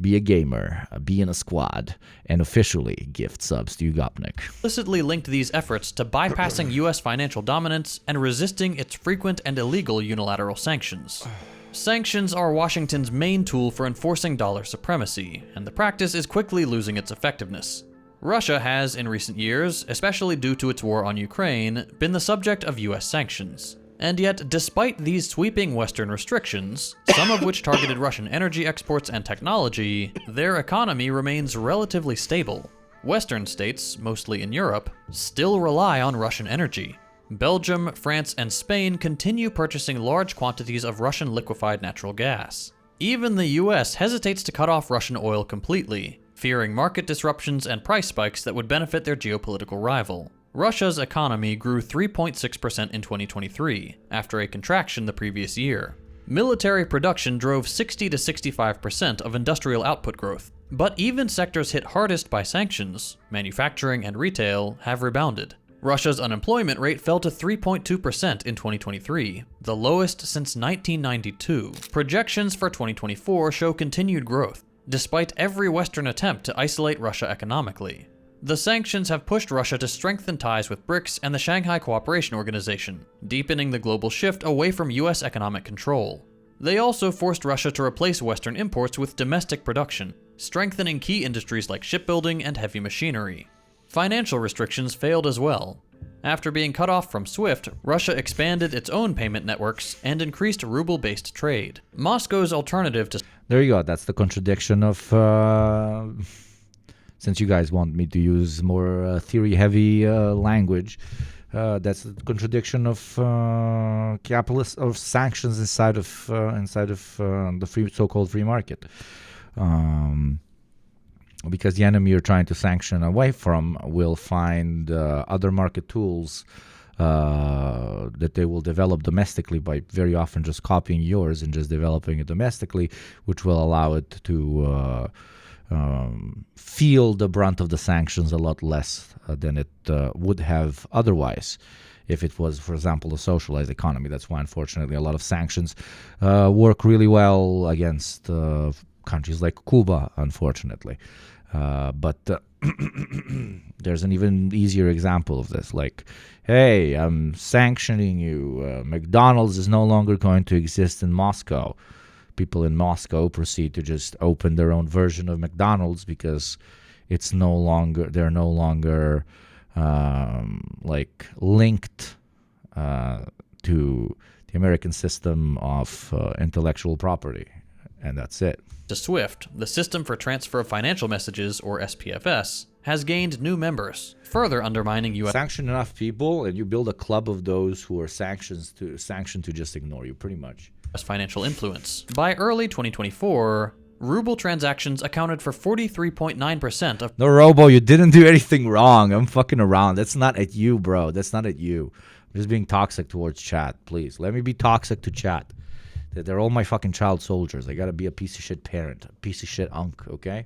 Be a gamer. Be in a squad. And officially gift subs to Yugopnik. Explicitly linked these efforts to bypassing U.S. financial dominance and resisting its frequent and illegal unilateral sanctions. Sanctions are Washington's main tool for enforcing dollar supremacy, and the practice is quickly losing its effectiveness. Russia has, in recent years, especially due to its war on Ukraine, been the subject of U.S. sanctions. And yet, despite these sweeping Western restrictions, some of which targeted Russian energy exports and technology, their economy remains relatively stable. Western states, mostly in Europe, still rely on Russian energy. Belgium, France, and Spain continue purchasing large quantities of Russian liquefied natural gas. Even the US hesitates to cut off Russian oil completely, fearing market disruptions and price spikes that would benefit their geopolitical rival. Russia's economy grew 3.6% in 2023, after a contraction the previous year. Military production drove 60 to 65% of industrial output growth, but even sectors hit hardest by sanctions, manufacturing and retail, have rebounded. Russia's unemployment rate fell to 3.2% in 2023, the lowest since 1992. Projections for 2024 show continued growth, despite every Western attempt to isolate Russia economically. The sanctions have pushed Russia to strengthen ties with BRICS and the Shanghai Cooperation Organization, deepening the global shift away from US economic control. They also forced Russia to replace Western imports with domestic production, strengthening key industries like shipbuilding and heavy machinery. Financial restrictions failed as well. After being cut off from SWIFT, Russia expanded its own payment networks and increased ruble-based trade. Moscow's alternative to... There you go. That's the contradiction of... Since you guys want me to use more theory-heavy language, that's the contradiction of capitalist of sanctions inside of the so-called free market, because the enemy you're trying to sanction away from will find other market tools that they will develop domestically by very often just copying yours and just developing it domestically, which will allow it to feel the brunt of the sanctions a lot less than it would have otherwise if it was, for example, a socialized economy. That's why, unfortunately, a lot of sanctions work really well against countries like Cuba, unfortunately. But there's an even easier example of this. Like, hey, I'm sanctioning you. McDonald's is no longer going to exist in Moscow. People in Moscow proceed to just open their own version of McDonald's because they're no longer like linked to the American system of intellectual property, and that's it. To SWIFT, the System for Transfer of Financial Messages, or SPFS, has gained new members, further undermining U.S. Sanction enough people, and you build a club of those who are sanctioned to just ignore you, pretty much. Financial influence. By early 2024, ruble transactions accounted for 43.9% of... No, Robo, you didn't do anything wrong. I'm fucking around. That's not at you, bro. That's not at you. I'm just being toxic towards chat, please. Let me be toxic to chat. They're all my fucking child soldiers. I gotta be a piece of shit parent, a piece of shit unk, okay?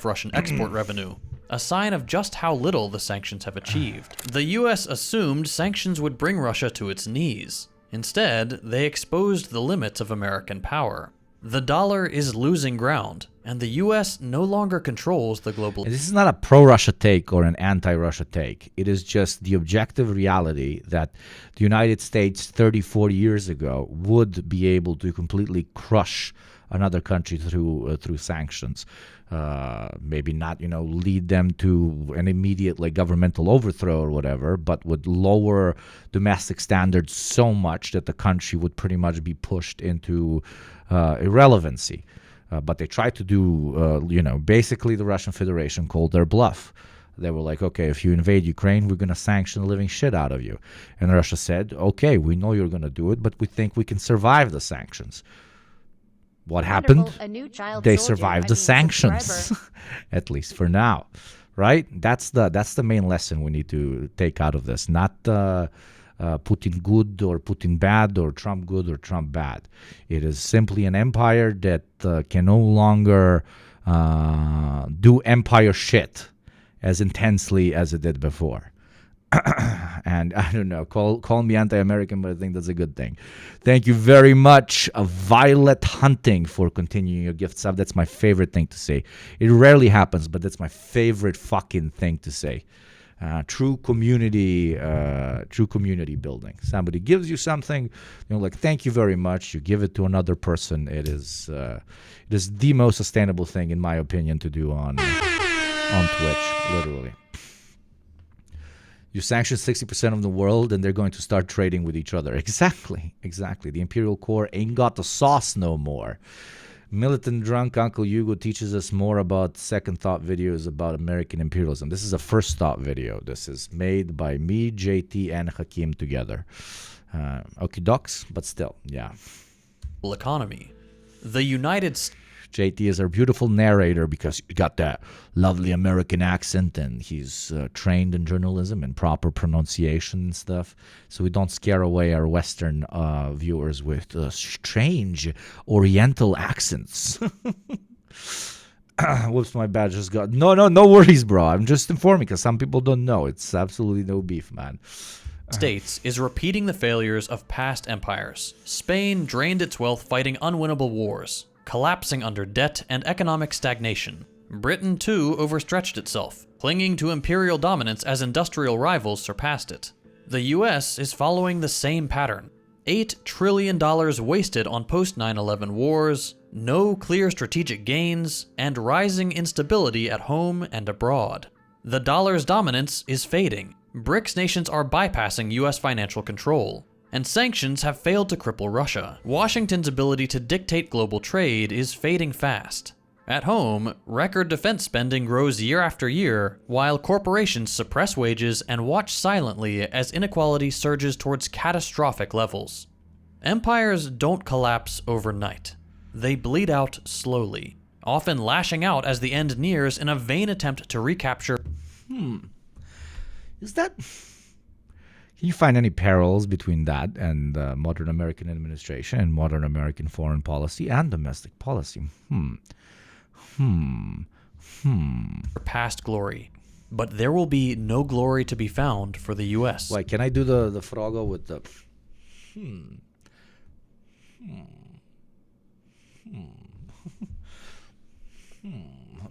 Russian export revenue. A sign of just how little the sanctions have achieved. The US assumed sanctions would bring Russia to its knees. Instead, they exposed the limits of American power. The dollar is losing ground, and the US no longer controls the global... This is not a pro-Russia take or an anti-Russia take. It is just the objective reality that the United States 30, 40 years ago would be able to completely crush another country through sanctions. Maybe not, lead them to an immediate governmental overthrow or whatever, but would lower domestic standards so much that the country would pretty much be pushed into irrelevancy. But they tried to do, basically the Russian Federation called their bluff. They were like, okay, if you invade Ukraine, we're going to sanction the living shit out of you. And Russia said, okay, we know you're going to do it, but we think we can survive the sanctions. What happened? They survived the sanctions, at least for now, right? That's the main lesson we need to take out of this. Not Putin good or Putin bad or Trump good or Trump bad. It is simply an empire that can no longer do empire shit as intensely as it did before. And I don't know, call me anti-American, but I think that's a good thing. Thank you very much, Violet Hunting, for continuing your gift sub. That's my favorite thing to say. It rarely happens, but that's my favorite fucking thing to say. True community building. Somebody gives you something, like, thank you very much. You give it to another person. It is the most sustainable thing, in my opinion, to do on Twitch, literally. You sanction 60% of the world, and they're going to start trading with each other. Exactly. The Imperial Core ain't got the sauce no more. Militant Drunk Uncle Hugo teaches us more about second thought videos about American imperialism. This is a first thought video. This is made by me, JT, and Hakim together. Okie docs, but still, yeah. Economy. The United States. JT is our beautiful narrator because he got that lovely American accent, and he's trained in journalism and proper pronunciation and stuff. So we don't scare away our Western viewers with strange Oriental accents. Whoops, my bad. Just got no worries, bro. I'm just informing because some people don't know. It's absolutely no beef, man. States is repeating the failures of past empires. Spain drained its wealth fighting unwinnable wars, collapsing under debt and economic stagnation. Britain, too, overstretched itself, clinging to imperial dominance as industrial rivals surpassed it. The US is following the same pattern. $8 trillion wasted on post-9/11 wars, no clear strategic gains, and rising instability at home and abroad. The dollar's dominance is fading. BRICS nations are bypassing US financial control, and sanctions have failed to cripple Russia. Washington's ability to dictate global trade is fading fast. At home, record defense spending grows year after year, while corporations suppress wages and watch silently as inequality surges towards catastrophic levels. Empires don't collapse overnight. They bleed out slowly, often lashing out as the end nears in a vain attempt to recapture. Is that... Can you find any parallels between that and modern American administration and modern American foreign policy and domestic policy? Past glory. But there will be no glory to be found for the US. Wait, can I do the Frogo with the...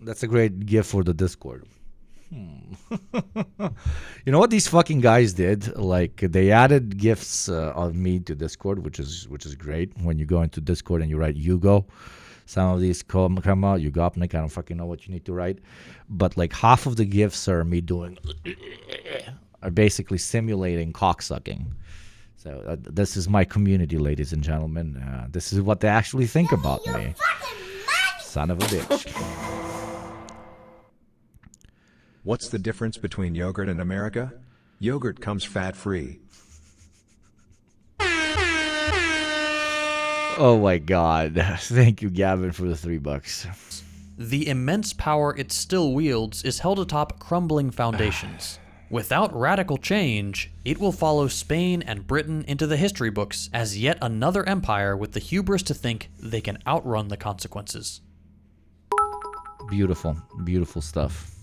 That's a great gift for the Discord. You know what these fucking guys did? Like, they added gifts of me to Discord, which is great. When you go into Discord and you write Yugo, some of these come out. Yugopnik, I don't fucking know what you need to write, but like half of the gifts are me are basically simulating cocksucking. So this is my community, ladies and gentlemen. This is what they actually think about me. Son of a bitch. What's the difference between yogurt and America? Yogurt comes fat-free. Oh my God. Thank you, Gavin, for the $3. The immense power it still wields is held atop crumbling foundations. Without radical change, it will follow Spain and Britain into the history books as yet another empire with the hubris to think they can outrun the consequences. Beautiful, beautiful stuff.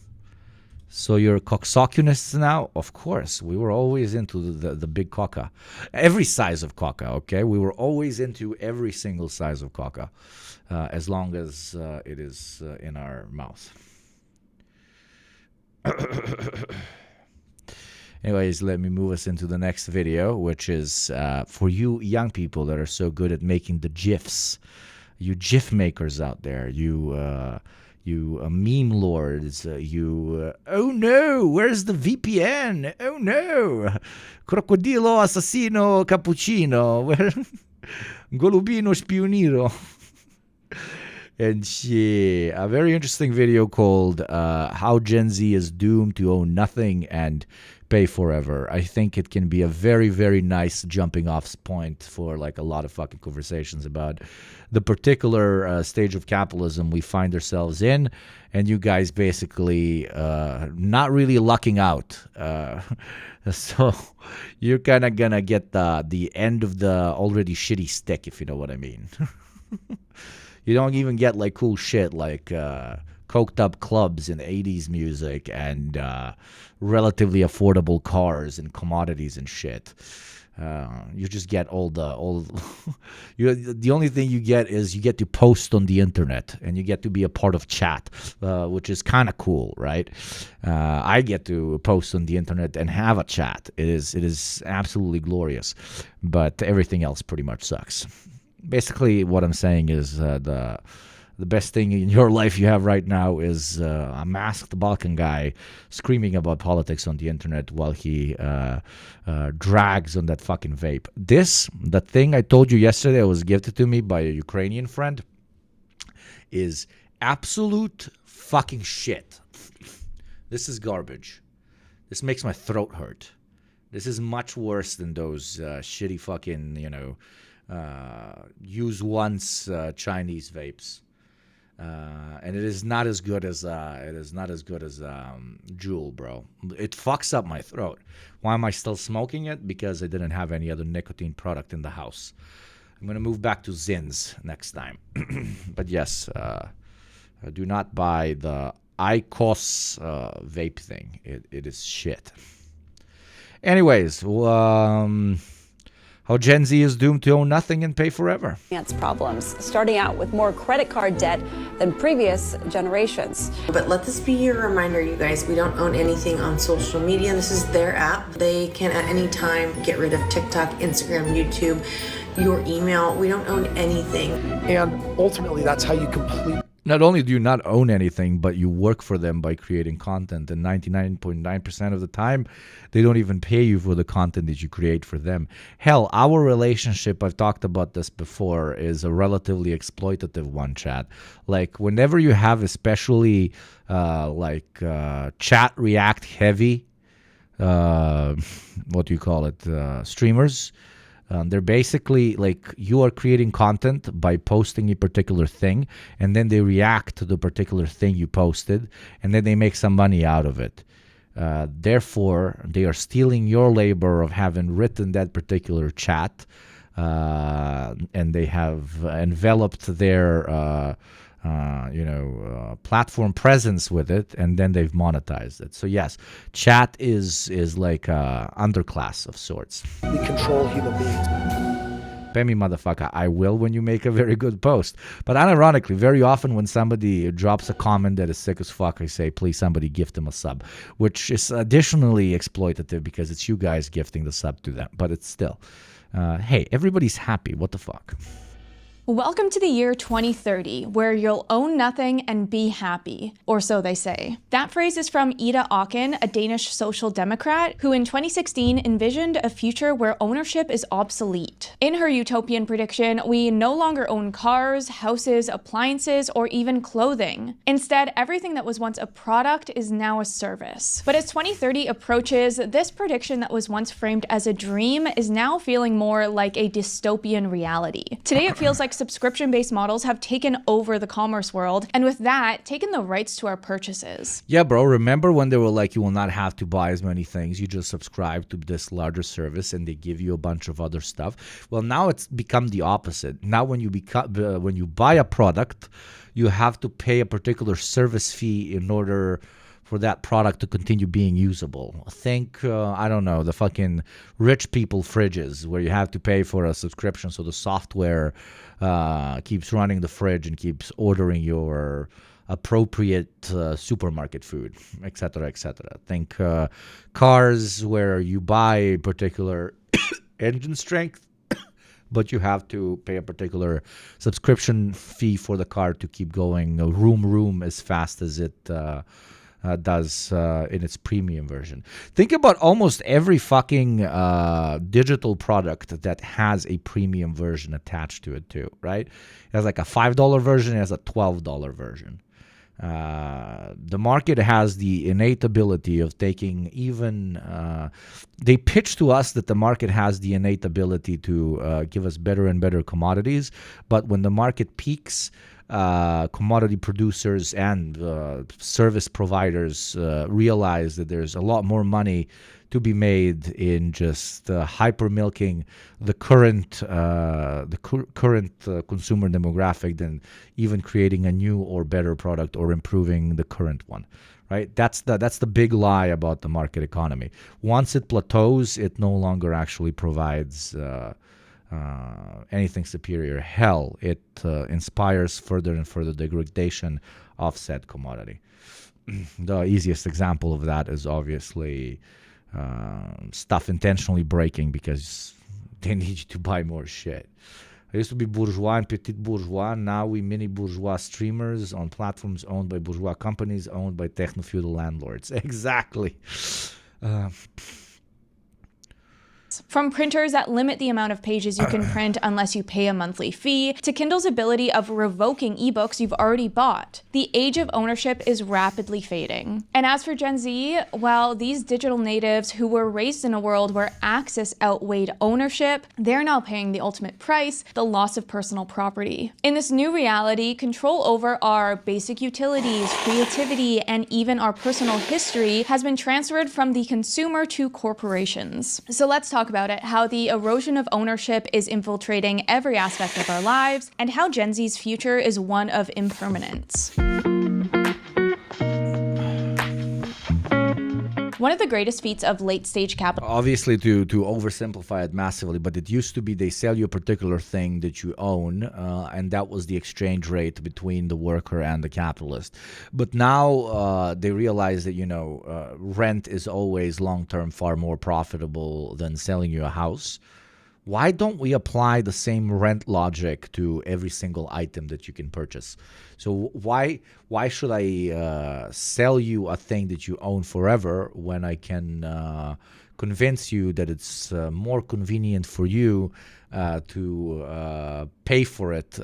So you're cocksocunists now? Of course. We were always into the big coca. Every size of coca, okay? We were always into every single size of coca, as long as it is in our mouth. Anyways, let me move us into the next video, which is for you young people that are so good at making the GIFs. You GIF makers out there. You meme lords, oh no, where's the VPN? Oh no, crocodilo assassino cappuccino, golubino spioniro. And a very interesting video called How Gen Z is Doomed to Own Nothing and Pay Forever. I think it can be a very, very nice jumping off point for like a lot of fucking conversations about the particular stage of capitalism we find ourselves in, and you guys basically not really lucking out. So you're kind of gonna get the end of the already shitty stick, if you know what I mean. You don't even get like cool shit like coked up clubs and 80s music and relatively affordable cars and commodities and shit. You just get all the only thing you get is you get to post on the internet and you get to be a part of chat, which is kind of cool, right? I get to post on the internet and have a chat. It is absolutely glorious, but everything else pretty much sucks. Basically, what I'm saying is the best thing in your life you have right now is a masked Balkan guy screaming about politics on the internet while he drags on that fucking vape. The thing I told you yesterday was gifted to me by a Ukrainian friend, is absolute fucking shit. This is garbage. This makes my throat hurt. This is much worse than those shitty fucking, use once Chinese vapes. And it is not as good as Juul, bro. It fucks up my throat. Why am I still smoking it? Because I didn't have any other nicotine product in the house. I'm gonna move back to Zins next time. But yes, do not buy the IQOS vape thing. It is shit. Anyways, how Gen Z is doomed to own nothing and pay forever. Problems, starting out with more credit card debt than previous generations. But let this be your reminder, you guys, we don't own anything on social media. This is their app. They can at any time get rid of TikTok, Instagram, YouTube, your email. We don't own anything. And ultimately, that's how you complete. Not only do you not own anything, but you work for them by creating content. And 99.9% of the time, they don't even pay you for the content that you create for them. Hell, our relationship, I've talked about this before, is a relatively exploitative one, chat. Like, whenever you have especially chat react heavy, streamers, they're basically like, you are creating content by posting a particular thing, and then they react to the particular thing you posted, and then they make some money out of it. Therefore, they are stealing your labor of having written that particular chat, and they have enveloped their platform presence with it, and then they've monetized it. So yes, chat is like a underclass of sorts. We control human beings. Pay me, motherfucker. I will when you make a very good post. But unironically, very often when somebody drops a comment that is sick as fuck, I say, please somebody gift them a sub, which is additionally exploitative because it's you guys gifting the sub to them. But it's still, hey, everybody's happy. What the fuck? Welcome to the year 2030, where you'll own nothing and be happy, or so they say. That phrase is from Ida Auken, a Danish social democrat, who in 2016 envisioned a future where ownership is obsolete. In her utopian prediction, we no longer own cars, houses, appliances, or even clothing. Instead, everything that was once a product is now a service. But as 2030 approaches, this prediction that was once framed as a dream is now feeling more like a dystopian reality. Today, it feels like subscription-based models have taken over the commerce world, and with that, taken the rights to our purchases. Yeah, bro, remember when they were like, you will not have to buy as many things, you just subscribe to this larger service and they give you a bunch of other stuff? Well, now it's become the opposite. Now when you buy a product, you have to pay a particular service fee in order for that product to continue being usable. Think, I don't know, the fucking rich people fridges where you have to pay for a subscription so the software keeps running the fridge and keeps ordering your appropriate supermarket food, etc., etc. Think cars where you buy a particular engine strength, but you have to pay a particular subscription fee for the car to keep going room as fast as it does in its premium version. Think about almost every fucking digital product that has a premium version attached to it too, right? It has like a $5 version, it has a $12 version. The market has the innate ability of taking even they pitch to us that the market has the innate ability to give us better and better commodities, but when the market peaks, commodity producers and service providers realize that there's a lot more money to be made in just hyper milking the current consumer demographic than even creating a new or better product or improving the current one. Right? That's the big lie about the market economy. Once it plateaus, it no longer actually provides anything superior. Hell, it inspires further and further degradation of said commodity. The easiest example of that is obviously stuff intentionally breaking because they need you to buy more shit. I used to be bourgeois and petit bourgeois. Now we mini bourgeois streamers on platforms owned by bourgeois companies owned by techno-feudal landlords. Exactly. From printers that limit the amount of pages you can print unless you pay a monthly fee, to Kindle's ability of revoking ebooks you've already bought. The age of ownership is rapidly fading. And as for Gen Z, well, these digital natives who were raised in a world where access outweighed ownership, they're now paying the ultimate price, the loss of personal property. In this new reality, control over our basic utilities, creativity, and even our personal history has been transferred from the consumer to corporations. So let's talk about it, how the erosion of ownership is infiltrating every aspect of our lives, and how Gen Z's future is one of impermanence. One of the greatest feats of late-stage capital... Obviously, to oversimplify it massively, but it used to be they sell you a particular thing that you own, and that was the exchange rate between the worker and the capitalist. But now they realize that, rent is always long-term far more profitable than selling you a house. Why don't we apply the same rent logic to every single item that you can purchase? So why should I sell you a thing that you own forever when I can convince you that it's more convenient for you to pay for it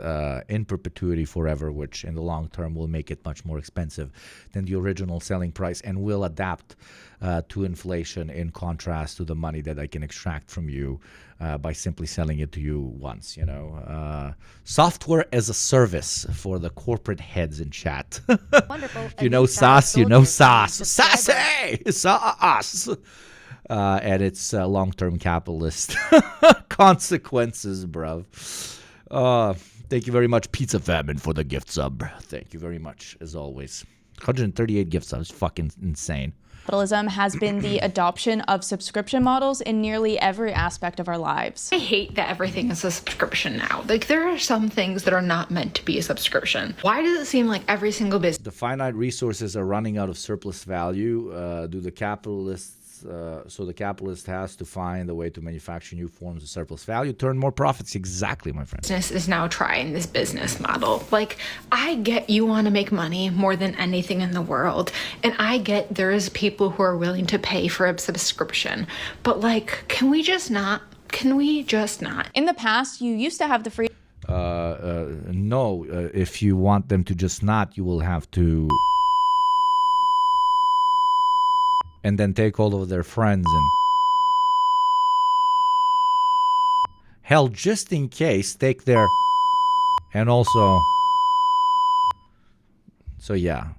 in perpetuity forever, which in the long term will make it much more expensive than the original selling price and will adapt to inflation in contrast to the money that I can extract from you by simply selling it to you once, software as a service for the corporate heads in chat. Wonderful. You know SaaS, you know SaaS. Sassy! SaaS! And its long-term capitalist consequences, bruv. Thank you very much, Pizza Famine, for the gift sub. Thank you very much, as always. 138 gift subs, fucking insane. Capitalism has been the adoption of subscription models in nearly every aspect of our lives. I hate that everything is a subscription now. Like, there are some things that are not meant to be a subscription. Why does it seem like every single business... The finite resources are running out of surplus value. So the capitalist has to find a way to manufacture new forms of surplus value, turn more profits. Exactly, my friend. Business is now trying this business model. Like, I get you want to make money more than anything in the world, and I get there is people who are willing to pay for a subscription, but like, can we just not? In the past, you used to have the freedom. No, if you want them to just not, you will have to... and then take all of their friends and... Hell, just in case, take their... and also... So yeah,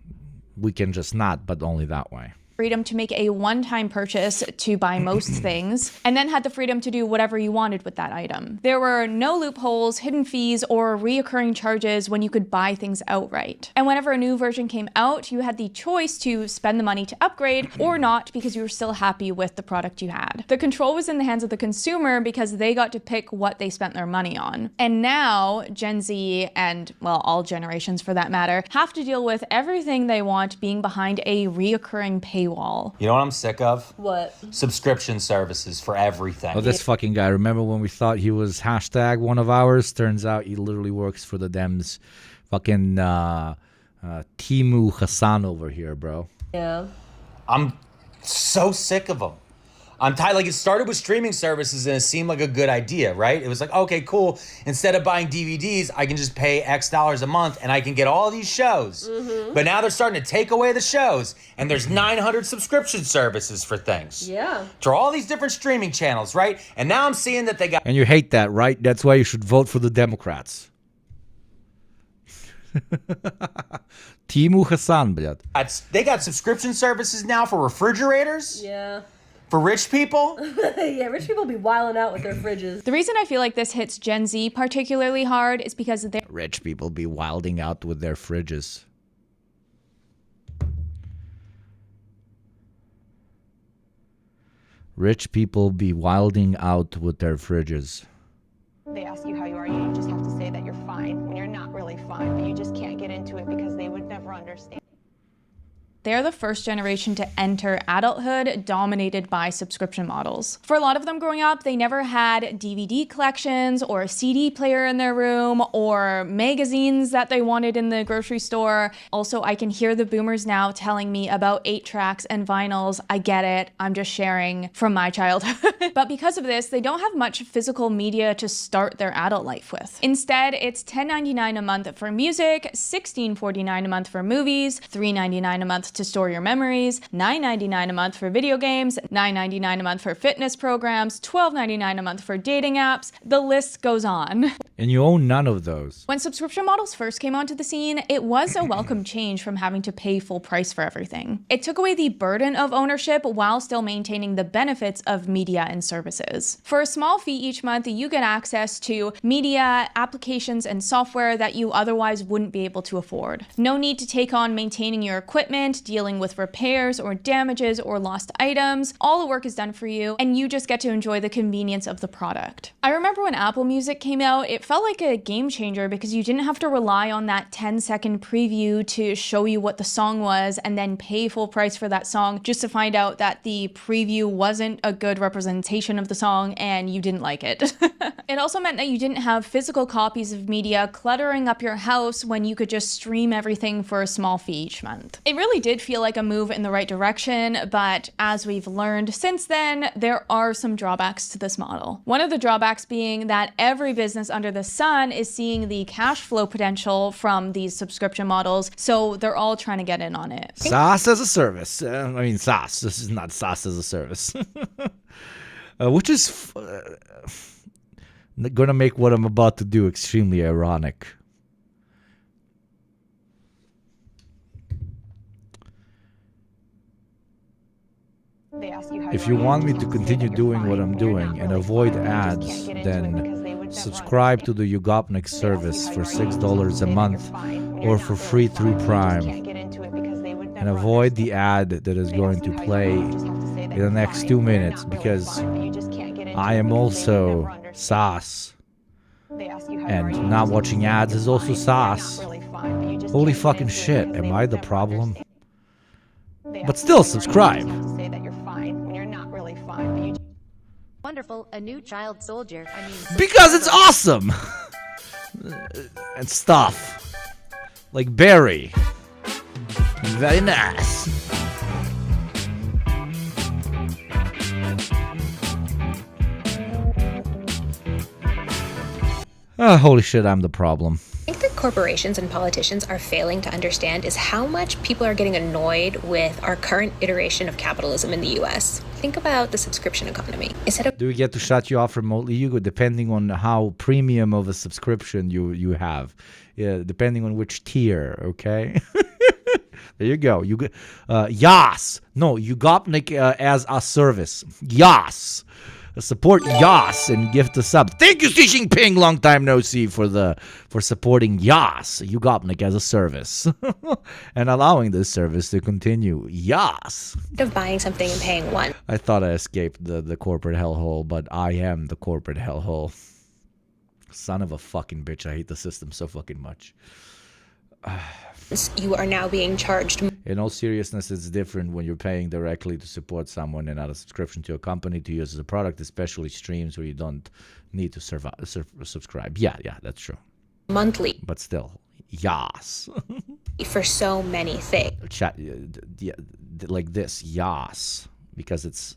we can just not, but only that way. Freedom to make a one-time purchase to buy most things, and then had the freedom to do whatever you wanted with that item. There were no loopholes, hidden fees, or reoccurring charges when you could buy things outright. And whenever a new version came out, you had the choice to spend the money to upgrade or not because you were still happy with the product you had. The control was in the hands of the consumer because they got to pick what they spent their money on. And now, Gen Z, and well, all generations for that matter, have to deal with everything they want being behind a reoccurring paywall. You know what I'm sick of? What? Subscription services for everything. Oh, this fucking guy. Remember when we thought he was hashtag one of ours? Turns out he literally works for the Dems. Fucking Timu Hassan over here, bro. Yeah. I'm so sick of them. I'm tired. Like, it started with streaming services and it seemed like a good idea, right? It was like, okay, cool. Instead of buying DVDs, I can just pay X dollars a month and I can get all these shows. But now they're starting to take away the shows and there's 900 subscription services for things. Yeah. For all these different streaming channels, right? And now I'm seeing that they got... And you hate that, right? That's why you should vote for the Democrats. Timu Hassan, блядь. They got subscription services now for refrigerators? Yeah. For rich people? Yeah, rich people be wilding out with their fridges. The reason I feel like this hits Gen Z particularly hard is because they're Rich people be wilding out with their fridges. Rich people be wilding out with their fridges. They ask you how you are, you just have to say that you're fine when you're not really fine, but you just can't get into it because they would never understand. They're the first generation to enter adulthood dominated by subscription models. For a lot of them growing up, they never had DVD collections or a CD player in their room or magazines that they wanted in the grocery store. Also, I can hear the boomers now telling me about 8-tracks and vinyls. I get it. I'm just sharing from my childhood. But because of this, they don't have much physical media to start their adult life with. Instead, it's $10.99 a month for music, $16.49 a month for movies, $3.99 a month to store your memories, $9.99 a month for video games, $9.99 a month for fitness programs, $12.99 a month for dating apps. The list goes on. And you own none of those. When subscription models first came onto the scene, it was a welcome change from having to pay full price for everything. It took away the burden of ownership while still maintaining the benefits of media and services. For a small fee each month, you get access to media, applications, and software that you otherwise wouldn't be able to afford. No need to take on maintaining your equipment, dealing with repairs or damages or lost items. All the work is done for you, and you just get to enjoy the convenience of the product. I remember when Apple Music came out, it felt like a game changer because you didn't have to rely on that 10-second preview to show you what the song was and then pay full price for that song just to find out that the preview wasn't a good representation of the song and you didn't like it. It also meant that you didn't have physical copies of media cluttering up your house when you could just stream everything for a small fee each month. It really did feel like a move in the right direction, but as we've learned since then, there are some drawbacks to this model. One of the drawbacks being that every business under the sun is seeing the cash flow potential from these subscription models, so they're all trying to get in on it. SaaS as a service. I mean, SaaS. This is not SaaS as a service. Which is gonna make what I'm about to do extremely ironic. If you want me to continue doing what I'm doing and avoid ads, then subscribe to the Yugopnik service for $6 a month or for free through Prime. And avoid the ad that is going to play in the next 2 minutes because I am also SaaS. And not watching ads is also SaaS. Holy fucking shit, am I the problem? But still, subscribe. Wonderful, a new child soldier. Because it's awesome! And stuff. Like Barry. Very nice. Holy shit, I'm the problem. I think that corporations and politicians are failing to understand is how much people are getting annoyed with our current iteration of capitalism in the US. Think about the subscription economy. Do we get to shut you off remotely, Hugo, depending on how premium of a subscription you have? Yeah, depending on which tier, okay? There you go. Yas. No, Yugopnik as a service. Yas. Support Yas and gift a sub. Thank you, Xi Jinping. Long time no see for supporting Yas, Yugopnik as a service, and allowing this service to continue. Yas. Instead of buying something and paying one. I thought I escaped the corporate hellhole, but I am the corporate hellhole. Son of a fucking bitch. I hate the system so fucking much. You are now being charged. In all seriousness, it's different when you're paying directly to support someone and not a subscription to a company to use as a product, especially streams where you don't need to subscribe. Yeah, that's true. Monthly. But still, yas. For so many things. Chat, like this, yas, because it's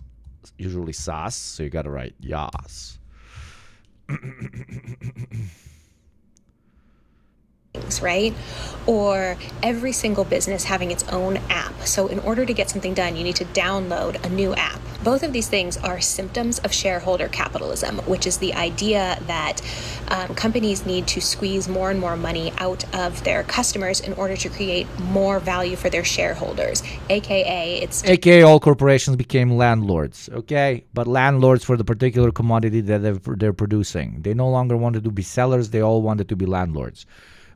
usually sas, so you gotta write yas. Right? Or every single business having its own app. So in order to get something done, you need to download a new app. Both of these things are symptoms of shareholder capitalism, which is the idea that companies need to squeeze more and more money out of their customers in order to create more value for their shareholders. AKA all corporations became landlords, okay? But landlords for the particular commodity that they're producing. They no longer wanted to be sellers, they all wanted to be landlords.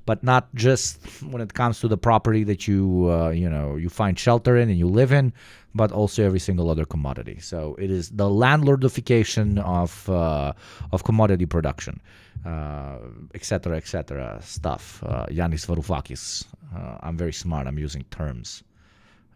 But not just when it comes to the property that you find shelter in and you live in, but also every single other commodity. So it is the landlordification of commodity production, etc., stuff. Yanis Varoufakis. I'm very smart. I'm using terms.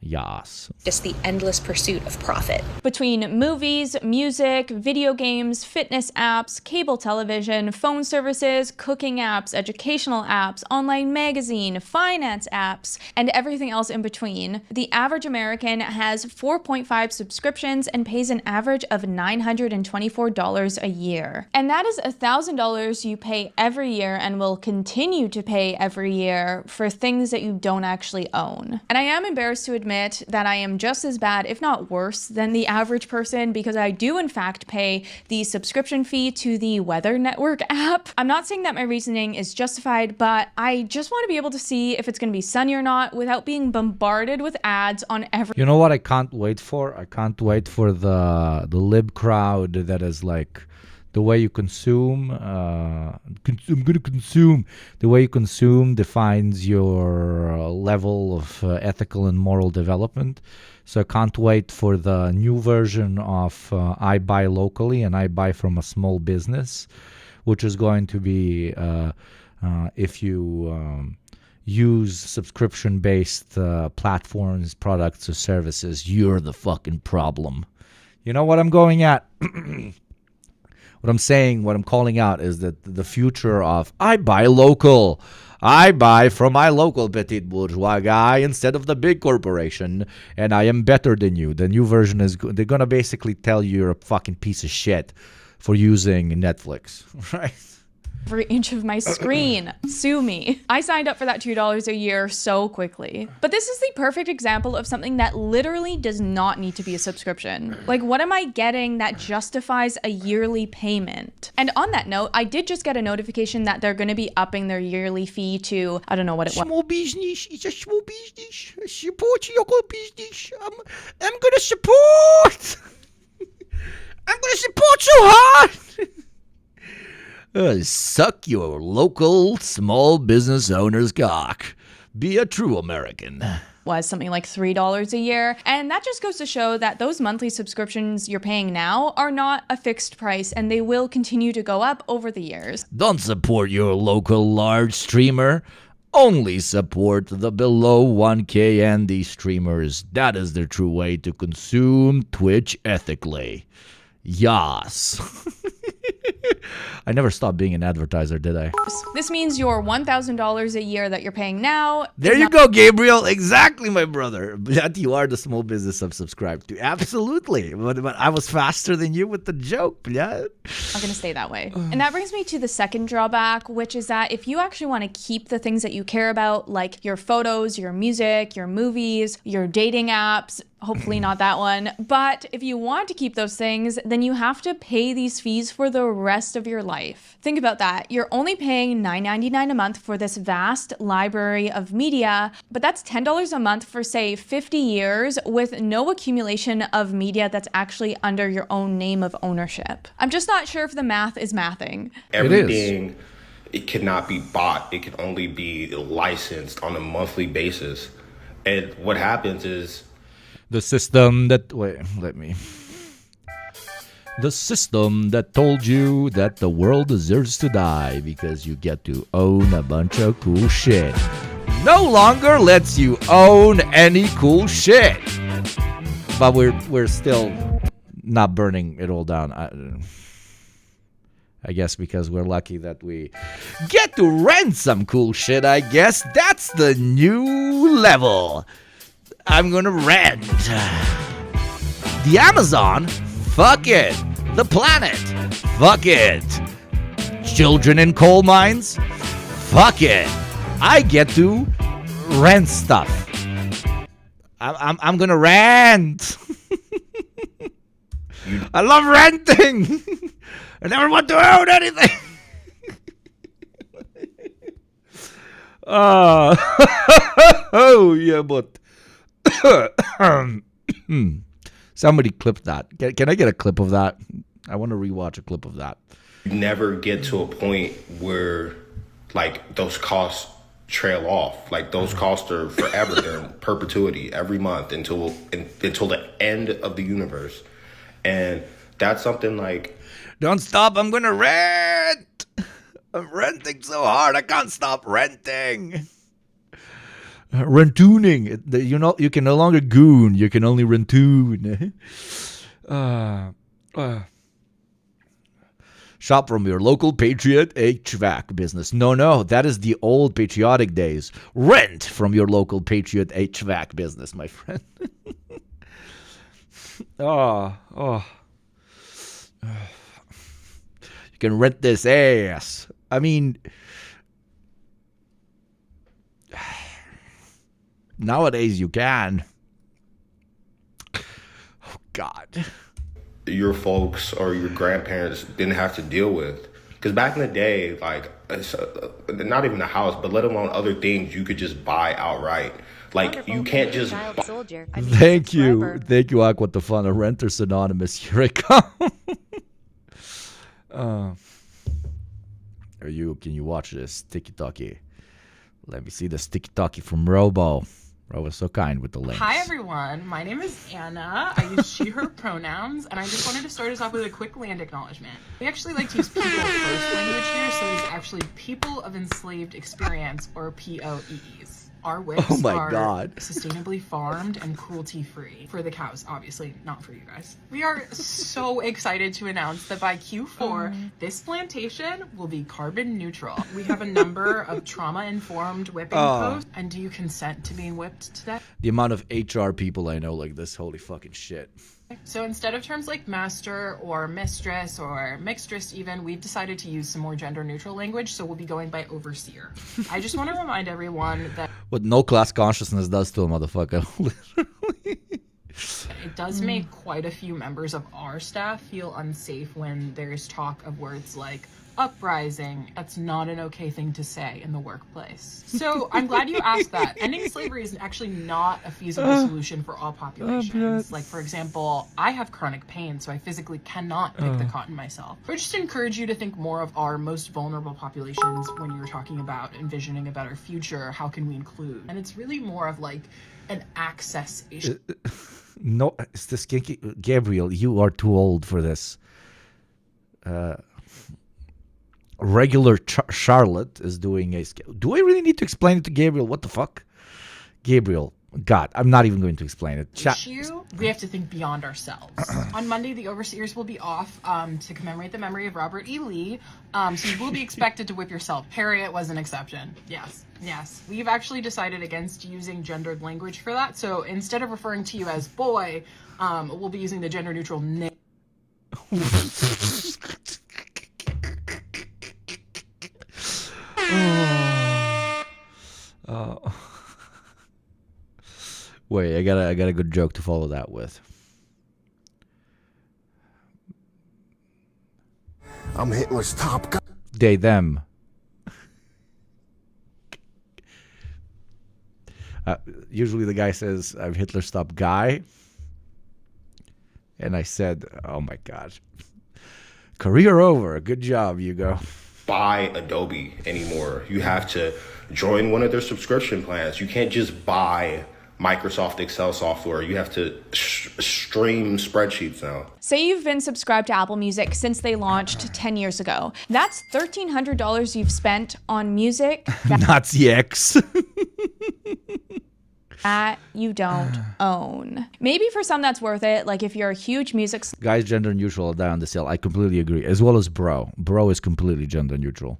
Yes. Just the endless pursuit of profit. Between movies, music, video games, fitness apps, cable television, phone services, cooking apps, educational apps, online magazine, finance apps, and everything else in between, the average American has 4.5 subscriptions and pays an average of $924 a year. And that is $1,000 you pay every year and will continue to pay every year for things that you don't actually own. And I am embarrassed to admit that I am just as bad, if not worse, than the average person because I do in fact pay the subscription fee to the Weather Network app. I'm not saying that my reasoning is justified, but I just want to be able to see if it's going to be sunny or not without being bombarded with ads on every... You know what I can't wait for? I can't wait for the lib crowd that is like... The way you consume, I'm going to consume. The way you consume defines your level of ethical and moral development. So I can't wait for the new version of I buy locally and I buy from a small business, which is going to be if you use subscription-based platforms, products, or services, you're the fucking problem. You know what I'm going at? What I'm saying, what I'm calling out is that the future of I buy local. I buy from my local petit bourgeois guy instead of the big corporation, and I am better than you. The new version is they're going to basically tell you you're a fucking piece of shit for using Netflix, right? Every inch of my screen. Sue me. I signed up for that $2 a year so quickly. But this is the perfect example of something that literally does not need to be a subscription. Like, what am I getting that justifies a yearly payment? And on that note, I did just get a notification that they're going to be upping their yearly fee to, I don't know what it was. Small business. It's a small business. Support your local business. I'm going to support. I'm going to support so hard. Suck your local small business owner's cock. Be a true American. Was something like $3 a year. And that just goes to show that those monthly subscriptions you're paying now are not a fixed price and they will continue to go up over the years. Don't support your local large streamer. Only support the below 1K indie streamers. That is the true way to consume Twitch ethically. Yas. I never stopped being an advertiser, did I? This means your $1,000 a year that you're paying now. There you go, Gabriel. Exactly, my brother. But you are the small business I've subscribed to. Absolutely. But I was faster than you with the joke, yeah. I'm going to stay that way. And that brings me to the second drawback, which is that if you actually want to keep the things that you care about, like your photos, your music, your movies, your dating apps, hopefully not that one. But if you want to keep those things, then you have to pay these fees for the rest of your life. Think about that. You're only paying $9.99 a month for this vast library of media, but that's $10 a month for, say, 50 years with no accumulation of media that's actually under your own name of ownership. I'm just not sure if the math is mathing. Everything, it cannot be bought. It can only be licensed on a monthly basis. And what happens is the system that the system that told you that the world deserves to die because you get to own a bunch of cool shit no longer lets you own any cool shit. But we're still not burning it all down. I guess because we're lucky that we get to rent some cool shit, I guess. That's the new level. I'm gonna rent. The Amazon? Fuck it. The planet? Fuck it. Children in coal mines? Fuck it. I get to rent stuff. I'm gonna rent. I love renting. I never want to own anything. Oh yeah, but somebody clip that. Can I get a clip of that? I want to rewatch a clip of that. You never get to a point where like those costs trail off. Like those costs are forever. They're in perpetuity every month until the end of the universe. And that's something like, don't stop, I'm gonna rent. I'm renting so hard, I can't stop renting. Rentooning. You can no longer goon, you can only rentoon. Shop from your local Patriot HVAC business. No, that is the old patriotic days. Rent from your local Patriot HVAC business, my friend. You can rent this ass. I mean, nowadays you can. Oh, God. Your folks or your grandparents didn't have to deal with. Because back in the day, like, not even a house, but let alone other things you could just buy outright. Like, wonderful. You can't just buy. Thank you, Aqua the Fun, a Renters Anonymous. Here I come. Can you watch this tiki-taki? Let me see this tiki-taki from Robo. Robo was so kind with the links. Hi everyone, my name is Anna. I use she, her pronouns, and I just wanted to start us off with a quick land acknowledgement. We actually like to use people first language here, so it's actually people of enslaved experience, or POEs. Our whips are sustainably farmed and cruelty-free. For the cows, obviously, not for you guys. We are so excited to announce that by Q4, this plantation will be carbon neutral. We have a number of trauma-informed whipping posts. And do you consent to being whipped to death? The amount of HR people I know like this, holy fucking shit. So instead of terms like master or mistress or mixtress even, we've decided to use some more gender neutral language, so we'll be going by overseer. I just want to remind everyone that what no class consciousness does to a motherfucker. It does make quite a few members of our staff feel unsafe when there's talk of words like uprising. That's not an okay thing to say in the workplace. So I'm glad you asked that. Ending slavery is actually not a feasible solution for all populations. Like, for example, I have chronic pain, so I physically cannot pick the cotton myself. But I just encourage you to think more of our most vulnerable populations when you're talking about envisioning a better future. How can we include? And it's really more of like an access issue. No, it's this Gabriel, you are too old for this. Regular Charlotte is doing a scale. Do I really need to explain it to Gabriel? What the fuck? Gabriel, God, I'm not even going to explain it. We have to think beyond ourselves. On Monday, the overseers will be off to commemorate the memory of Robert E. Lee. So you will be expected to whip yourself. Harriet was an exception. Yes. We've actually decided against using gendered language for that. So instead of referring to you as boy, we'll be using the gender neutral name. Wait, I got a good joke to follow that with. I'm Hitler's top guy. They, them. Usually the guy says, I'm Hitler's top guy. And I said, oh my God. Career over. Good job, Hugo. Buy Adobe anymore. You have to join one of their subscription plans. You can't just buy Microsoft Excel software. You have to stream spreadsheets now. Say you've been subscribed to Apple Music since they launched 10 years ago. That's $1,300 you've spent on music Nazi X that you don't own. Maybe for some that's worth it, like if you're a huge music... Guys, gender neutral, die on the sale. I completely agree. As well as Bro. Bro is completely gender neutral.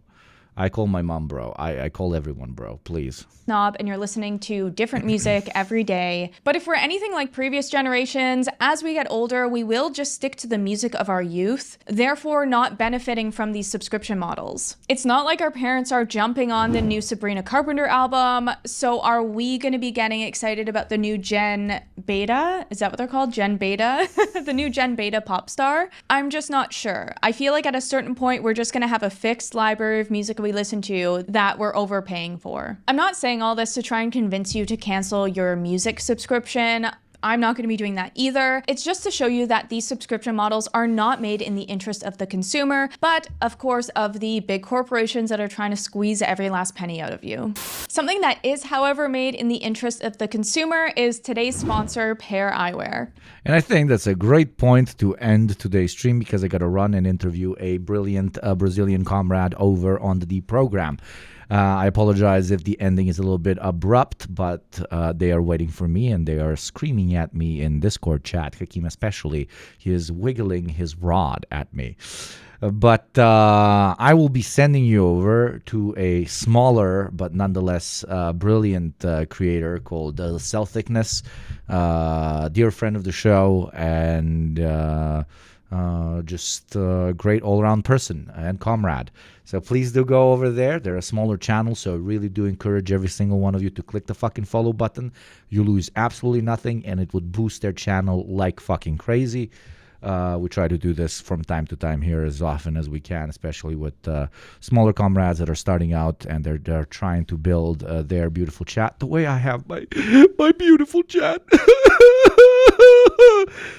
I call my mom bro. I call everyone bro, please. Snob and you're listening to different music every day. But if we're anything like previous generations, as we get older, we will just stick to the music of our youth, therefore not benefiting from these subscription models. It's not like our parents are jumping on the new Sabrina Carpenter album, so are we going to be getting excited about the new Gen Beta? Is that what they're called? Gen Beta? The new Gen Beta pop star? I'm just not sure. I feel like at a certain point, we're just going to have a fixed library of music we listen to that we're overpaying for. I'm not saying all this to try and convince you to cancel your music subscription. I'm not going to be doing that either. It's just to show you that these subscription models are not made in the interest of the consumer, but of course of the big corporations that are trying to squeeze every last penny out of you. Something that is, however, made in the interest of the consumer is today's sponsor, Pair Eyewear. And I think that's a great point to end today's stream because I got to run and interview a brilliant Brazilian comrade over on the Deep program. I apologize if the ending is a little bit abrupt, but they are waiting for me and they are screaming at me in Discord chat. Hakeem especially, he is wiggling his rod at me. But I will be sending you over to a smaller but nonetheless brilliant creator called Celthicness, dear friend of the show and just a great all-around person and comrade. So please do go over there. They're a smaller channel, so I really do encourage every single one of you to click the fucking follow button. You lose absolutely nothing, and it would boost their channel like fucking crazy. We try to do this from time to time here as often as we can, especially with smaller comrades that are starting out and they're trying to build their beautiful chat the way I have my beautiful chat.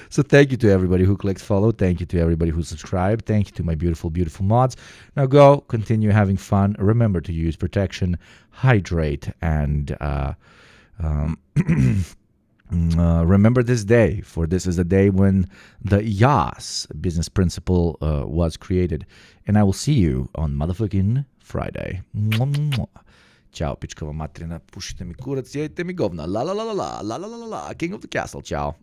So thank you to everybody who clicked follow. Thank you to everybody who subscribed. Thank you to my beautiful, beautiful mods. Now go, continue having fun. Remember to use protection, hydrate, and remember this day, for this is the day when the YAS business principle was created. And I will see you on motherfucking Friday. Ćao, pičkava materina, pušite mi kurac, jejte mi govna, la la la la la la la la la, king of the castle, ćao.